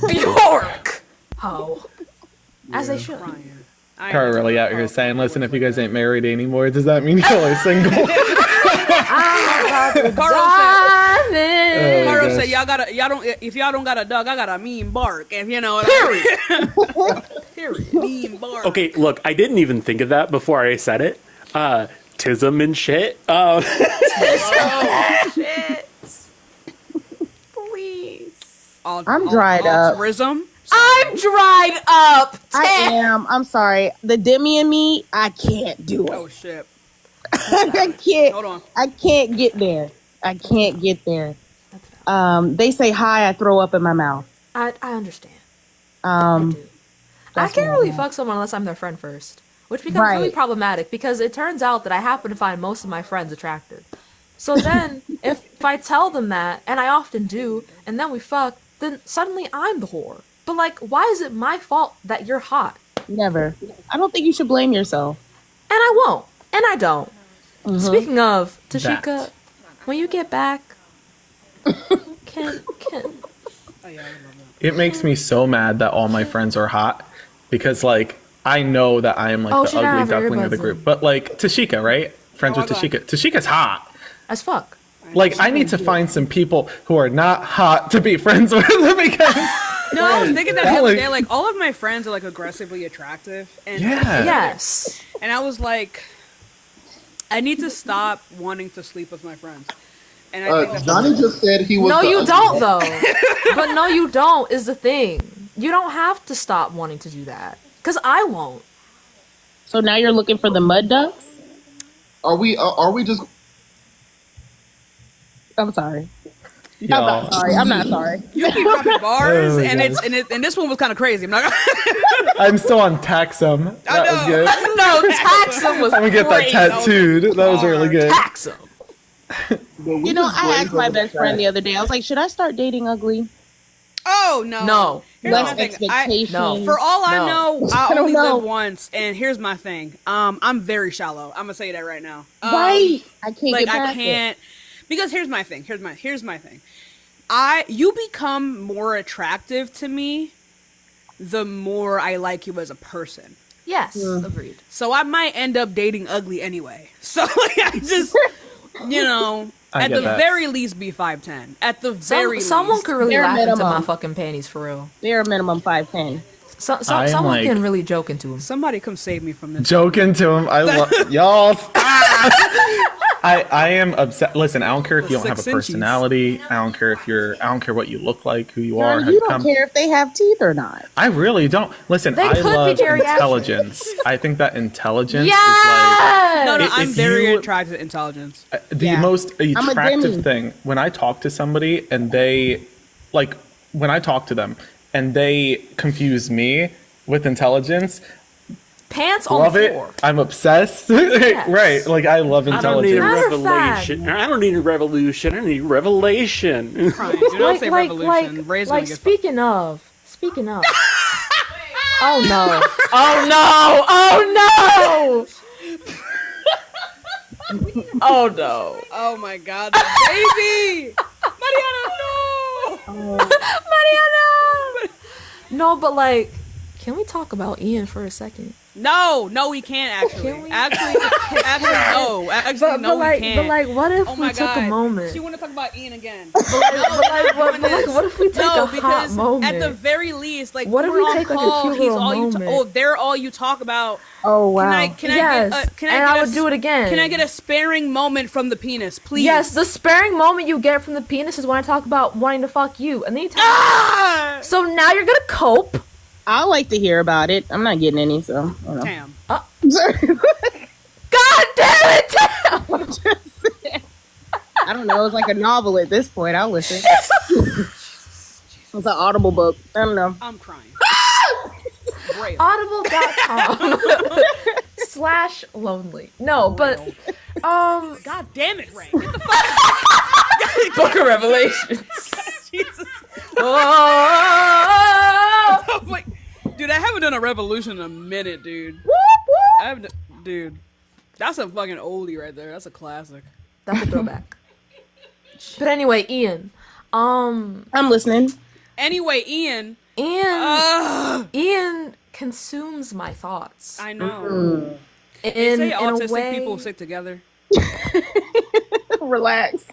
Bjork. Ho. As they should. Carl really out here saying, listen, if you guys ain't married anymore, does that mean you're only single? Carl said, y'all don't, if y'all don't got a dog, I got a mean bark. If you know what I mean. Period. Mean bark. Okay, look, I didn't even think of that before I said it. Tism and shit. Oh, shit. Please. I'm dried up. Altruism. I'm dried up. I am. I'm sorry. The Demi and me, I can't do it. Oh shit. I can't. Hold on. I can't get there. I can't get there. They say hi, I throw up in my mouth. I understand. I can't really fuck someone unless I'm their friend first, which becomes really Right. problematic because it turns out that I happen to find most of my friends attractive. So then, if I tell them that, and I often do, and then we fuck, then suddenly I'm the whore. But like, why is it my fault that you're hot? Never. I don't think you should blame yourself. And I won't. And I don't. Speaking of, Tashika, That. when you get back, can It makes me so mad that all my friends are hot because, like, I know that I am like Oh, the she doesn't ugly have her duckling of the earbuds group. in. But like Tashika, right? Friends with Tashika. Tashica's hot. as fuck. Like, I need to find some people who are not hot to be friends with because No, I was thinking that the other like- day. Like, all of my friends are like aggressively attractive, and Yeah. Yes. and I was like, I need to stop wanting to sleep with my friends. And I think that's Johnny just said he was. No, the you ugly don't one. though. But no, you don't is the thing. You don't have to stop wanting to do that. Cause I won't. So now you're looking for the mud ducks? Are we just? I'm sorry. Y'all. I'm not sorry. I'm not sorry. You keep dropping bars, Oh my and gosh. and this one was kind of crazy. I'm not gonna. I'm still on Taxum. That was good. No, Taxum was I'm gonna get that great. tattooed. That was really good. Taxum. You know, I asked my best friend the other day, I was like, should I start dating ugly? Oh no. No. Here's Less my thing. expectations. No. For all I No. know, I I don't only know. live once, and here's my thing. I'm very shallow. I'm gonna say that right now. Right. I can't Like get I past can't. Because here's my thing. Here's my thing. You become more attractive to me the more I like you as a person. Yes, agreed. So I might end up dating ugly anyway. So like, I just, at the very least be 5'10". At the very least. Someone could really Bare laugh into minimum. my fucking panties for real. Bare minimum 5'10". Someone can really joke into him. Somebody come save me from this. Joking to him. I love y'all. I am upset. Listen, I don't care if you don't have a 6 inches. personality. I don't care I don't care what you look like, who you are. Girl, how you come. don't care if they have teeth or not. I really don't. Listen, They I could be love geriatric. intelligence. I think that intelligence is Yes! No, if I'm very you- attracted to intelligence. the most I'm a attractive Gemini. thing when I talk to somebody and when I talk to them and they confuse me with intelligence. Pants on Love the it. floor. I'm obsessed. Right. Like I love I don't need a intelligence. revelation. I don't need a revolution. I need revelation. Crying. Do not say revolution. Ray's gonna get speaking of. Oh no! Oh no! Oh no! Oh no! Oh my God, the baby! Mariana, no! Mariana! No, but like, can we talk about Ian for a second? No, we can't actually. Can we? Actually, no. Actually, But no, like, we can't. but like, what if Oh we my took God. a moment? She want to talk about Ian again. But what if we take a hot because moment? at the very least, like, What if we're we on take, like, a call, cute he's little all moment? they're all you talk about. Oh wow. Can I would do it again. Can I get a sparing moment from the penis, please? Yes, the sparing moment you get from the penis is when I talk about wanting to fuck you, and then you tell me. So now you're gonna cope. I like to hear about it. I'm not getting any, so I don't know. Damn. God damn it! Tam! I'm just saying. I don't know. It's like a novel at this point. I'll listen. It's an Audible book. I don't know. I'm crying. Audible.com/lonely. No, but God damn it, Ray. Get the fuck Book of Revelations. Jesus. Oh! Like, dude, I haven't done a revolution in a minute, dude. Dude, that's a fucking oldie right there. That's a classic. That's a throwback. But anyway, Ian. I'm listening. Anyway, Ian consumes my thoughts. I know. They say autistic people stick together. Relax.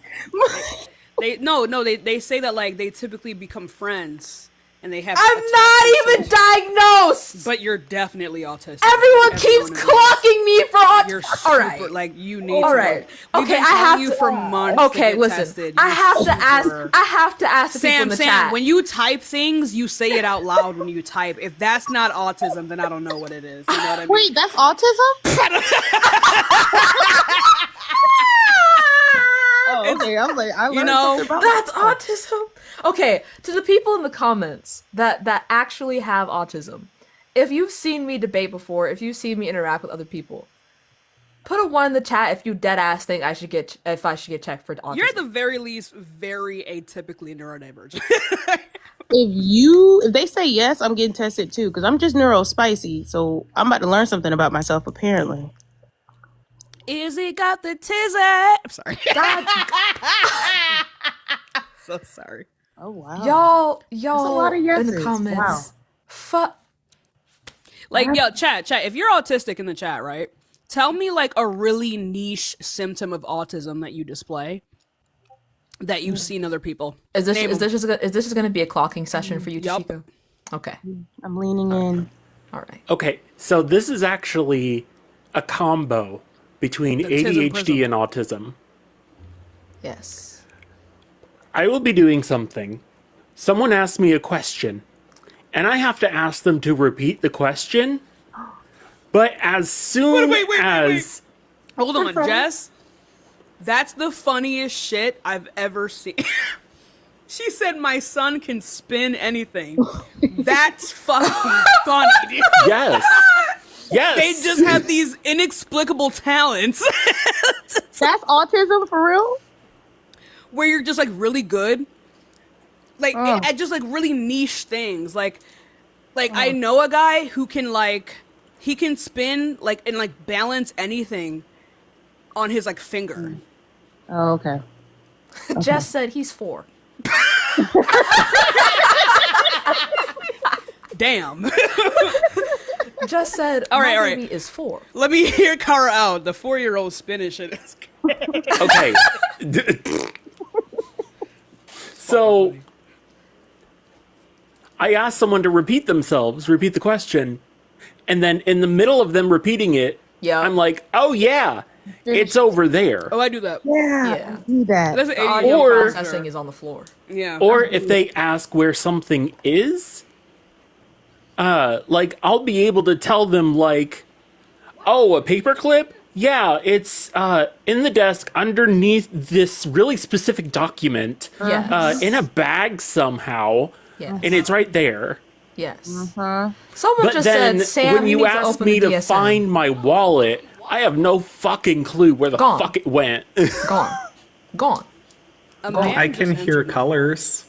They say that like they typically become friends and they have. I'm not even diagnosed. But you're definitely autistic. Everyone keeps clocking me for autism. You're All super, right. like you need. All to right. look. We've Okay, been I telling have you to. for months. Okay, to get listen. tested. I You're have to super- ask. I have to ask the people in the chat. When you type things, you say it out loud when you type. If that's not autism, then I don't know what it is. You know what I mean? Wait, that's autism? Oh, okay. I was like, I learned something about that's autism. Okay, to the people in the comments that actually have autism, if you've seen me debate before, if you've seen me interact with other people, put a 1 in the chat if you dead ass think I should get checked for autism. You're at the very least very atypically neurodivergent. If they say yes, I'm getting tested too, because I'm just neurospicy, so I'm about to learn something about myself apparently. Izzy got the tizzy. I'm sorry. So sorry. Oh wow. Y'all That's a lot of in the yeses. comments. Wow. Fuck. Like, yo, chat. If you're autistic in the chat, right? Tell me like a really niche symptom of autism that you display that you've seen other people. Is this Name is them. this just gonna be a clocking session for you, Yup. Tashika? Okay. I'm leaning in. All right. Okay, so this is actually a combo between The tism ADHD prism. and autism. Yes. I will be doing something. Someone asks me a question, and I have to ask them to repeat the question. But as soon as Hold on, Jess. That's the funniest shit I've ever seen. She said my son can spin anything. That's fucking funny, dude. Yes. Yes. They just have these inexplicable talents. That's autism for real? Where you're just like really good. Like at just like really niche things. Like I know a guy who can he can spin like and like balance anything on his like finger. Oh, okay. Jess said he's 4. Damn. Just said, all right, my all right. baby is 4. Let me hear Kara out. The 4-year-old spinning shit. Okay. So I asked someone to repeat the question, and then in the middle of them repeating it, I'm like, oh yeah, it's over there. Oh, I do that. Yeah. I do that. That's The audio processing is on the floor. Yeah. Or if they ask where something is, like I'll be able to tell them like, oh, a paperclip? Yeah, it's in the desk underneath this really specific document, Yes. in a bag somehow, Yes. and it's right there. Yes. Uh-huh. Someone But just then said, Sam, when you need to ask open me the to DSM. find my wallet, I have no fucking clue where the fuck it went. Gone. I can hear colors.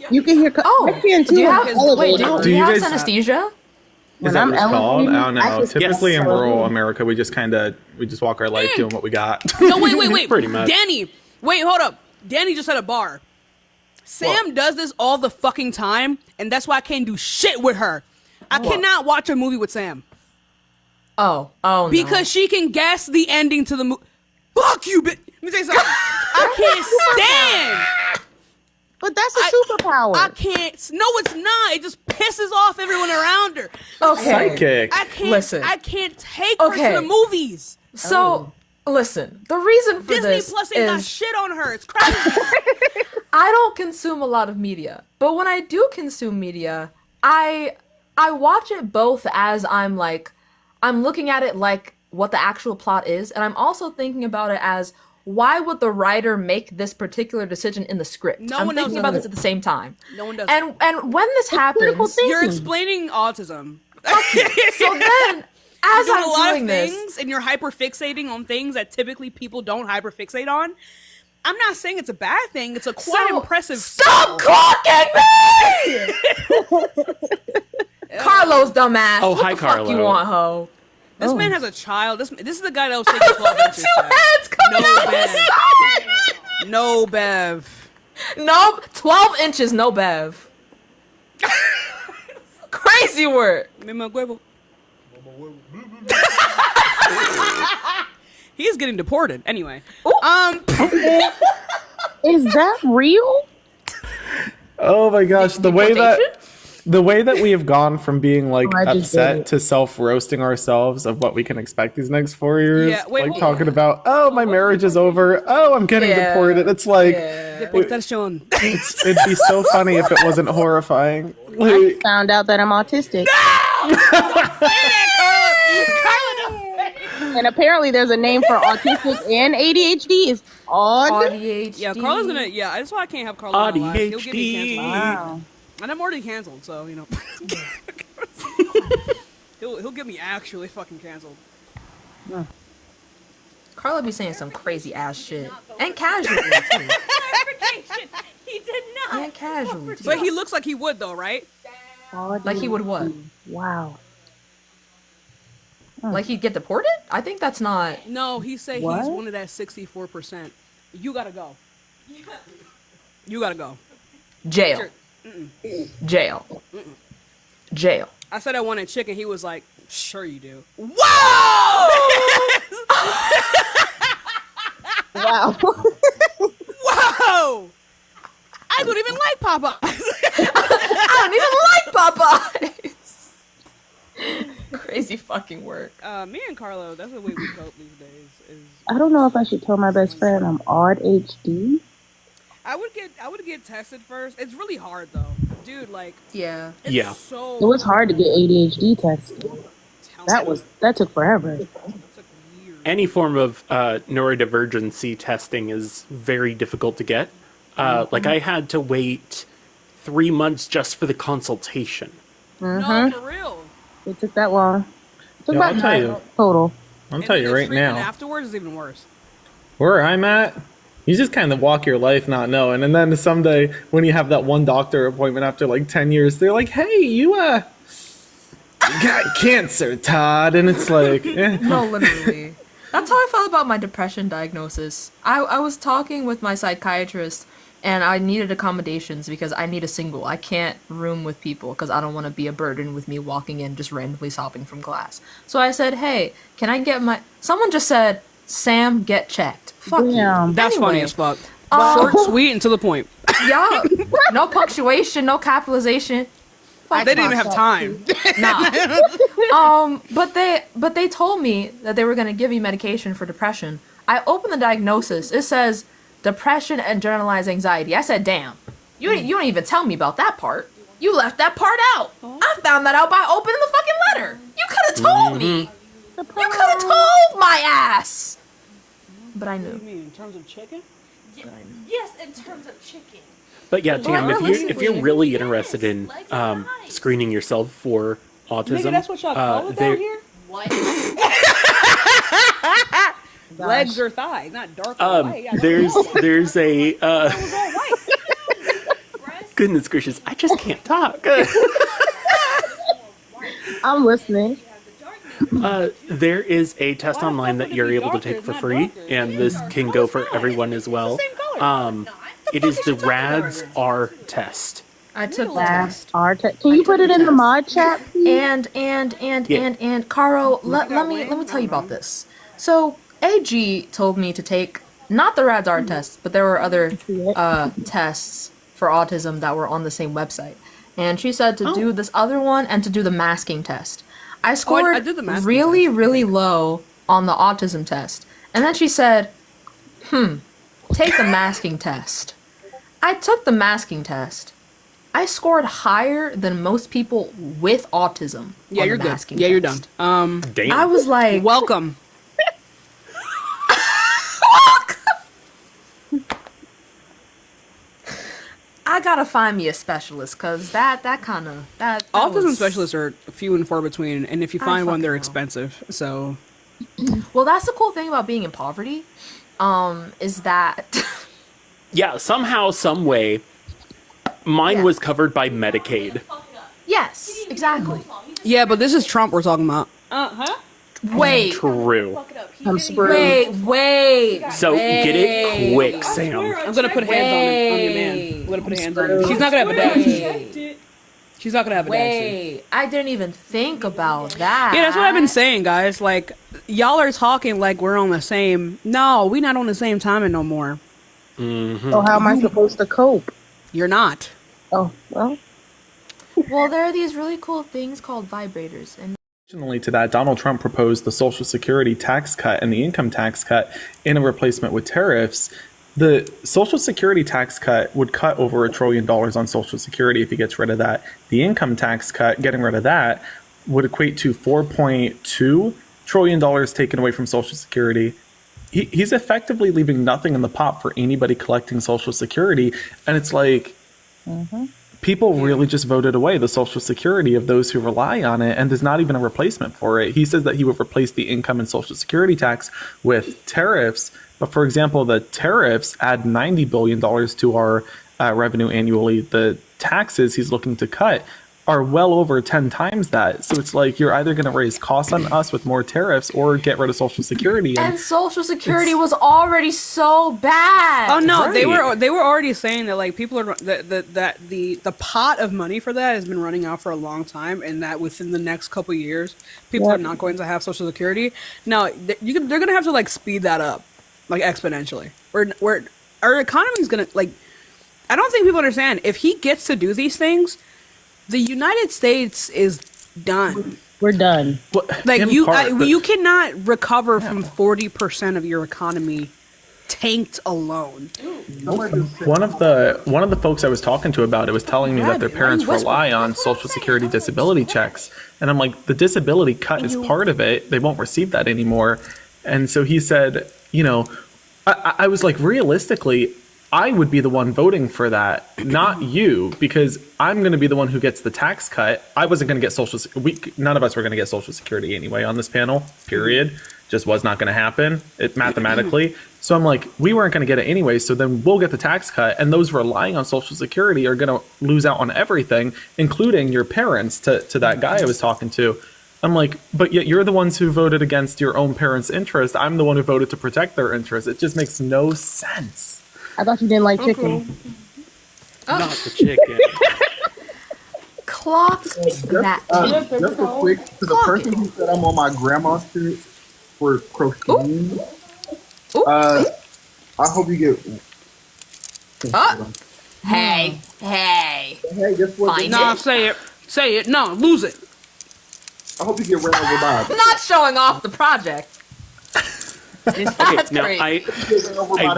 You can hear. I can too. Do you have, Elevated. do Do you you have guys- synesthesia? Is that what it's called? I don't know. I can- Typically in Yes. rural America, we just walk our life doing what we got. No, wait. Pretty much. Danny, wait, hold up. Danny just had a bar. Sam does this all the fucking time, and that's why I can't do shit with her. I cannot watch a movie with Sam. Oh, because she can guess the ending to the movie. Fuck you, bitch. Let me tell you something. I can't stand. But that's a superpower. I can't. No, it's not. It just pisses off everyone around her. Okay. Psychic. I can't. Listen. I can't take her to the movies. So, listen, the reason for Disney this Plus ain't got is shit on her. It's crazy. I don't consume a lot of media, but when I do consume media, I watch it both as I'm looking at it like what the actual plot is, and I'm also thinking about it as why would the writer make this particular decision in the script? No I'm one thinking does about that. this at the same time. No one does. And when this happens, You're explaining autism. so then as you're doing I'm a lot doing of this, things, and you're hyperfixating on things that typically people don't hyperfixate on. I'm not saying it's a bad thing. It's a quite impressive. Stop clocking me! Carlos, dumbass. Oh, what hi, the fuck Carlo. you want, ho? This man has a child. This is the guy that was taking 12 inches. No Bev. Nope, 12 inches, no Bev. Crazy word. He's getting deported. Anyway. Is that real? Oh my gosh, the way that we have gone from being like Oh, I just did upset it. to self-roasting ourselves of what we can expect these next 4 years. Yeah, wait, like hold talking about, oh, my marriage is over. Oh, I'm getting deported. It's like Deportation. it'd be so funny if it wasn't horrifying. I Like, just found out that I'm autistic. And apparently there's a name for autistic and ADHD. It's odd. Yeah, Carla's gonna. Yeah, that's why I can't have Carla in my life. He'll get me canceled. Wow. And I'm already canceled, so you know. he'll get me actually fucking canceled. Carla be saying some crazy ass shit. And casually, too. He did not. And casually, too. But he looks like he would, though, right? Like he would what? Wow. Like he'd get deported? I think that's not... No, he said What? he's one of that 64%. You gotta go. You gotta go. Jail. Jail. Jail. I said I wanted chicken. He was like, "Sure you do." Wow. Wow. Whoa! I don't even like Popeyes. I don't even like Popeyes. Crazy fucking work. Me and Carlo, that's the way we cope these days. Is I don't know if I should tell my best friend I'm odd HD. I would get tested first. It's really hard though, dude. Like, yeah, Yeah. So It was hard to get ADHD tested. That took forever. Any form of neurodivergency testing is very difficult to get. Like I had to wait 3 months just for the consultation. No, for real. It took that long. It took Yo, about I'll tell 9 you. months total. I'll tell you right And now, afterwards is even worse. where I'm at, you just kind of walk your life not knowing, and then someday when you have that one doctor appointment after like 10 years, they're like, "Hey, you got cancer, Todd," and it's like, No, literally. That's how I felt about my depression diagnosis. I was talking with my psychiatrist, and I needed accommodations because I need a single. I can't room with people because I don't want to be a burden with me walking in just randomly sobbing from class. So I said, hey, can I get my... Someone just said, Sam, get checked. Fuck you. That's Anyway, funny as fuck. Short, sweet, and to the point. Yeah, no punctuation, no capitalization. They didn't even have time. Nah. But they told me that they were gonna give me medication for depression. I opened the diagnosis. It says depression and generalized anxiety. I said, damn, you don't even tell me about that part. You left that part out. I found that out by opening the fucking letter. You could have told me. You could have told my ass. But I knew. What do you mean, in terms of chicken? Yes, in terms of chicken. But yeah, Tam, if you're really interested in screening yourself for autism, Nigga, that's what y'all call it down here? What? Legs or thighs, not dark or white. Yeah, there's a goodness gracious, I just can't talk. I'm listening. There is a test online that you're able to take for free, and this can go for everyone as well. It is the RADS-R test. I took Last art. Can you put it in the mod chat? And Caro, let me tell you about this. So AG told me to take not the RADS-R test, but there were other tests for autism that were on the same website. And she said to do this other one and to do the masking test. I scored I did the masking really, test. really low on the autism test. And then she said, take the masking test. I took the masking test. I scored higher than most people with autism. Yeah, on you're the good. masking Yeah, you're test. done. Damn. I was like, welcome. I gotta find me a specialist because that Autism was- specialists are few and far between, and if you find one, they're expensive. So, Well, that's the cool thing about being in poverty, is that Yeah, somehow, some way, mine was covered by Medicaid. yes, exactly. yeah, but this is Trump we're talking about. Wait, True. wait. So get it quick, Sam. I'm gonna put hands on your man. I'm gonna put hands on him. She's not gonna have a dad. She's not gonna have a dad. Wait, I didn't even think about that. Yeah, that's what I've been saying, guys. Like, y'all are talking like we're on the same. No, we not on the same timing no more. So how am I supposed to cope? You're not. Oh, well. Well, there are these really cool things called vibrators, and Additionally to that, Donald Trump proposed the Social Security tax cut and the income tax cut in a replacement with tariffs. The Social Security tax cut would cut over $1 trillion on Social Security if he gets rid of that. The income tax cut, getting rid of that, would equate to $4.2 trillion taken away from Social Security. He's effectively leaving nothing in the pot for anybody collecting Social Security. And it's like, people really just voted away the Social Security of those who rely on it, and there's not even a replacement for it. He says that he would replace the income and Social Security tax with tariffs. But for example, the tariffs add $90 billion to our revenue annually. The taxes he's looking to cut are well over 10 times that. So it's like you're either going to raise costs on us with more tariffs or get rid of Social Security. and Social Security was already so bad. Oh no, Right. they were already saying that like people are that the pot of money for that has been running out for a long time, and that within the next couple years, people are not going to have Social Security. Now they're going to have to like speed that up, like exponentially. Where our economy is going to like. I don't think people understand if he gets to do these things. The United States is done. We're done. Like you cannot recover from 40% of your economy tanked alone. One of the folks I was talking to about it was telling me that their parents rely on Social Security disability checks, and I'm like, the disability cut is part of it. They won't receive that anymore. And so he said, I was like, realistically, I would be the one voting for that, not you, because I'm going to be the one who gets the tax cut. I wasn't going to get none of us were going to get Social Security anyway on this panel, period. Just was not going to happen mathematically. So I'm like, we weren't going to get it anyway, so then we'll get the tax cut, and those relying on Social Security are going to lose out on everything, including your parents, to that guy I was talking to. I'm like, but yet you're the ones who voted against your own parents' interest. I'm the one who voted to protect their interest. It just makes no sense. I thought you didn't like chicken. Not the chicken. Clock that. Just a quick to the person who said I'm on my grandma's period for crocheting. I hope you get. Hey. Hey, guess what? Nah, say it. Say it. No, lose it. I hope you get ran over by. I'm not showing off the project. Okay, now great. I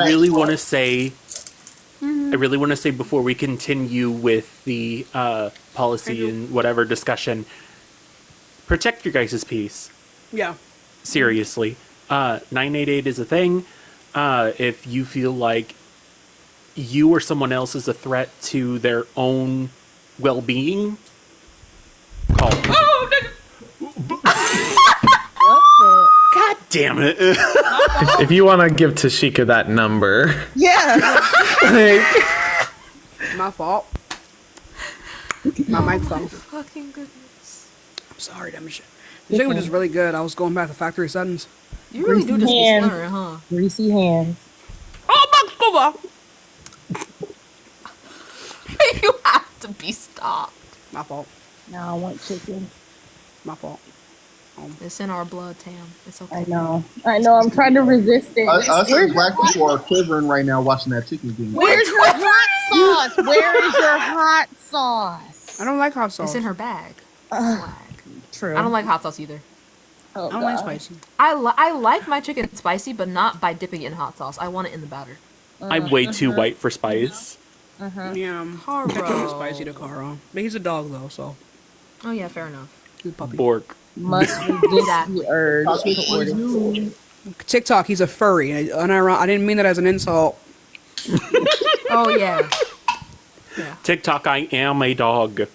really want to say, before we continue with the policy and whatever discussion, protect your guys' peace. Yeah. Seriously. 988 is a thing. If you feel like you or someone else is a threat to their own well-being, call. Oh, God damn it. If you want to give Tashika that number. Yeah. My fault. My mic's off. Fucking goodness. I'm sorry, that shit. The chicken was just really good. I was going back to factory settings. You really do just be hands. slurring, huh? Greasy hands. Oh, Max, over! You have to be stopped. My fault. Now I want chicken. My fault. It's in our blood, Tam. It's okay. I know. I'm trying to resist it. Us as black people are quivering right now watching that chicken thing. Where's your hot sauce? Where is your hot sauce? I don't like hot sauce. It's in her bag. True. I don't like hot sauce either. Oh, I don't like spicy. I like my chicken spicy, but not by dipping it in hot sauce. I want it in the batter. I'm way too white for spice. Yeah. Caro. Chicken is spicy to Caro. But he's a dog, though, so. Oh, yeah, fair enough. He's a puppy. Bork. Must resist the urge to order. TikTok, he's a furry. And I didn't mean that as an insult. Oh, yeah. TikTok, I am a dog.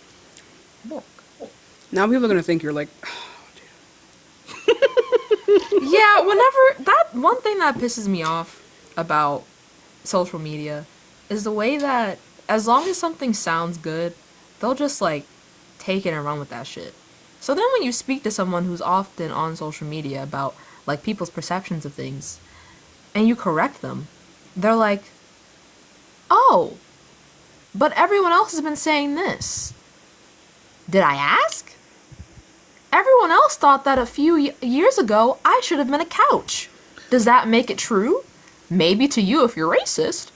Now people are going to think you're like... Yeah, one thing that pisses me off about social media is the way that as long as something sounds good, they'll just like take it and run with that shit. So then when you speak to someone who's often on social media about like people's perceptions of things and you correct them, they're like, "Oh, but everyone else has been saying this. Did I ask? Everyone else thought that a few years ago I should have been a couch. Does that make it true? Maybe to you if you're racist,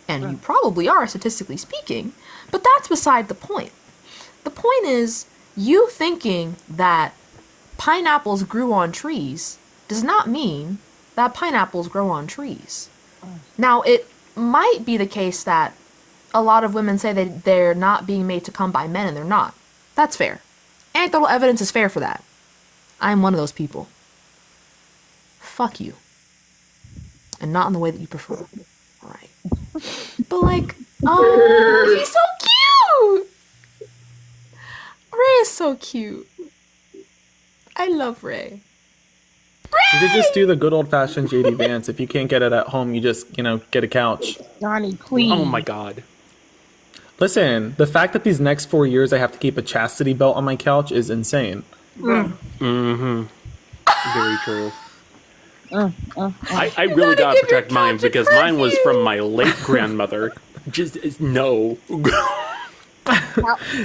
and you probably are statistically speaking, but that's beside the point. The point is, you thinking that pineapples grew on trees does not mean that pineapples grow on trees. Now, it might be the case that a lot of women say that they're not being made to come by men, and they're not. That's fair. Anecdotal evidence is fair for that. I'm one of those people. Fuck you. And not in the way that you prefer. Alright. But like, oh, he's so cute! Ray is so cute. I love Ray. You could just do the good old fashioned JD Vance. If you can't get it at home, you just, get a couch. Johnny, please. Oh my god. Listen, the fact that these next 4 years I have to keep a chastity belt on my couch is insane. Mm-hmm. Very true. I really gotta protect mine because mine was from my late grandmother. No.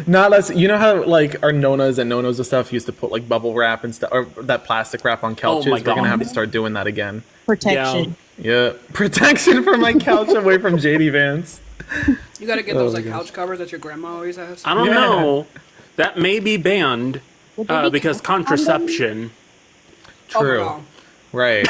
Not less. You know how like our nonas and nonos and stuff used to put like bubble wrap and stuff, or that plastic wrap on couches. We're gonna have to start doing that again. Protection. Yeah, protection for my couch away from JD Vance. You gotta get those like couch covers that your grandma always has. I don't know. That may be banned because contraception. True. Oh, right.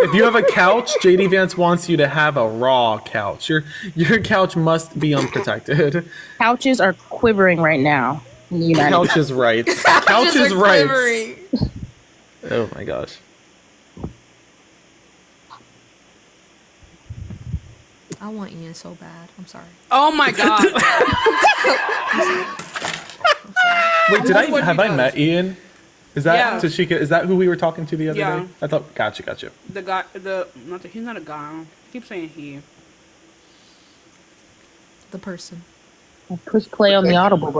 If you have a couch, JD Vance wants you to have a raw couch. Your couch must be unprotected. Couches are quivering right now in the United Couches rights. Couches rights. Oh my gosh. I want Ian so bad. I'm sorry. Oh my god. Wait, have I met Ian? Is that Yeah. Tashika? Is that who we were talking to the other Yeah. day? I thought. Gotcha. The guy, he's not a guy. I keep saying he. The person. Push play on the audible.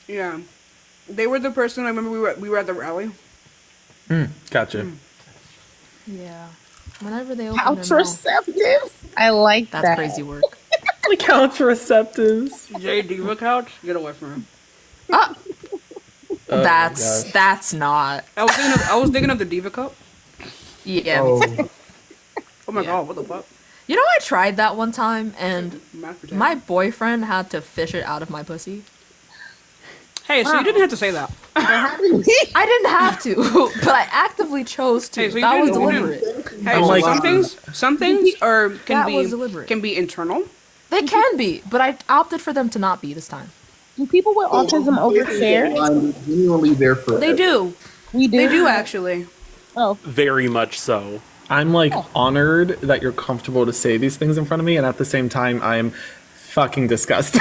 Yeah. They were the person, I remember we were at the rally. Gotcha. Yeah. Whenever they open their mouth. Contraceptives? I like That's that. crazy work. Contraceptives. J Diva couch? Get away from him. Oh my That's not. I was thinking of the Diva cup. Yeah. Oh, Me too. my god, what the fuck? You know, I tried that one time, and my boyfriend had to fish it out of my pussy. Hey, so you didn't have to say that. I didn't have to, but I actively chose to. Hey, so you that was didn't- deliberate. Hey, I'm so like- some things are That was deliberate. can be internal. They can be, but I opted for them to not be this time. Do people with autism overshare? I'm genuinely there for They do. We do. They do actually. Oh, Very much so. I'm like honored that you're comfortable to say these things in front of me, and at the same time, I'm fucking disgusted.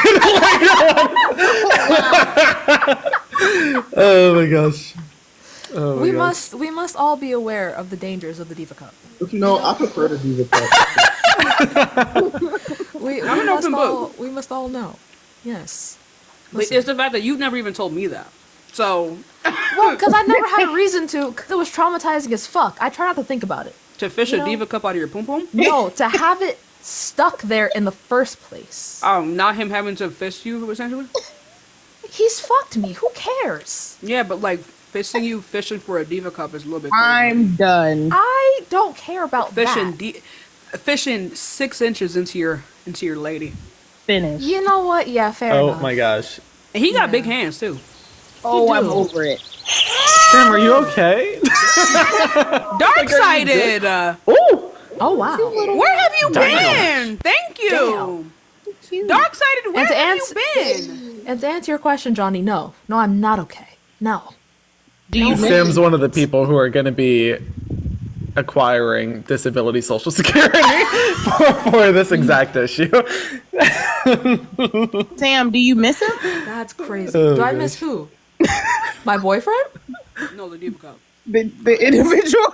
Oh my gosh. Oh my we gosh. must all be aware of the dangers of the Diva Cup. But you know, I prefer the Diva Cup. I'm an open book. We must all know. Yes. But it's the fact that you've never even told me that. So Well, because I never had a reason to, because it was traumatizing as fuck. I try not to think about it. to fish You a know? Diva cup out of your pum pum? No, to have it stuck there in the first place. Not him having to fist you essentially. He's fucked me. Who cares? Yeah, but like fishing for a Diva cup is a little bit crazy. I'm done. I don't care about fishing that. fishing 6 inches into your lady. Finish. You know what? Yeah, fair Oh enough. my gosh. And he got big hands too. Oh, You I'm do. over it. Sam, are you okay? Dark sided. Oh wow. Where have you Damn. been? Thank you. Dark sided. Where And to have answer you been? and to answer your question, Johnny, no, I'm not okay. No. Do you Sam's one of the people who are going to be acquiring disability social security for this exact issue. Sam, do you miss him? That's crazy. Oh, Do I gosh. miss who? My boyfriend? No, the Diva cup. The individual,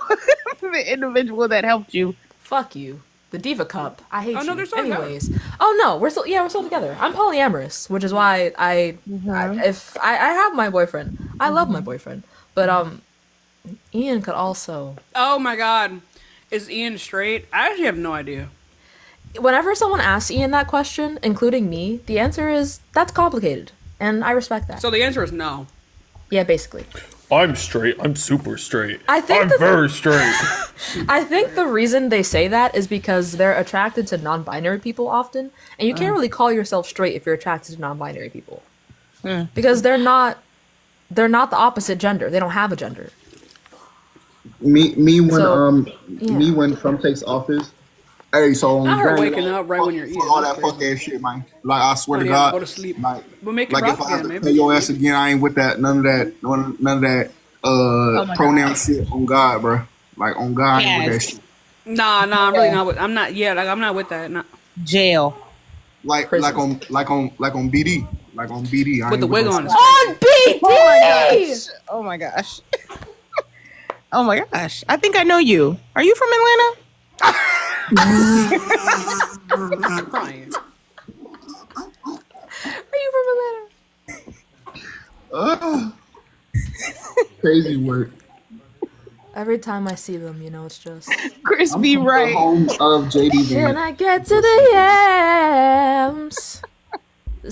the individual that helped you. Fuck you. The Diva Cup. I hate Oh, no, you. they're still together. Anyways. Oh no, we're still together. I'm polyamorous, which is why if I have my boyfriend. I love my boyfriend. But Ian could also, Oh my god. Is Ian straight? I actually have no idea. whenever someone asks Ian that question, including me, the answer is that's complicated. And I respect that. So the answer is no. Yeah, basically. I'm straight. I'm super straight. I think I'm that very straight. I think the reason they say that is because they're attracted to non-binary people often, and you can't really call yourself straight if you're attracted to non-binary people, because they're not the opposite gender. They don't have a gender. Me when So, me when Trump takes office. Hey, so Not her gang, waking up right when you're eating. all That's that fuck crazy. ass shit, man. Like I swear to Honey, God, go to sleep. like We'll make it like rock if I again, have to maybe. pay your ass again, I ain't with that none of that my pronoun shit on God, bro. Like on God, I ain't with that Yes. shit. Nah, I'm really not with. I'm not. Yeah, like I'm not with that. Not Jail. Like on BD, like on BD. I with ain't the wig that on. shit. On BD. Oh my gosh. Oh my gosh. I think I know you. Are you from Atlanta? I'm crying. Are you from Atlanta? Crazy work. Every time I see them, it's just. Chris be The right. home of JD Can Van. I get to the yams?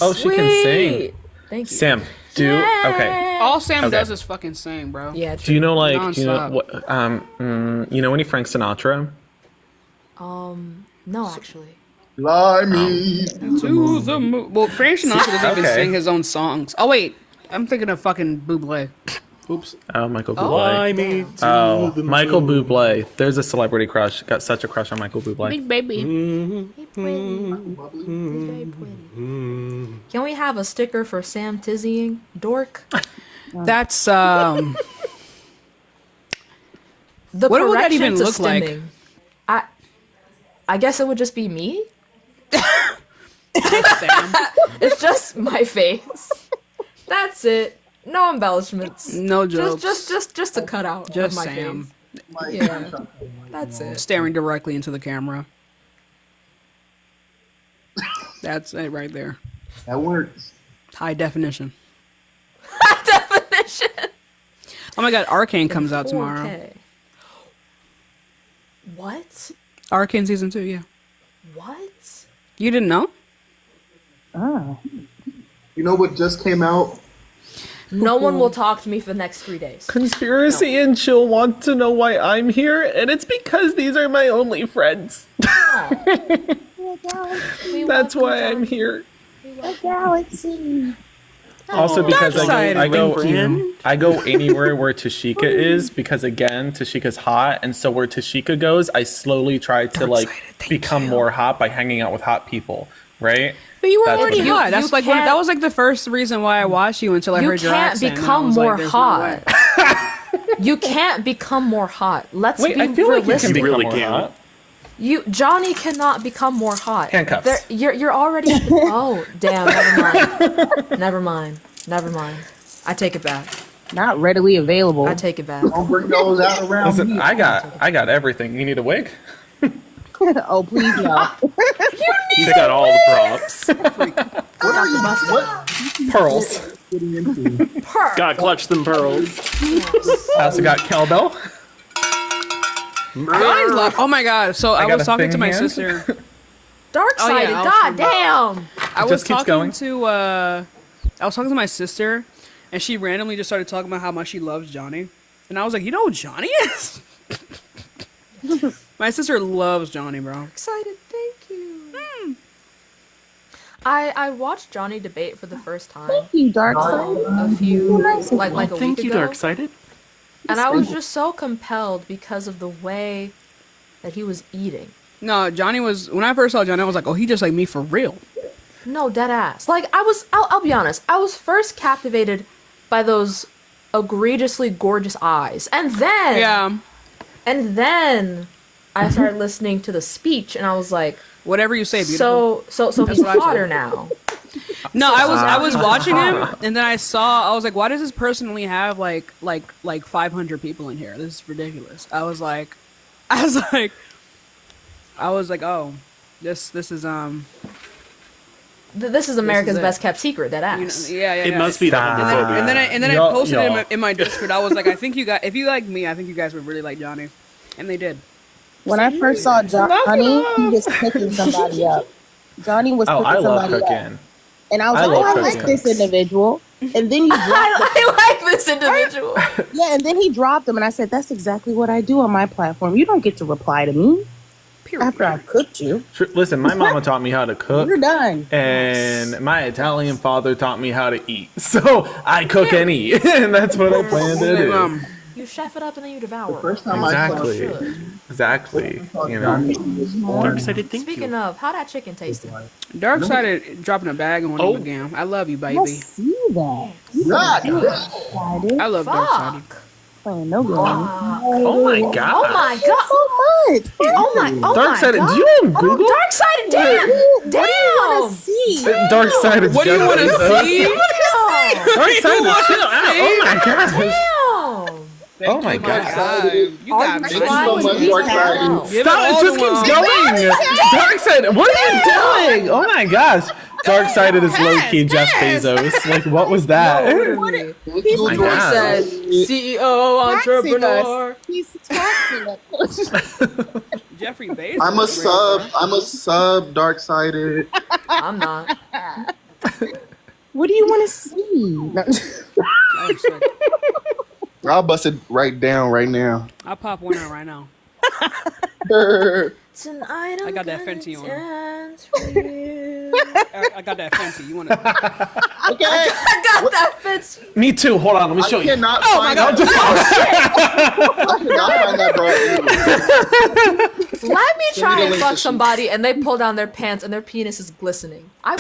Oh, she can sing. Sweet. Thank you. Sam, okay. All Sam Okay. does is fucking sing, bro. Yeah. Do you know do you know Nonstop. what you know any Frank Sinatra? No, actually. Fly me To the moon. Well, Frank Sinatra doesn't even Okay. sing his own songs. Oh wait, I'm thinking of fucking Bublé. Oops. Oh, Michael Bublé. Fly me to Oh, the Michael moon. Bublé. There's a celebrity crush. Got such a crush on Michael Bublé. Big baby. He's pretty. He's very pretty. Can we have a sticker for Sam tizzying? Dork. That's The What would that correction even to look like? stimming. I guess it would just be me. Sam. It's just my face. That's it. No embellishments. No jokes. Just a cutout Just of my Sam. face. Yeah. That's it. Staring directly into the camera. That's it right there. That works. High definition. question. Oh my god, Arcane comes out tomorrow. 4K. What? Arcane season 2, yeah. What? You didn't know? Oh. You know what just came out? No one will talk to me for the next 3 days. Conspiracy and Chill want to know why I'm here, and it's because these are my only friends. That's why I'm here. A galaxy. Also because I go anywhere where Tashika is, because again, Tashika's hot, and so where Tashika goes, I slowly try to become more hot by hanging out with hot people, right? But you were That's already what- hot. That's like that was like the first reason why I watched you until I heard your accent. You can't become more hot. You can't become more hot. Let's Wait, be I feel like you realistic. can become more hot. Johnny cannot become more hot. Handcuffs. You're already. Oh damn! Never mind. I take it back. Not readily available. I take it back. Don't bring those out around Listen, me. I got everything. You need a wig? Oh please no. He's got all the props. Pearls. God, clutch them pearls. I also got cowbell. Johnny's love. Oh my god! So I got was a talking to thing my hand. sister. Dark-sided. yeah, God damn. I was Just keeps talking going. to I was talking to my sister, and she randomly just started talking about how much she loves Johnny, and I was like, you know who Johnny is? My sister loves Johnny, bro. Excited. Thank you. I watched Johnny debate for the first time. Thank you, Darkseid. A few like a Thank week you, ago. Darksided. And I was just so compelled because of the way that he was eating. No, Johnny was when I first saw Johnny, I was like, oh, he just like me for real. No, dead ass. Like I'll be honest. I was first captivated by those egregiously gorgeous eyes, and then I started listening to the speech, and I was like, whatever you say, beautiful. so That's he's what I said. hotter now. No, I was watching him, and then I was like, why does this person only have like 500 people in here? This is ridiculous. I was like, oh, this is This is America's it. best kept secret. That ass. yeah. It must be the homophobia. And then I posted it in my Discord. I was like, I think you guys, if you like me, I think you guys would really like Johnny, and they did. When I first saw Johnny, he was picking somebody up. Johnny was picking I love somebody up. cooking. And I was I like, love I like cooking. this individual. And then he dropped I like this individual. Yeah, and then he dropped him, and I said, that's exactly what I do on my platform. You don't get to reply to me after I've cooked you. Listen, my mama taught me how to cook. You're done. And my Italian father taught me how to eat. So I cook and eat. And that's what I plan to do. You chef it up and then you devour. First time Exactly. You know. Darksided, thank you. Speaking of, how that chicken tasted? Darksided dropping a bag on him again. I love you, baby. I see that. I love Darksided. Playing no game. Oh my god. Oh my god. So much. Darksided, do you own Google? Darksided, damn. What do you want to see? Darksided. What do you want to see? Darksided, chill out. Oh my gosh. Damn. Oh my god. You got me. Thank you so much, Darkseid. Stop, it just keeps going. Darksided, what are you doing? Oh my gosh. Darksided is low-key Jeff Bezos. Like, what was that? He's Oh my God. Said CEO entrepreneur. He's taxing us. Jeffrey Bezos. I'm a sub, Darksided. I'm not. What do you want to see? I'll bust it right down right now. I'll pop one out right now. Tonight I got that Fenty on. I got that Fenty. You want to? Okay. I got that Fenty. Me too. Hold on, let me show I you. cannot Oh find my god! that. I cannot find that, bro. Let me try me the and link fuck to shoot. somebody and they pull down their pants and their penis is glistening. I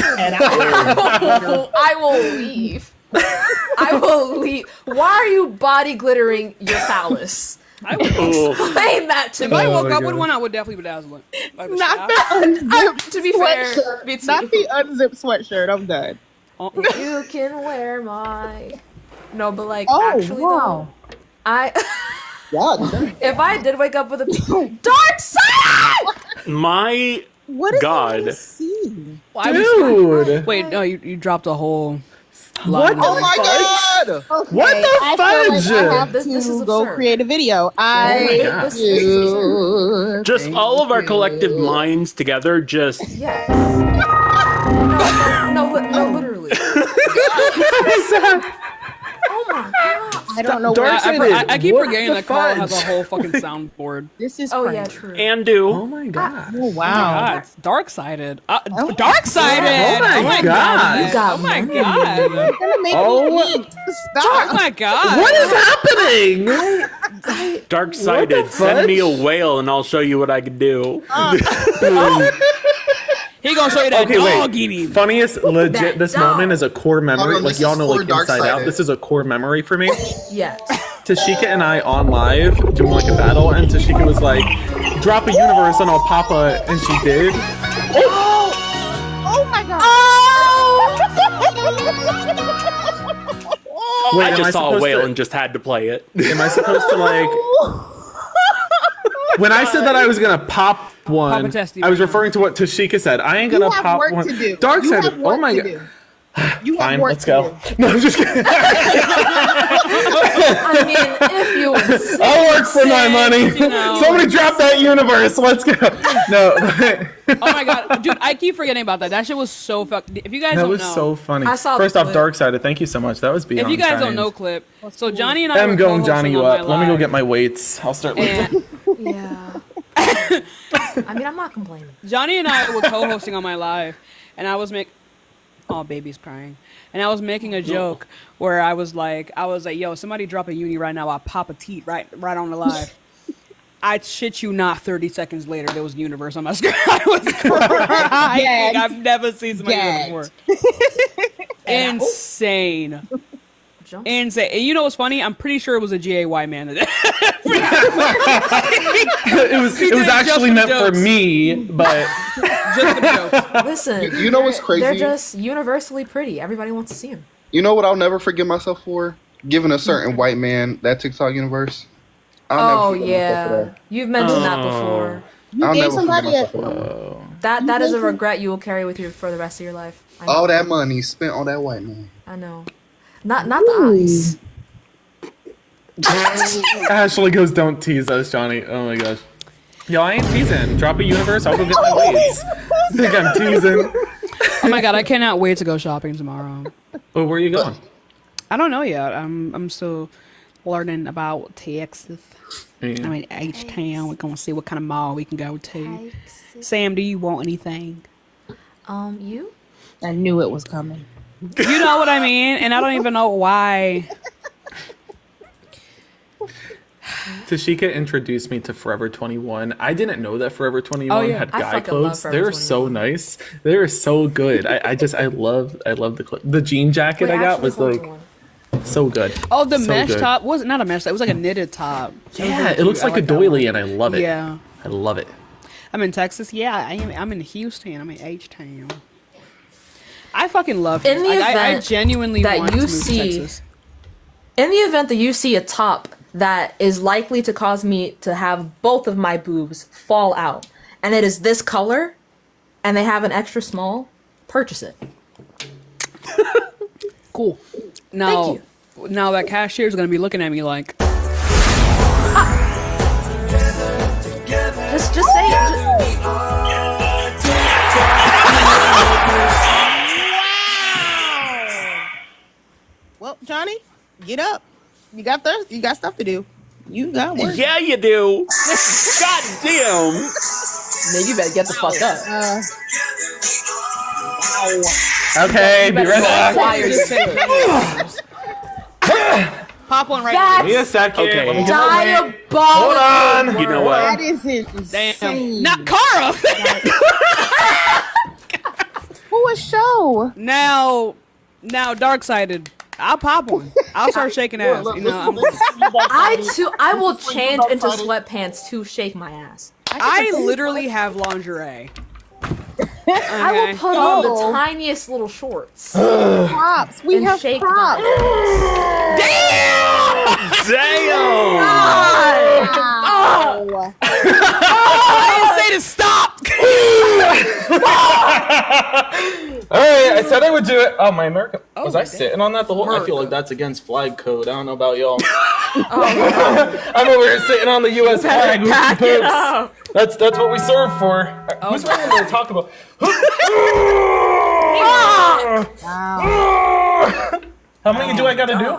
will leave. I will leave. Why are you body glittering your phallus? I would Explain that to If me. I woke up with one, I would definitely bedazzle it. Like the Not shaft. the unzipped To be fair, sweatshirt. me too. Not the unzipped sweatshirt. I'm done. You can wear my. No, but like Oh, actually wow. though, God, if I did wake up with a dark side. My What is God. I see? Well, Dude. Wait, no, you dropped a whole. What Lionel. the my fudge? god! Okay, What the I feel like fudge? I have This is to go absurd. create a video. Oh my God. This is absurd. Just all of our collective minds together, just. Yeah. No, literally. Oh my god. I don't know Dark where Side I keep What forgetting the that Carl has a fudge? whole fucking soundboard. this is. Oh crazy. yeah, true. And do. Oh my God. Oh wow. God, it's dark-sided. Dark-sided. Oh my God. You got Oh my money. god. You're gonna make Oh. me eat. Stop. Oh my god. What is happening? Dark-sided. Send me a whale and I'll show you what I can do. He gonna show you that Okay, dog wait. eating. Funniest, legit. This dog. moment is a core memory. Hold on, Like this y'all is know, for like Inside Out. Dark-sided. This is a core memory for me. Yes. Tashika and I on live doing like a battle, and Tashika was like, "Drop a universe and I'll pop a," and she did. Oh my god. Wait, I am just saw a supposed whale to- and just had to play it. Am I supposed to like? When I said that I was gonna pop one, Pop a testy I was right now. referring to what Tashika said. I ain't gonna You have pop work one. to do. Dark You side. have Oh work my to god. do. You have Fine, work let's to go. do. No, I'm just kidding. I mean, if you insist. I'll work for my money. You know. Somebody drop that universe. Let's go. No, Oh my god, dude! I keep forgetting about that. That shit was so fuck. If you guys that don't was know, so funny. I saw the First off, clip. Dark Side. Thank you so much. That was beyond. if you guys don't kind. know clip, so Johnny and I I'm were going co-hosting Johnny you on up. my Let me go live, get my weights. I'll start lifting. and Yeah. I mean, I'm not complaining. Johnny and I were co-hosting on my live, and I was oh, baby's crying. And I was making a joke where I was like, yo, somebody drop a uni right now. I'll pop a teat right on the live. I shit you not, 30 seconds later, there was universe on my screen. I was crying. Gagged. I've never seen somebody do that before. Insane. Jump. Insane. And you know what's funny? I'm pretty sure it was a GAY man. It was actually meant for me, but Just for the jokes. Listen, You know what's crazy? They're just universally pretty. Everybody wants to see them. You know what I'll never forgive myself for? Giving a certain white man that TikTok universe. Oh never forgive myself for yeah, you've mentioned that before. You I'll gave never somebody forgive a. myself for that. That is a regret you will carry with you for the rest of your life. I know. All that money spent on that white man. I know. Not the eyes. Ashley goes, "Don't tease us, Johnny." Oh my gosh. Yo, I ain't teasing. Drop a universe. I'll go get my weights. I think I'm teasing. Oh my god, I cannot wait to go shopping tomorrow. Oh, where are you going? I don't know yet. I'm still learning about Texas. Yeah. I'm in H-Town. We're gonna see what kind of mall we can go to. Sam, do you want anything? You? I knew it was coming. You know what I mean? And I don't even know why. Tashika introduced me to Forever 21. I didn't know that Forever 21 Oh, yeah. had I guy fucking love clothes. Forever They're 21. so nice. They're so good. I love the clothes. The jean jacket Wait, I got actually, was hold like on. so good. Oh, the So mesh good. top was not a mesh. It was like a knitted top. Yeah, it looks like a doily, and I love it. Yeah. I love it. I'm in Texas. Yeah, I'm in Houston. I'm in H-Town. I fucking love In it. the Like, I event genuinely that want to you move to see- Texas. In the event that you see a top that is likely to cause me to have both of my boobs fall out, and it is this color, and they have an extra small, purchase it. Cool. Now, now that cashier is gonna be looking at me like, Just say it. Well, Johnny, get up. You got stuff to do. You got work. Yeah, you do. God damn. Man, you better get the fuck up. Okay, be right back. pop one right That's Give me a second. Okay. Let me get my weight. diabolical. Hold on. You know what? That is insane. Not Cara. Who a show? now, dark-sided. I'll pop one. I'll start shaking ass. You know, I will change into sweatpants to shake my ass. I literally have lingerie. I will put on the Oh. tiniest little shorts. Props. We And have shake props. Damn. Wow. I didn't say to stop. All right, I said I would do it. Oh, my American. Was I sitting on that the whole? I feel like that's against flag code. I don't know about y'all. I'm over here sitting on the U.S. flag. That's what we serve for. Who's ready to talk about? How many do I gotta do?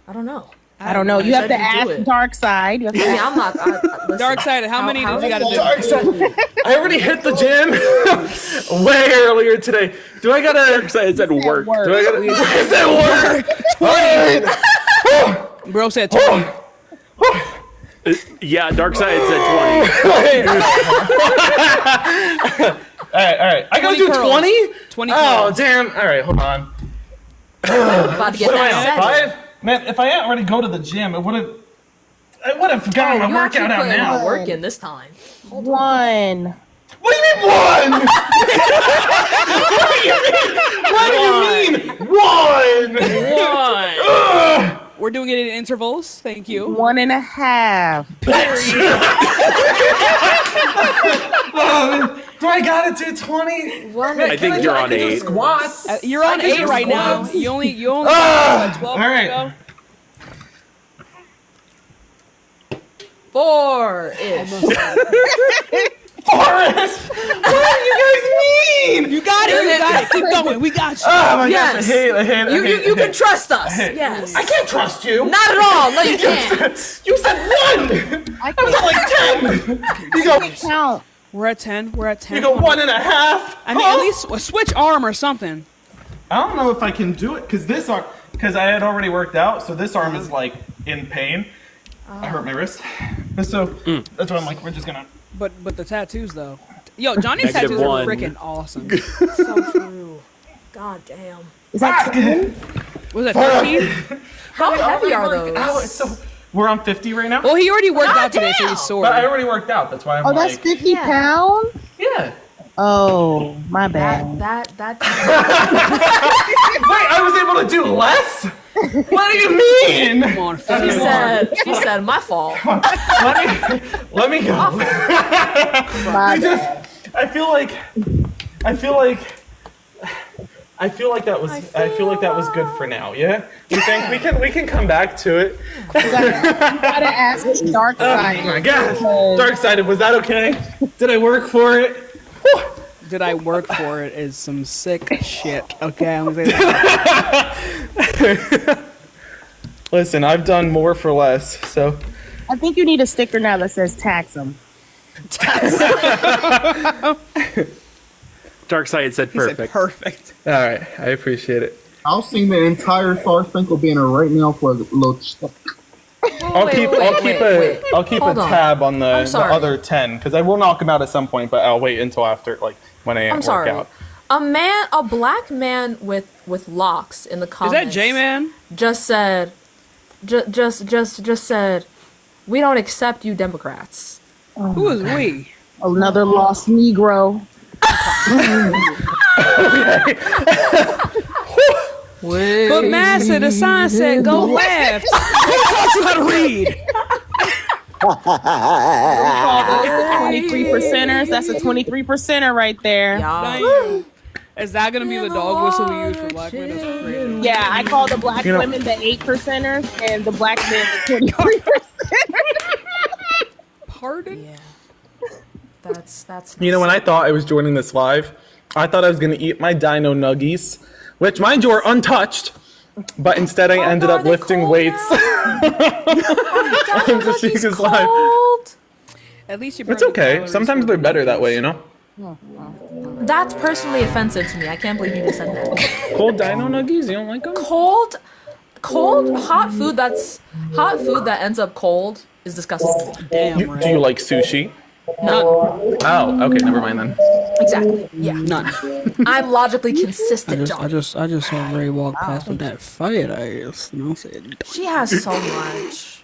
I don't know. I don't know. You have to ask Dark Side. You have to I mean, I'm not. Dark Side, how many did you got to do? Dark Side. I already hit the gym way earlier today. Do I gotta? Dark Side said work. Do I gotta? Is that work? 20. Bro said 20. Yeah, Dark Side said 20. All right. I gotta do 20? 20 Oh, damn. All right, hold on. About to get What am I that on, set. 5? Man, if I hadn't already go to the gym, I would have gotten my workout out now. Work in this time. 1. What do you mean 1? What do you mean 1? We're doing it in intervals. Thank you. 1.5. Do I gotta do 20? I think you're on 8. Squats. You're on 8 right now. You only got 12 all right. to go. 4-ish. Forrest! What do you guys mean? You got it. Keep going. We got you. Oh my Yes. gosh, I hate it. You can trust us. Yes. I can't trust you. Not at all. No, you can't. You said 1. I was at like 10. You go. Count. We're at 10. You go 1.5. I mean, at least switch arm or something. I don't know if I can do it because I had already worked out, so this arm is like in pain. I hurt my wrist, so that's why I'm like, we're just gonna. But the tattoos though. Yo, Johnny's tattoos are freaking awesome. So true. God damn. Is that 10? Was that 13? How heavy are those? Oh, it's so. We're on 50 right now. Well, he already worked out today, so he's sore. But I already worked out. That's why I'm Oh, that's 50 pounds? Yeah. Oh, my bad. That. Wait, I was able to do less? What do you mean? Come on, She said, my fault. Let me go. My bad. I feel like that was good for now. Yeah, you think we can come back to it? You gotta ask Dark Side. Oh my gosh, Dark Sided, was that okay? Did I work for it? Did I work for it is some sick shit. Okay, I'm gonna say that. Listen, I've done more for less, so. I think you need a sticker now that says tax them. Dark Side said perfect. Perfect. All right, I appreciate it. I'll sing the entire Star Spangled Banner right now for a little. I'll keep a Hold on. tab on the sorry. other 10 because I will knock them out at some point, but I'll wait until after when I I'm work sorry. out. A black man with locks in the Is comments. that J-Man? Just said, we don't accept you Democrats. Who is we? Another lost Negro. But Master, the sign said go left. Who taught you how to read? 23 percenters. That's a 23 percenter right there. Dang. Is that gonna be the dog whistle we use for black men? That's crazy. Yeah, I call the black women the 8 percenters and the black men the 23 percenters. Pardon? Yeah. That's. You know, when I thought I was joining this live, I thought I was going to eat my dino nuggies, which, mind you, are untouched. But instead, I ended up lifting weights. On Tashika's live. At least you. It's okay. Sometimes they're better that way, you know. That's personally offensive to me. I can't believe you just said that. Cold dino nuggies, you don't like them? Cold, hot food that ends up cold is disgusting. Damn. Do you like sushi? None. Oh, okay. Never mind then. Exactly. Yeah. None. I'm logically consistent, John. I just saw Ray walk past with that fire ass. You know, said, She has so much.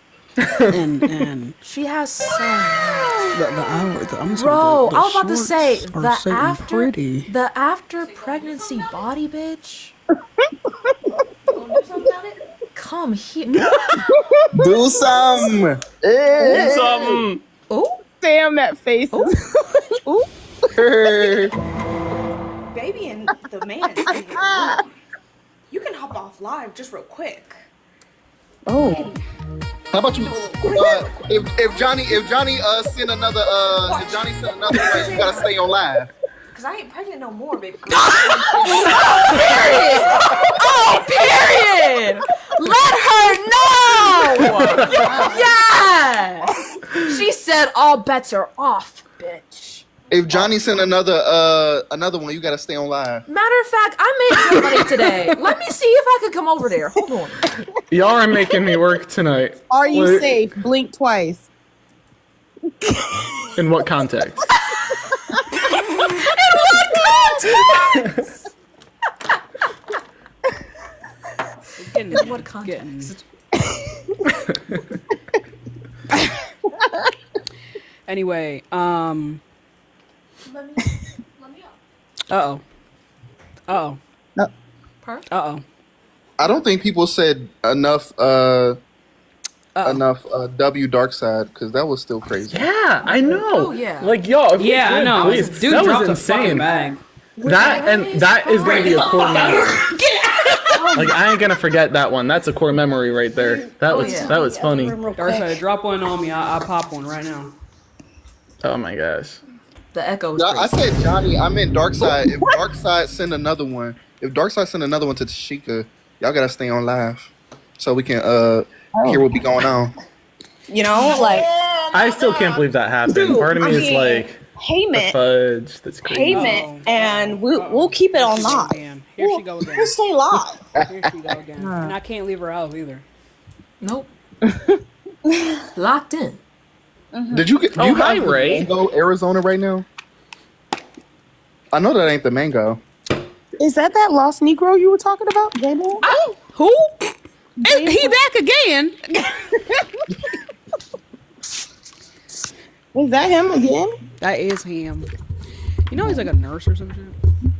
and She has so much. Bro, I was about to say the after pregnancy body, bitch. Come here. Do some. Some. Oh, damn that face. Ooh. Baby and the man is in the room. You can hop off live just real quick. Oh. How about you? If Johnny send another one, you gotta stay on live. Cause I ain't pregnant no more, baby. Period. Oh, period. Let her know. Yes. She said all bets are off, bitch. If Johnny sent another one, you gotta stay on live. Matter of fact, I made good money today. Let me see if I could come over there. Hold on. Y'all are making me work tonight. Are you safe? Blink twice. In what context? In what context? Anyway, Let me Uh-oh. Uh-oh. No. Uh-oh. I don't think people said enough W Dark Side because that was still crazy. Yeah, I know. Oh, yeah. Like, y'all, if we Yeah, I could, know. please. Dude that dropped was a fucking insane. bag. That is going to be a core memory. Like, I ain't going to forget that one. That's a core memory right there. That was funny. Darkseid, drop one on me. I'll pop one right now. Oh my gosh. The echo. No, I said Johnny. I meant Dark Side. If Dark Side send another one, to Tashika, y'all gotta stay on live so we can hear what be going on. You know, like I still can't believe that happened. Dude, Part of me I is mean, like, payment, the fudge. That's crazy. payment, and we'll keep it on live. Here she goes again. We'll stay live. Here she go again. And I can't leave her house either. Nope. Locked in. Did you get? Oh, you hi, guys Ray. Mango, Arizona right now? I know that ain't the mango. Is that Lost Negro you were talking about, J-Man? Who? He back again? Is that him again? That is him. You know he's like a nurse or some shit?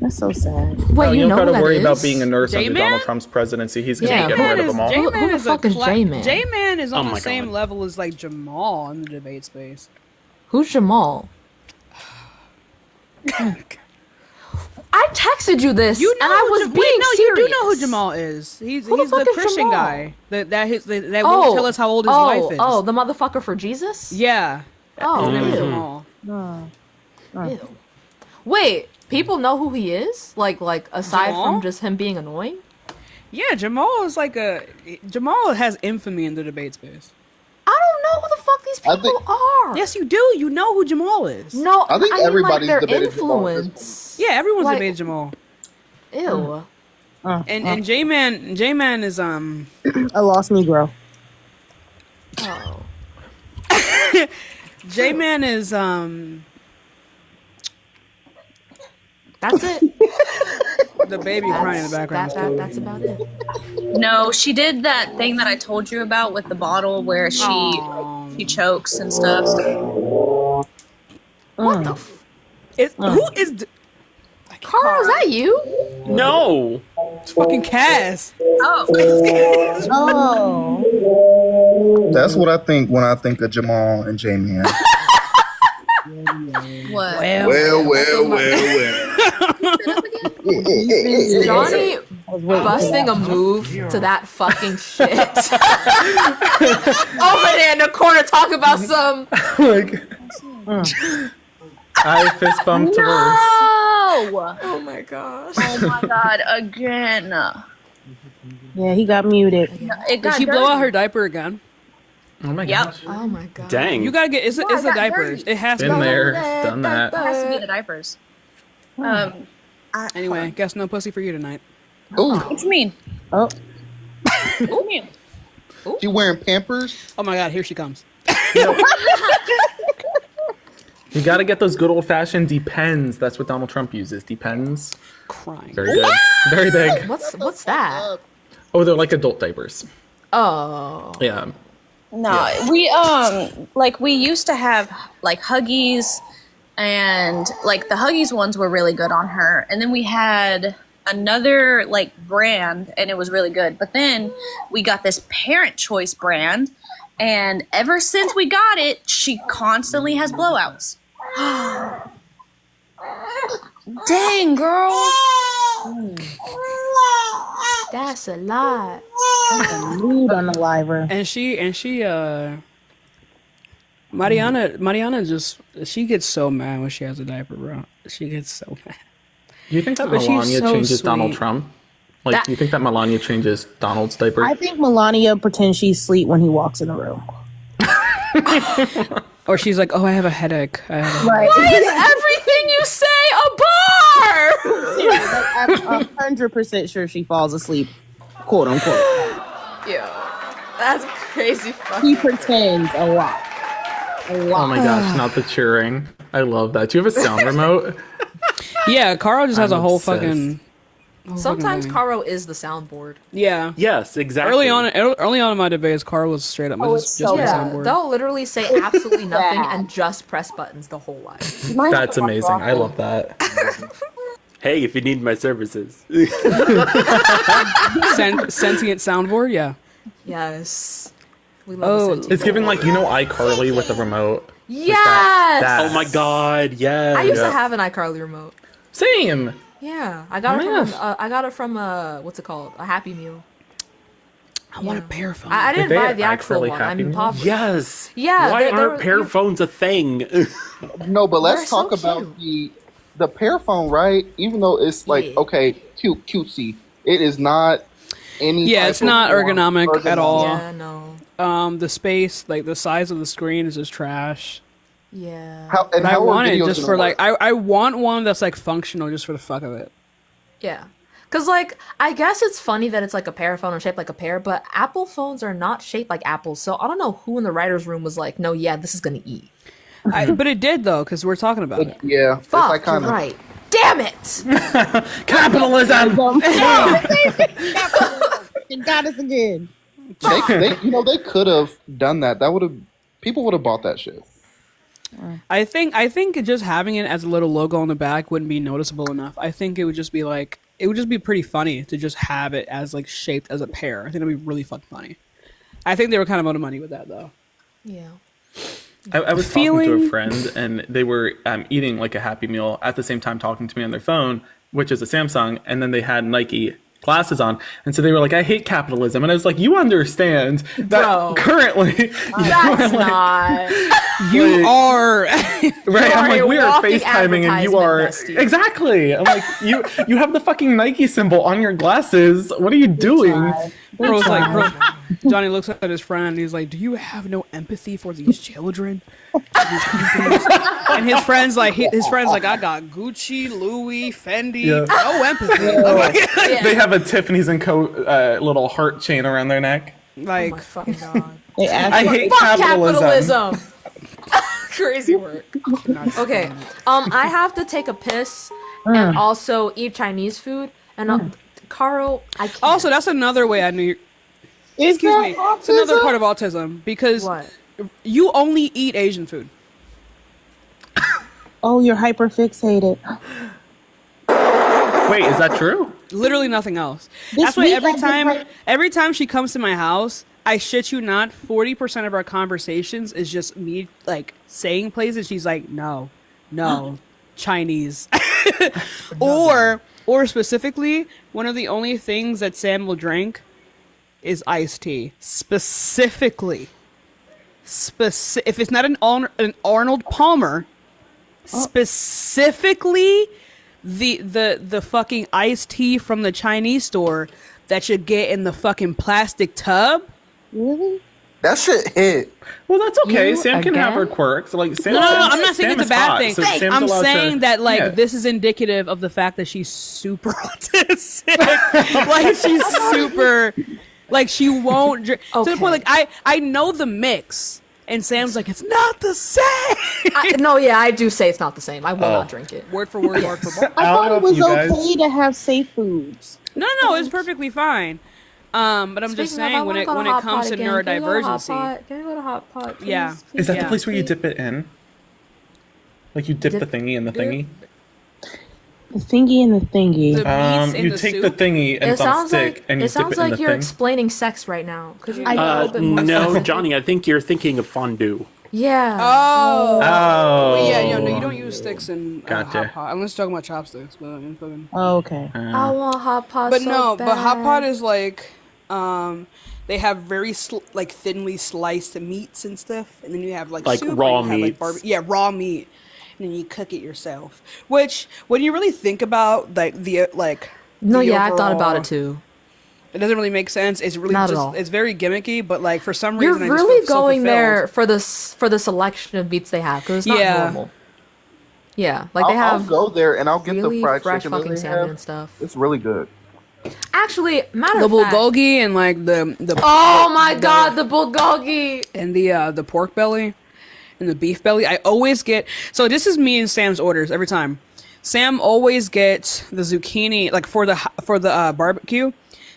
That's so sad. Wait, Oh, you you know don't who gotta that worry is? about being a nurse under J-Man? Donald Trump's presidency. He's gonna Yeah, get rid of them all. Who the fuck is J-Man? J-Man is on Oh the my same God. level as like Jamal in the debate space. Who's Jamal? I texted you this, You know and I who was Ja- being wait, no, serious. you do know who Jamal is. He's Who the the fuck is Christian Jamal? guy that won't tell us how old his wife is. Oh, the motherfucker for Jesus? Yeah. Oh, His name is ew. Jamal. Ew. Wait, people know who he is? Like aside Jamal? from just him being annoying? Yeah, Jamal is Jamal has infamy in the debate space. I don't know who the fuck these people are. Yes, you do. You know who Jamal is. No, I think mean, everybody's like, their debated Jamal at this influence. Yeah, everyone's Like- debated Jamal. Ew. And J-Man is A Lost Negro. Oh. J-Man is That's it. the baby crying in the background. That's about it. No, she did that thing that I told you about with the bottle where she chokes and stuff. What the Who is Carl, is that you? No. It's fucking Cass. Oh. That's what I think when I think of Jamal and J-Man. What? Well. Johnny busting a move to that fucking shit. Over there in the corner talking about some. Like, I fist bumped to worse. Oh my gosh. Oh my god, again. Yeah, he got muted. It Did got she blow out dirty. her diaper again? Oh my Yep. gosh. Oh my god. Dang. You gotta get it's it the got diapers. dirty. It has to Been be. there, done that. It has to be the diapers. Anyway, guess no pussy for you tonight. What you mean? Oh. What you mean? She wearing Pampers? Oh my god, here she comes. You gotta get those good old fashioned Depends. That's what Donald Trump uses. Depends. Crying. Very good. Very big. What's that? Oh, they're like adult diapers. Oh. Yeah. No, we used to have like Huggies, and like the Huggies ones were really good on her, and then we had another like brand, and it was really good. But then we got this Parent Choice brand, and ever since we got it, she constantly has blowouts. Dang, girl. That's a lot. Mood on the liver. And Mariana just she gets so mad when she has a diaper, bro. She gets so mad. Do you think that But she's Melania so changes Donald sweet. Trump? Like, do you think that Melania changes Donald's diaper? I think Melania pretends she's asleep when he walks in the room. Or she's like, "Oh, I have a headache." Right. Why is everything you say a bar? I'm 100% sure she falls asleep, quote unquote. Yo, that's crazy. He pretends a lot. Oh my gosh, not the cheering. I love that. Do you have a sound remote? Yeah, Carl just has I'm a whole obsessed. fucking. Sometimes thing. Caro is the soundboard. Yeah. Yes, exactly. Early on in my debates, Carl was straight up just my soundboard. They'll literally say absolutely nothing and just press buttons the whole way. That's amazing. I love that. Hey, if you need my services. Sentient soundboard, yeah. Yes. We love It's giving like, you know, iCarly with the remote. Yes. Oh my god, yes. I used to have an iCarly remote. Same. Yeah, I got it from what's it called? A Happy Meal. I want a pair phone. I didn't buy the actual one. I'm impoverished. Yes. Yeah. Why aren't pair phones a thing? No, but let's They're so talk about the pair phone, right? Even though it's like okay, cutesy, it is not any. Yeah, type it's of not ergonomic at all. Yeah, no. The space, like the size of the screen, is just trash. Yeah. But I want it just for like I want one that's like functional just for the fuck of it. Yeah. Because, like, I guess it's funny that it's like a pear phone or shaped like a pear, but Apple phones are not shaped like apples. So I don't know who in the writer's room was like, no, yeah, this is going to eat. But it did, though, because we're talking about it. Yeah. Fuck, you're right. Damn it! Capitalism! It got us again. They could have done that. People would have bought that shit. I think just having it as a little logo on the back wouldn't be noticeable enough. I think it would just be pretty funny to just have it as like shaped as a pear. I think it'd be really fucking funny. I think they were kind of out of money with that though. Yeah. I was talking to a friend and they were eating like a Happy Meal at the same time talking to me on their phone, which is a Samsung, and then they had Nike glasses on, and so they were like, I hate capitalism, and I was like, you understand that currently That's not. You are right. I'm like, we are FaceTiming and you are exactly. I'm like, you have the fucking Nike symbol on your glasses. What are you doing? Johnny looks at his friend and he's like, do you have no empathy for these children? And his friend's like, I got Gucci, Louis, Fendi, no empathy. They have a Tiffany's and Co. Little heart chain around their neck. Like, oh my fucking god. I hate Fuck capitalism. Crazy work. Okay. I have to take a piss and also eat Chinese food. And Caro, I can't. Also, that's another way I knew. Excuse me. It's another part of autism because you only eat Asian food. Oh, you're hyper fixated. Wait, is that true? Literally nothing else. This That's why week every time she comes to my house, I shit you not, 40% of our conversations is just me like saying places. She's like, no, Chinese, or specifically, one of the only things that Sam will drink is iced tea. Specifically, if it's not an Arnold Palmer, specifically the fucking iced tea from the Chinese store that you get in the fucking plastic tub. Really? That shit hit. Well, that's okay. Sam can have her quirks. Like Sam, No, I'm not saying Sam it's a is bad hot, thing. so Sam's I'm allowed saying to- that like yeah. this is indicative of the fact that she's super autistic. Like she's super, like she won't drink to the point. Like I know the mix, and Sam's like, it's not the same. No, yeah, I do say it's not the same. I will not drink it. Word for word, word for word. I thought it was okay to have safe foods. No, it's perfectly fine. But I'm just saying when it comes to neurodivergency. Can we go to Hot Pot? Please? Yeah. Is that the place where you dip it in? Like you dip the thingy in the thingy? The thingy and the thingy. You take the thingy and it's on stick and you dip it in the thing. It sounds like you're explaining sex right now. Could you? No, Johnny, I think you're thinking of fondue. Yeah. Oh. Oh. Yeah, no, you don't use sticks in Gotcha. hot pot unless you're talking about chopsticks. But Oh, okay. I want hot pot. But so no, bad. but hot pot is like, they have very like thinly sliced meats and stuff, and then you have like soup, raw or you have, meats. yeah, raw meat, and then you cook it yourself. Which, when you really think about like the No, the yeah, I thought about overall- it too. It doesn't really make sense. It's really Not at just all. it's very gimmicky, but like for some You're reason I just really feel so going there fulfilled. for the selection of meats they have because it's not Yeah. normal. Yeah, like they I'll have go there and I'll get really the fried fresh chicken that fucking they salmon have. and stuff. It's really good. Actually, matter The of fact, bulgogi and like the oh my god, the bulgogi and the pork belly and the beef belly. I always get, so this is me and Sam's orders every time. Sam always gets the zucchini, like for the barbecue.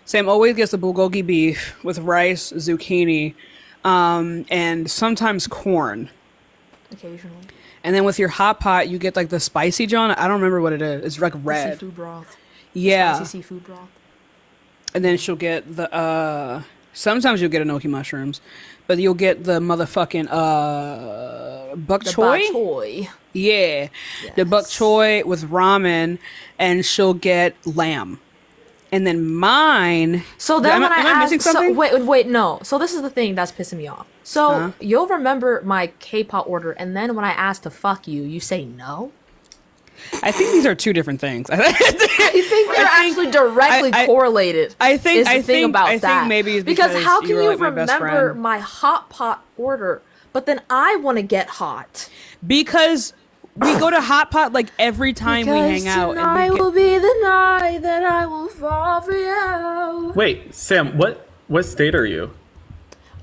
Sam always gets the bulgogi beef with rice, zucchini, and sometimes corn. occasionally. And then with your hot pot, you get like the spicy John. I don't remember what it is. It's like red. Seafood broth. Yeah. Spicy seafood broth. And then she'll get the sometimes you'll get enoki mushrooms, but you'll get the motherfucking bok The choy. bok choy. Yeah. The bok choy with ramen, and she'll get lamb. And then mine. So then when am I missing so, something? wait, no. So this is the thing that's pissing me off. So you'll remember my K-pop order, and then when I ask to fuck you, you say no. I think these are two different things. I think they're actually directly correlated. I think is the thing about I think that. maybe it's because how can you were you like my best remember friend. my hot pot order, but then I want to get hot? Because we go to hot pot like every time we hang out. Tonight will be the night that I will fall for you. Wait, Sam, what state are you?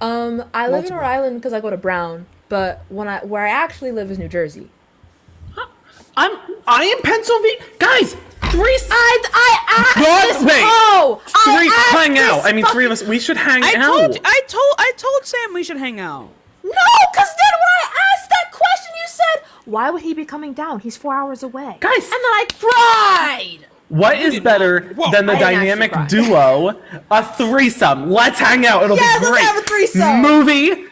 I live in Rhode Island because I go to Brown, but where I actually live is New Jersey. I am Pennsylvania. Guys, three. I asked this. Wait, Oh, three I hang asked out. this I mean, three of us. We should hang out. I told Sam we should hang out. No, because then when I asked that question, you said, "Why would he be coming down? He's 4 hours away." Guys, and then I cried. What is better than the I didn't dynamic actually duo, a threesome? Let's hang out. It'll Yes, be great. let's have a threesome. Movie.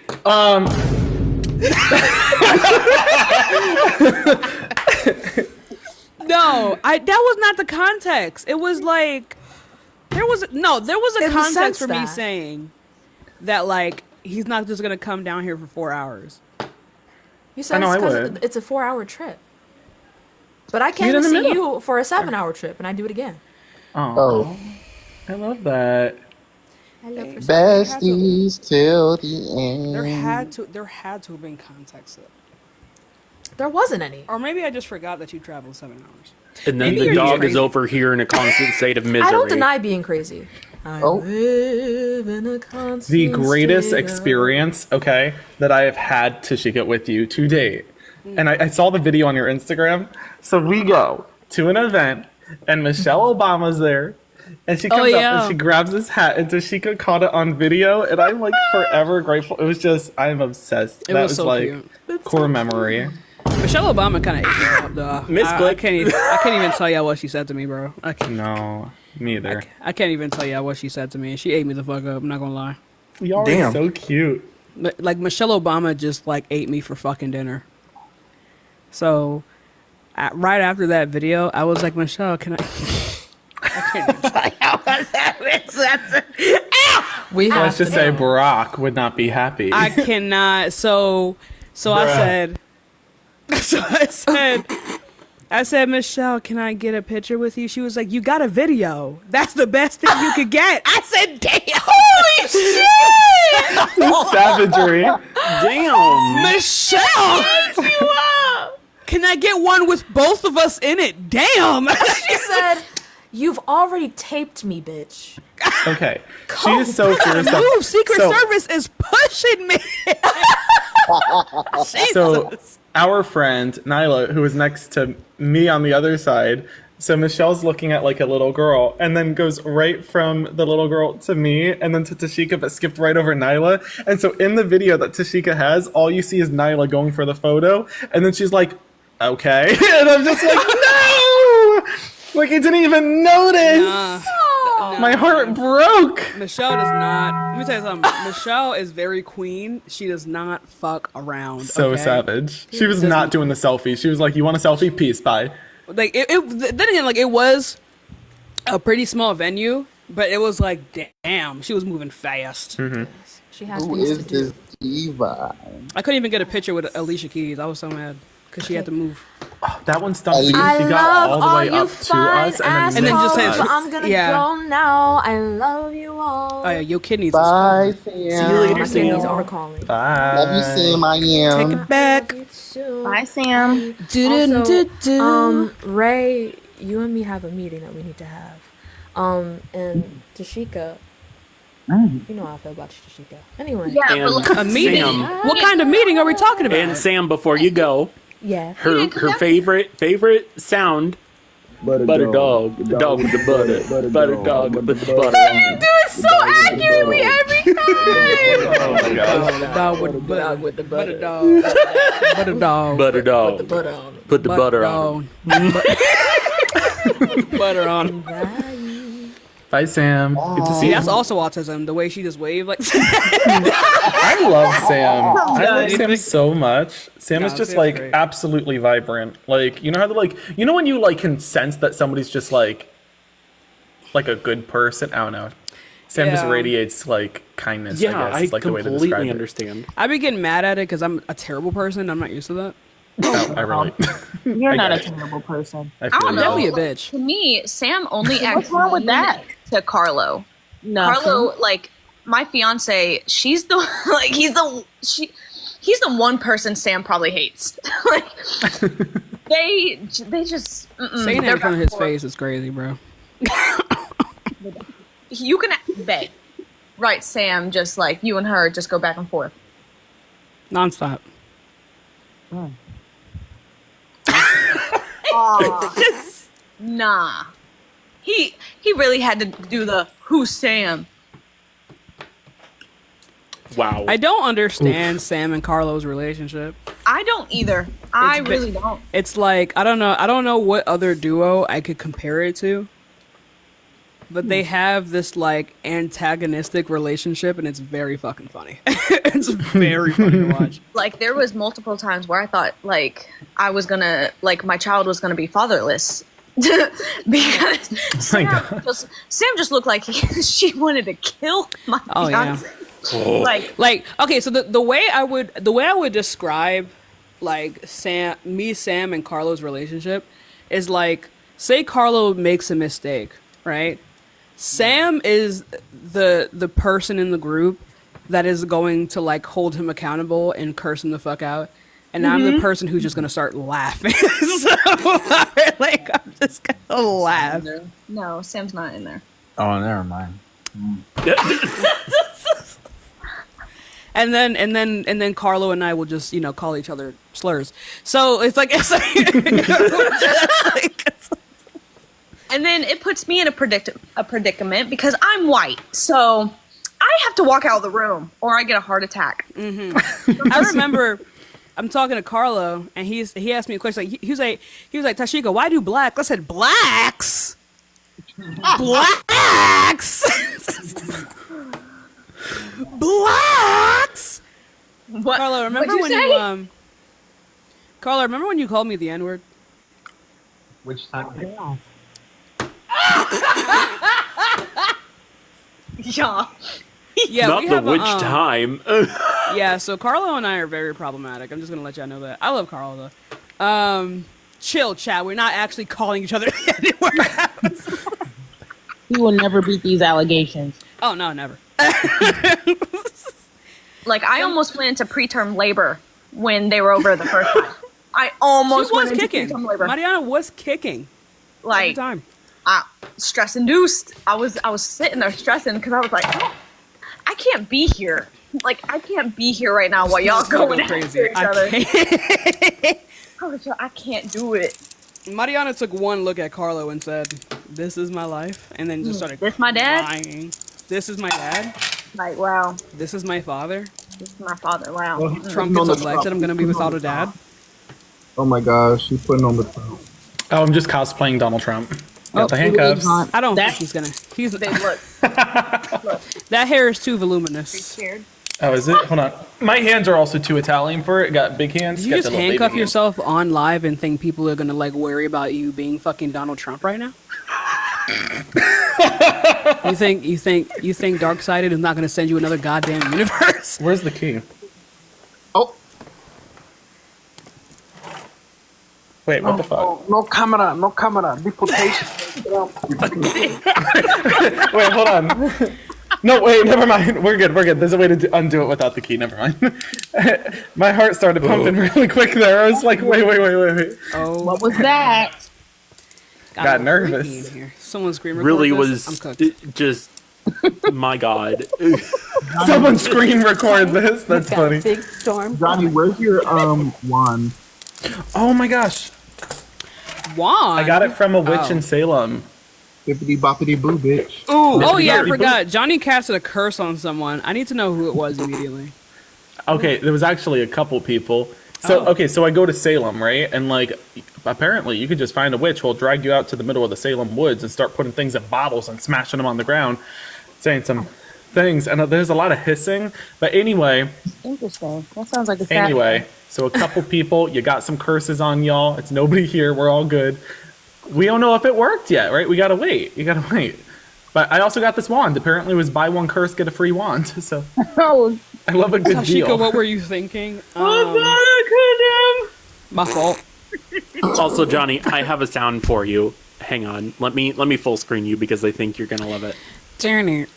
No, that was not the context. It was like there was a In the context sense for me that- saying that like he's not just gonna come down here for 4 hours. You said I know, it's I 'cause would. it's a 4-hour trip. But I Meet came in to the see middle. you for a 7-hour trip, and I do it again. Oh, I love that. I love for Besties till the end. There had to have been context. There wasn't any. Or maybe I just forgot that you traveled 7 hours. And then Maybe the you're dog crazy. is over here in a constant state of misery. I don't deny being crazy. I Oh. live in a constant The greatest state of- experience, okay, that I have had, Tashika, with you to date. And I saw the video on your Instagram. So we go to an event, and Michelle Obama's there. And she comes up yeah. and she grabs this hat, and Tashika caught it on video. And I'm like forever grateful. It was just, I'm obsessed. It That was was so like cute. core memory. Michelle Obama kind of ate me up, though. Miss I Glick. can't even tell y'all what she said to me, bro. No, me either. I can't even tell y'all what she said to me. She ate me the fuck up. I'm not gonna lie. Y'all Damn. are so cute. But, like Michelle Obama just like ate me for fucking dinner. So, right after that video, I was like, Michelle, can I? I can't even tell y'all what that is. We have Let's just to say know. Barack would not be happy. I cannot. So I Bruh. said. So I said, Michelle, can I get a picture with you? She was like, you got a video. That's the best thing you could get. I said, damn. Holy shit. Savagery. Damn. Michelle. Can I get one with both of us in it? Damn. She said, "You've already taped me, bitch." Okay. She is so serious. Move. Secret So- Service is pushing me. So our friend Nyla, who was next to me on the other side, so Michelle's looking at like a little girl, and then goes right from the little girl to me, and then to Tashika, but skipped right over Nyla. And so in the video that Tashika has, all you see is Nyla going for the photo, and then she's like, "Okay," and I'm just like, "No!" Like I didn't even notice. My heart broke. Michelle does not. Let me tell you something. Michelle is very queen. She does not fuck around. So okay? savage. She was not doing the selfie. She was like, "You want a selfie? Peace, bye." Like then again, like it was a pretty small venue, but it was like, damn, she was moving fast. She has Who things is to do. this diva? I couldn't even get a picture with Alicia Keys. I was so mad because she had to move. That one stumped. She I got love all the way you up to fine us, and then just said, assholes. I'm gonna go now. I love you all. Oh yeah, your kidneys. Bye, is Sam. See you later, My Sam. kidneys are calling. Bye. Love you, Sam. I am. Take it back. Bye, Sam. Also, Ray, you and me have a meeting that we need to have. And Tashika, you know how I feel about you, Tashika. Anyway. Yeah, And but A meeting? Sam, What kind of meeting are we talking about? and Sam, before you go, Yeah. her favorite sound. Butter dog, the dog with the butter, butter dog with the butter. You do it so accurately every time. Oh my gosh. The dog with the butter dog. Butter dog. Butter dog. Put the butter on. Put the butter on. Butter on. Bye, Sam. Good to see See, you. that's also autism. The way she just waved like. I love Sam. I love Sam so much. Sam is No, just Sam's like great. absolutely vibrant. Like, you know how when you like can sense that somebody's just like a good person. I don't know. Sam just Yeah. radiates like kindness. Yeah, I guess is like the way to completely describe it. understand. I be getting mad at it because I'm a terrible person. I'm not used to that. Oh, I relate. You're I not a get it. terrible person. I I feel don't I'm you. know. definitely a bitch. To me, Sam only acts What's wrong with mean that? to Carlo. Nothing. Carlo, like my fiance, she's the like he's the one person Sam probably hates. Like they just Saying they're it in front of back his and forth. face is crazy, bro. You can bet. Right, Sam, just like you and her just go back and forth. Nonstop. Nah. He really had to do the who's Sam. Wow. I don't understand Sam and Carlo's relationship. I don't either. I It's really don't. It's like I don't know what other duo I could compare it to. But they have this like antagonistic relationship and it's very fucking funny. It's very funny to watch. Like there was multiple times where I thought like I was gonna like my child was gonna be fatherless. Because Sam just looked like she wanted to kill my Oh yeah. fiance. Like okay, so the way I would describe like Sam and Carlo's relationship is like say Carlo makes a mistake, right? Sam is the person in the group that is going to like hold him accountable and curse him the fuck out. And I'm the person who's just gonna start laughing. So like I'm just gonna laugh. no, Sam's not in there. Oh, never mind. And then Carlo and I will just, call each other slurs. So it's like And then it puts me in a predicament because I'm white. So I have to walk out of the room or I get a heart attack. I remember I'm talking to Carlo and he asked me a question. Like, he was like, Tashika, why do blacks? I said, blacks? Blacks? Blacks? What? Carlo, remember What'd when you say? Carlo, remember when you called me the N-word? Which time? Yeah. Yeah, Not we the have which time. Yeah, so Carlo and I are very problematic. I'm just gonna let y'all know that. I love Carlo though. Chill, chat. We're not actually calling each other the N-word. He will never beat these allegations. Oh no, never. Like I almost went into preterm labor when they were over the first time. I almost She was went into kicking. preterm labor. Mariana was kicking. Like every time. Stress induced. I was sitting there stressing because I was like, oh, I can't be here. Like I can't be here right now while y'all going crazy each other. I can't do it. Mariana took one look at Carlo and said, "This is my life," and then just started. This my dad? Crying. This is my dad. Like wow. This is my father. This is my father. Wow. Well, he's Trump putting on gets the elected. I'm gonna be without a dad. Oh my gosh, she's putting on the Trump. Oh, I'm just cosplaying Donald Trump. Got the handcuffs. I don't think he's gonna. He's look. That hair is too voluminous. Scared? Oh, is it? Hold on. My hands are also too Italian for it. Got big hands. You got just the little handcuff baby hands. yourself on live and think people are gonna like worry about you being fucking Donald Trump right now? you think Darksided is not gonna send you another goddamn universe? Where's the key? Oh. Wait, what the fuck? No camera, deportation. Wait, hold on. No, wait, never mind. We're good. There's a way to undo it without the key. Never mind. My heart started pumping really quick there. I was like, wait. Oh, What was that? Got nervous. Someone scream. Really record this. was I'm cooked. just, my God. Someone screen record this. That's funny. Big storm. Johnny, where's your wand? Oh my gosh. Wand. I got it from a witch in Salem. Bippity boppity boo, bitch. Ooh. Oh yeah, I Bippity forgot. Johnny casted a curse on someone. I need to know who it was immediately. Okay, there was actually a couple people. So okay, so I go to Salem, right? And like apparently you could just find a witch who'll drag you out to the middle of the Salem woods and start putting things in bottles and smashing them on the ground, saying some things. And there's a lot of hissing. But anyway. Interesting. That sounds like a Anyway, so a couple people, you got some curses on y'all. It's nobody here. We're all good. We don't know if it worked yet, right? We gotta wait. You gotta wait. But I also got this wand. Apparently it was buy one curse, get a free wand. So I love a good Tashika, deal. what were you thinking? My fault. Also, Johnny, I have a sound for you. Hang on. Let me full screen you because I think you're gonna love it. Darn it.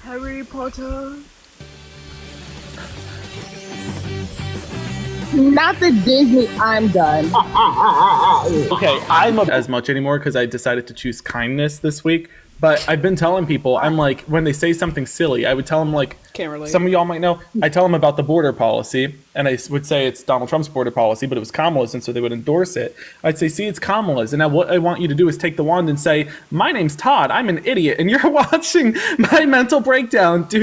Harry Potter. Not the Disney. I'm done. Okay, I'm not as much anymore because I decided to choose kindness this week. But I've been telling people, I'm like, when they say something silly, I would tell them like, Can't relate. some of y'all might know, I tell them about the border policy, and I would say it's Donald Trump's border policy, but it was Kamala's, and so they would endorse it. I'd say, see, it's Kamala's, and now what I want you to do is take the wand and say, my name's Todd, I'm an idiot, and you're watching my mental breakdown. And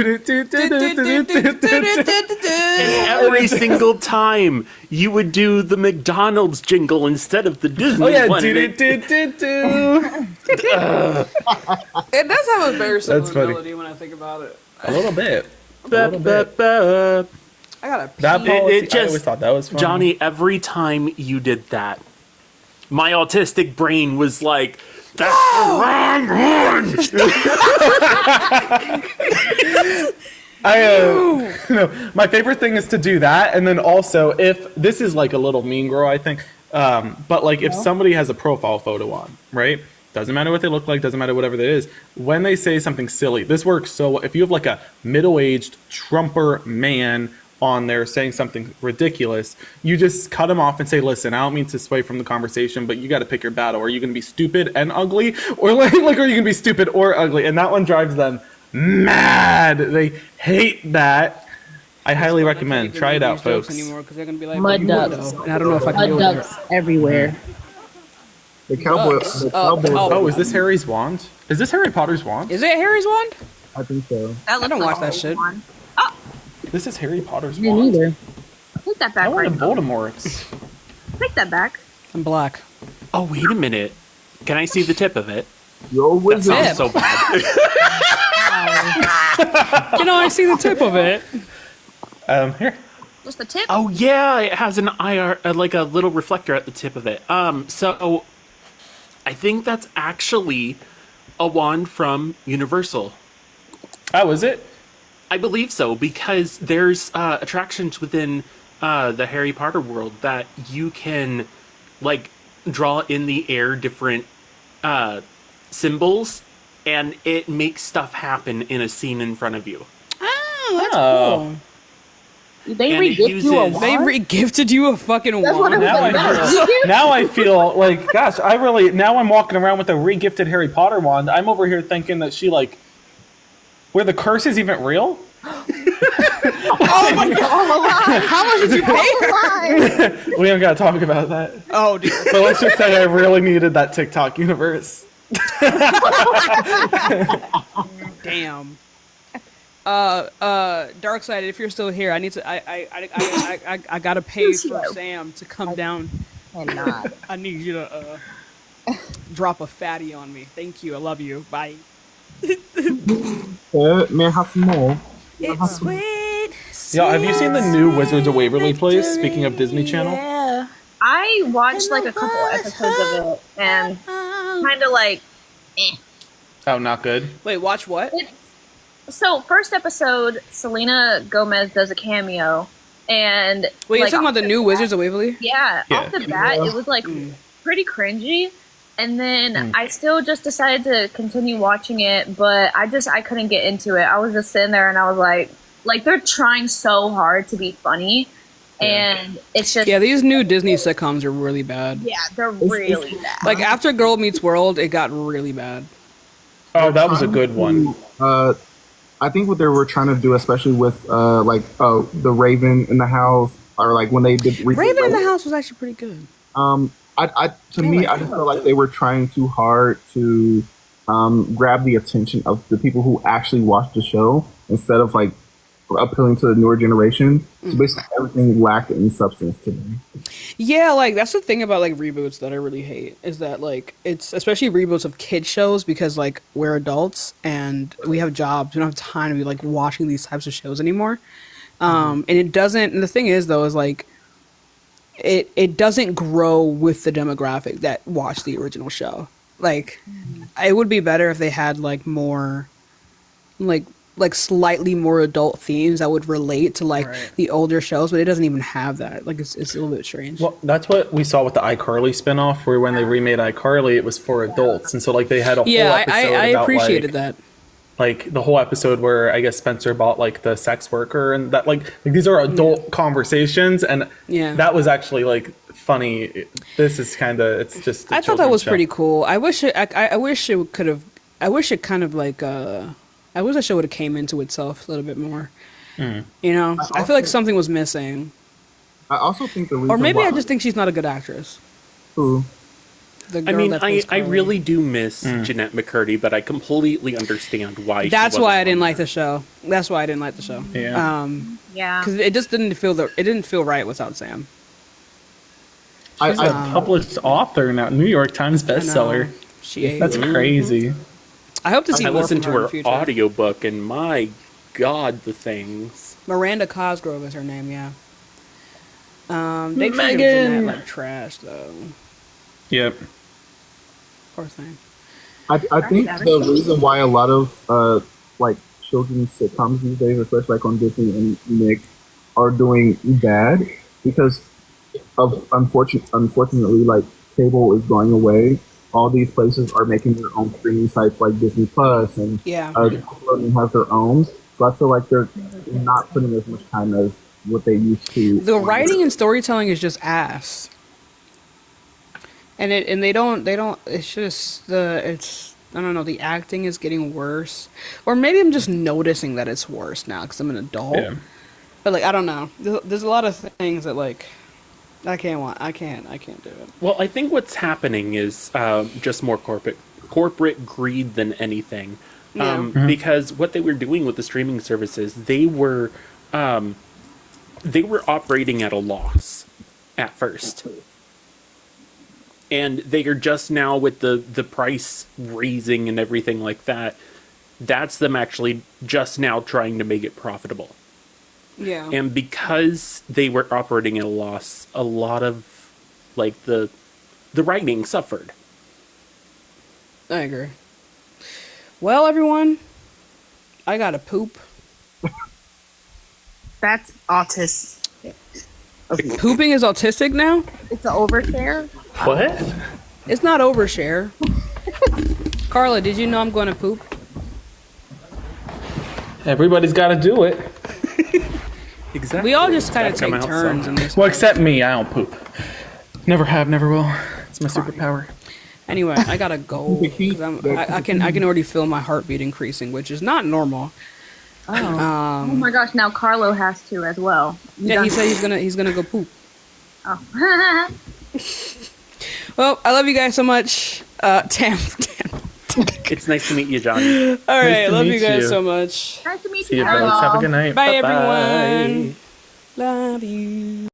every single time you would do the McDonald's jingle instead of the Disney Oh yeah, one. It does have a very That's similar funny. melody when I think about it. A little bit. I gotta pee. That policy, It I just, always thought that was funny. Johnny, every time you did that, my autistic brain was like, that's the wrong one. No, my favorite thing is to do that, and then also if this is like a little mean girl, I think, but like if somebody has a profile photo on, right? Doesn't matter what they look like, doesn't matter whatever that is. When they say something silly, this works so well. If you have like a middle-aged Trumper man on there saying something ridiculous, you just cut him off and say, listen, I don't mean to sway from the conversation, but you got to pick your battle. Are you going to be stupid and ugly? Or like are you going to be stupid or ugly? And that one drives them mad. They hate that. I highly recommend. Try it out, folks. Anymore, they're gonna be like, Mud "You ducks. know," and I don't know if I can Mud do ducks everywhere. The cowboy. Ducks. The cowboy. Oh, is this Harry's wand? Is this Harry Potter's wand? Is it Harry's wand? I think so. I don't watch that shit. This is Harry Potter's Me wand. neither. Take that I back wanted right now. Voldemort's. Take that back. I'm black. Oh, wait a minute. Can I see the tip of it? Yo, That wizard. sounds so bad. I see the tip of it. Here. Just the tip. Oh yeah, it has an IR, like a little reflector at the tip of it. So I think that's actually a wand from Universal. Oh, is it? I believe so, because there's attractions within the Harry Potter world that you can like draw in the air different symbols, and it makes stuff happen in a scene in front of you. Oh, that's Oh. cool. They And it re-gift you a uses- They wand? re-gifted you a fucking That's what wand. it was. Now I feel like, gosh, now I'm walking around with a re-gifted Harry Potter wand. I'm over here thinking that she like, were the curses even real? Oh my god! How much did you pay? We don't gotta talk about that. Oh dear. But let's just say I really needed that TikTok universe. Damn. Darksided, if you're still here, I need to. I gotta pay for Sam to come down. And not. I need you to. Drop a fatty on me. Thank you. I love you. Bye. May I have some more? It's sweet. Yeah, have you seen the new Wizards of Waverly Place? Speaking of Disney Channel. Yeah. I watched like a couple episodes of it and kind of like, eh. Oh, not good. Wait, watch what? So first episode, Selena Gomez does a cameo, and wait, you're talking about the new Wizards of Waverly? Yeah, off the bat, it was like pretty cringy, and then I still just decided to continue watching it, but I couldn't get into it. I was just sitting there, and I was like they're trying so hard to be funny, and it's just these new Disney sitcoms are really bad. Yeah, they're really bad. Like after Girl Meets World, it got really bad. Oh, that was a good one. I think what they were trying to do, especially with the Raven in the House, or like when they did Raven in the House was actually pretty good. I just felt like they were trying too hard to grab the attention of the people who actually watched the show instead of like appealing to the newer generation. So basically everything lacked in substance to me. Yeah, like that's the thing about like reboots that I really hate is that like it's especially reboots of kid shows because like we're adults and we have jobs. We don't have time to be like watching these types of shows anymore. And it doesn't, and the thing is though is like it doesn't grow with the demographic that watched the original show. Like it would be better if they had like more like slightly more adult themes that would relate to like the older shows, but it doesn't even have that. Like it's a little bit strange. Well, that's what we saw with the iCarly spinoff, where when they remade iCarly, it was for adults, and so like they had a whole episode I about, appreciated like, that. Like the whole episode where I guess Spencer bought like the sex worker, and that like these are adult conversations, and that was actually like funny. This is kind of it's just. I thought that was pretty cool. I wish it could have. I wish it kind of like I wish the show would have came into itself a little bit more. You know, I feel like something was missing. I also think the reason or maybe why I just think she's not a good actress. Who? The I girl mean, that plays I Carly. really do miss Jeanette McCurdy, but I completely understand why. That's why I didn't like the show. That's why I didn't like the show. Yeah. Because it just didn't feel right without Sam. She's a published author now, New York Times bestseller. That's crazy. I hope to see I more listened from to her her in the future. audiobook, and my God, the things. Miranda Cosgrove is her name, yeah. They treated Megan! Jeanette like trash, though. Yep. Poor thing. I think the reason why a lot of like children's sitcoms these days, especially like on Disney and Nick, are doing bad because of unfortunately like cable is going away. All these places are making their own streaming sites like Disney Plus, and Nickelodeon has their own. So I feel like they're not putting as much time as what they used to. The writing and storytelling is just ass. And they don't it's just I don't know, the acting is getting worse. Or maybe I'm just noticing that it's worse now because I'm an adult. Yeah. But like I don't know. There's a lot of things that like I can't do it. Well, I think what's happening is just more corporate greed than anything. Because what they were doing with the streaming services, they were operating at a loss at first. And they are just now with the price raising and everything like that, that's them actually just now trying to make it profitable. Yeah. And because they were operating at a loss, a lot of like the writing suffered. I agree. Well, everyone, I gotta poop. That's autistic. Pooping is autistic now? It's an overshare. What? It's not overshare. Carla, did you know I'm going to poop? Everybody's got to do it. Exactly. We all just kind of take turns in this. Well, except me. I don't poop. Never have, never will. It's my superpower. Anyway, I gotta go. 'Cause I can already feel my heartbeat increasing, which is not normal. Oh my gosh! Now Carlo has to as well. Yeah, he said he's gonna go poop. Oh. Well, I love you guys so much. Tam. It's nice to meet you, Johnny. All right, to love meet you guys you. so much. Nice to meet See you. you, folks. Have a good night. Bye, Bye-bye. everyone. Love you.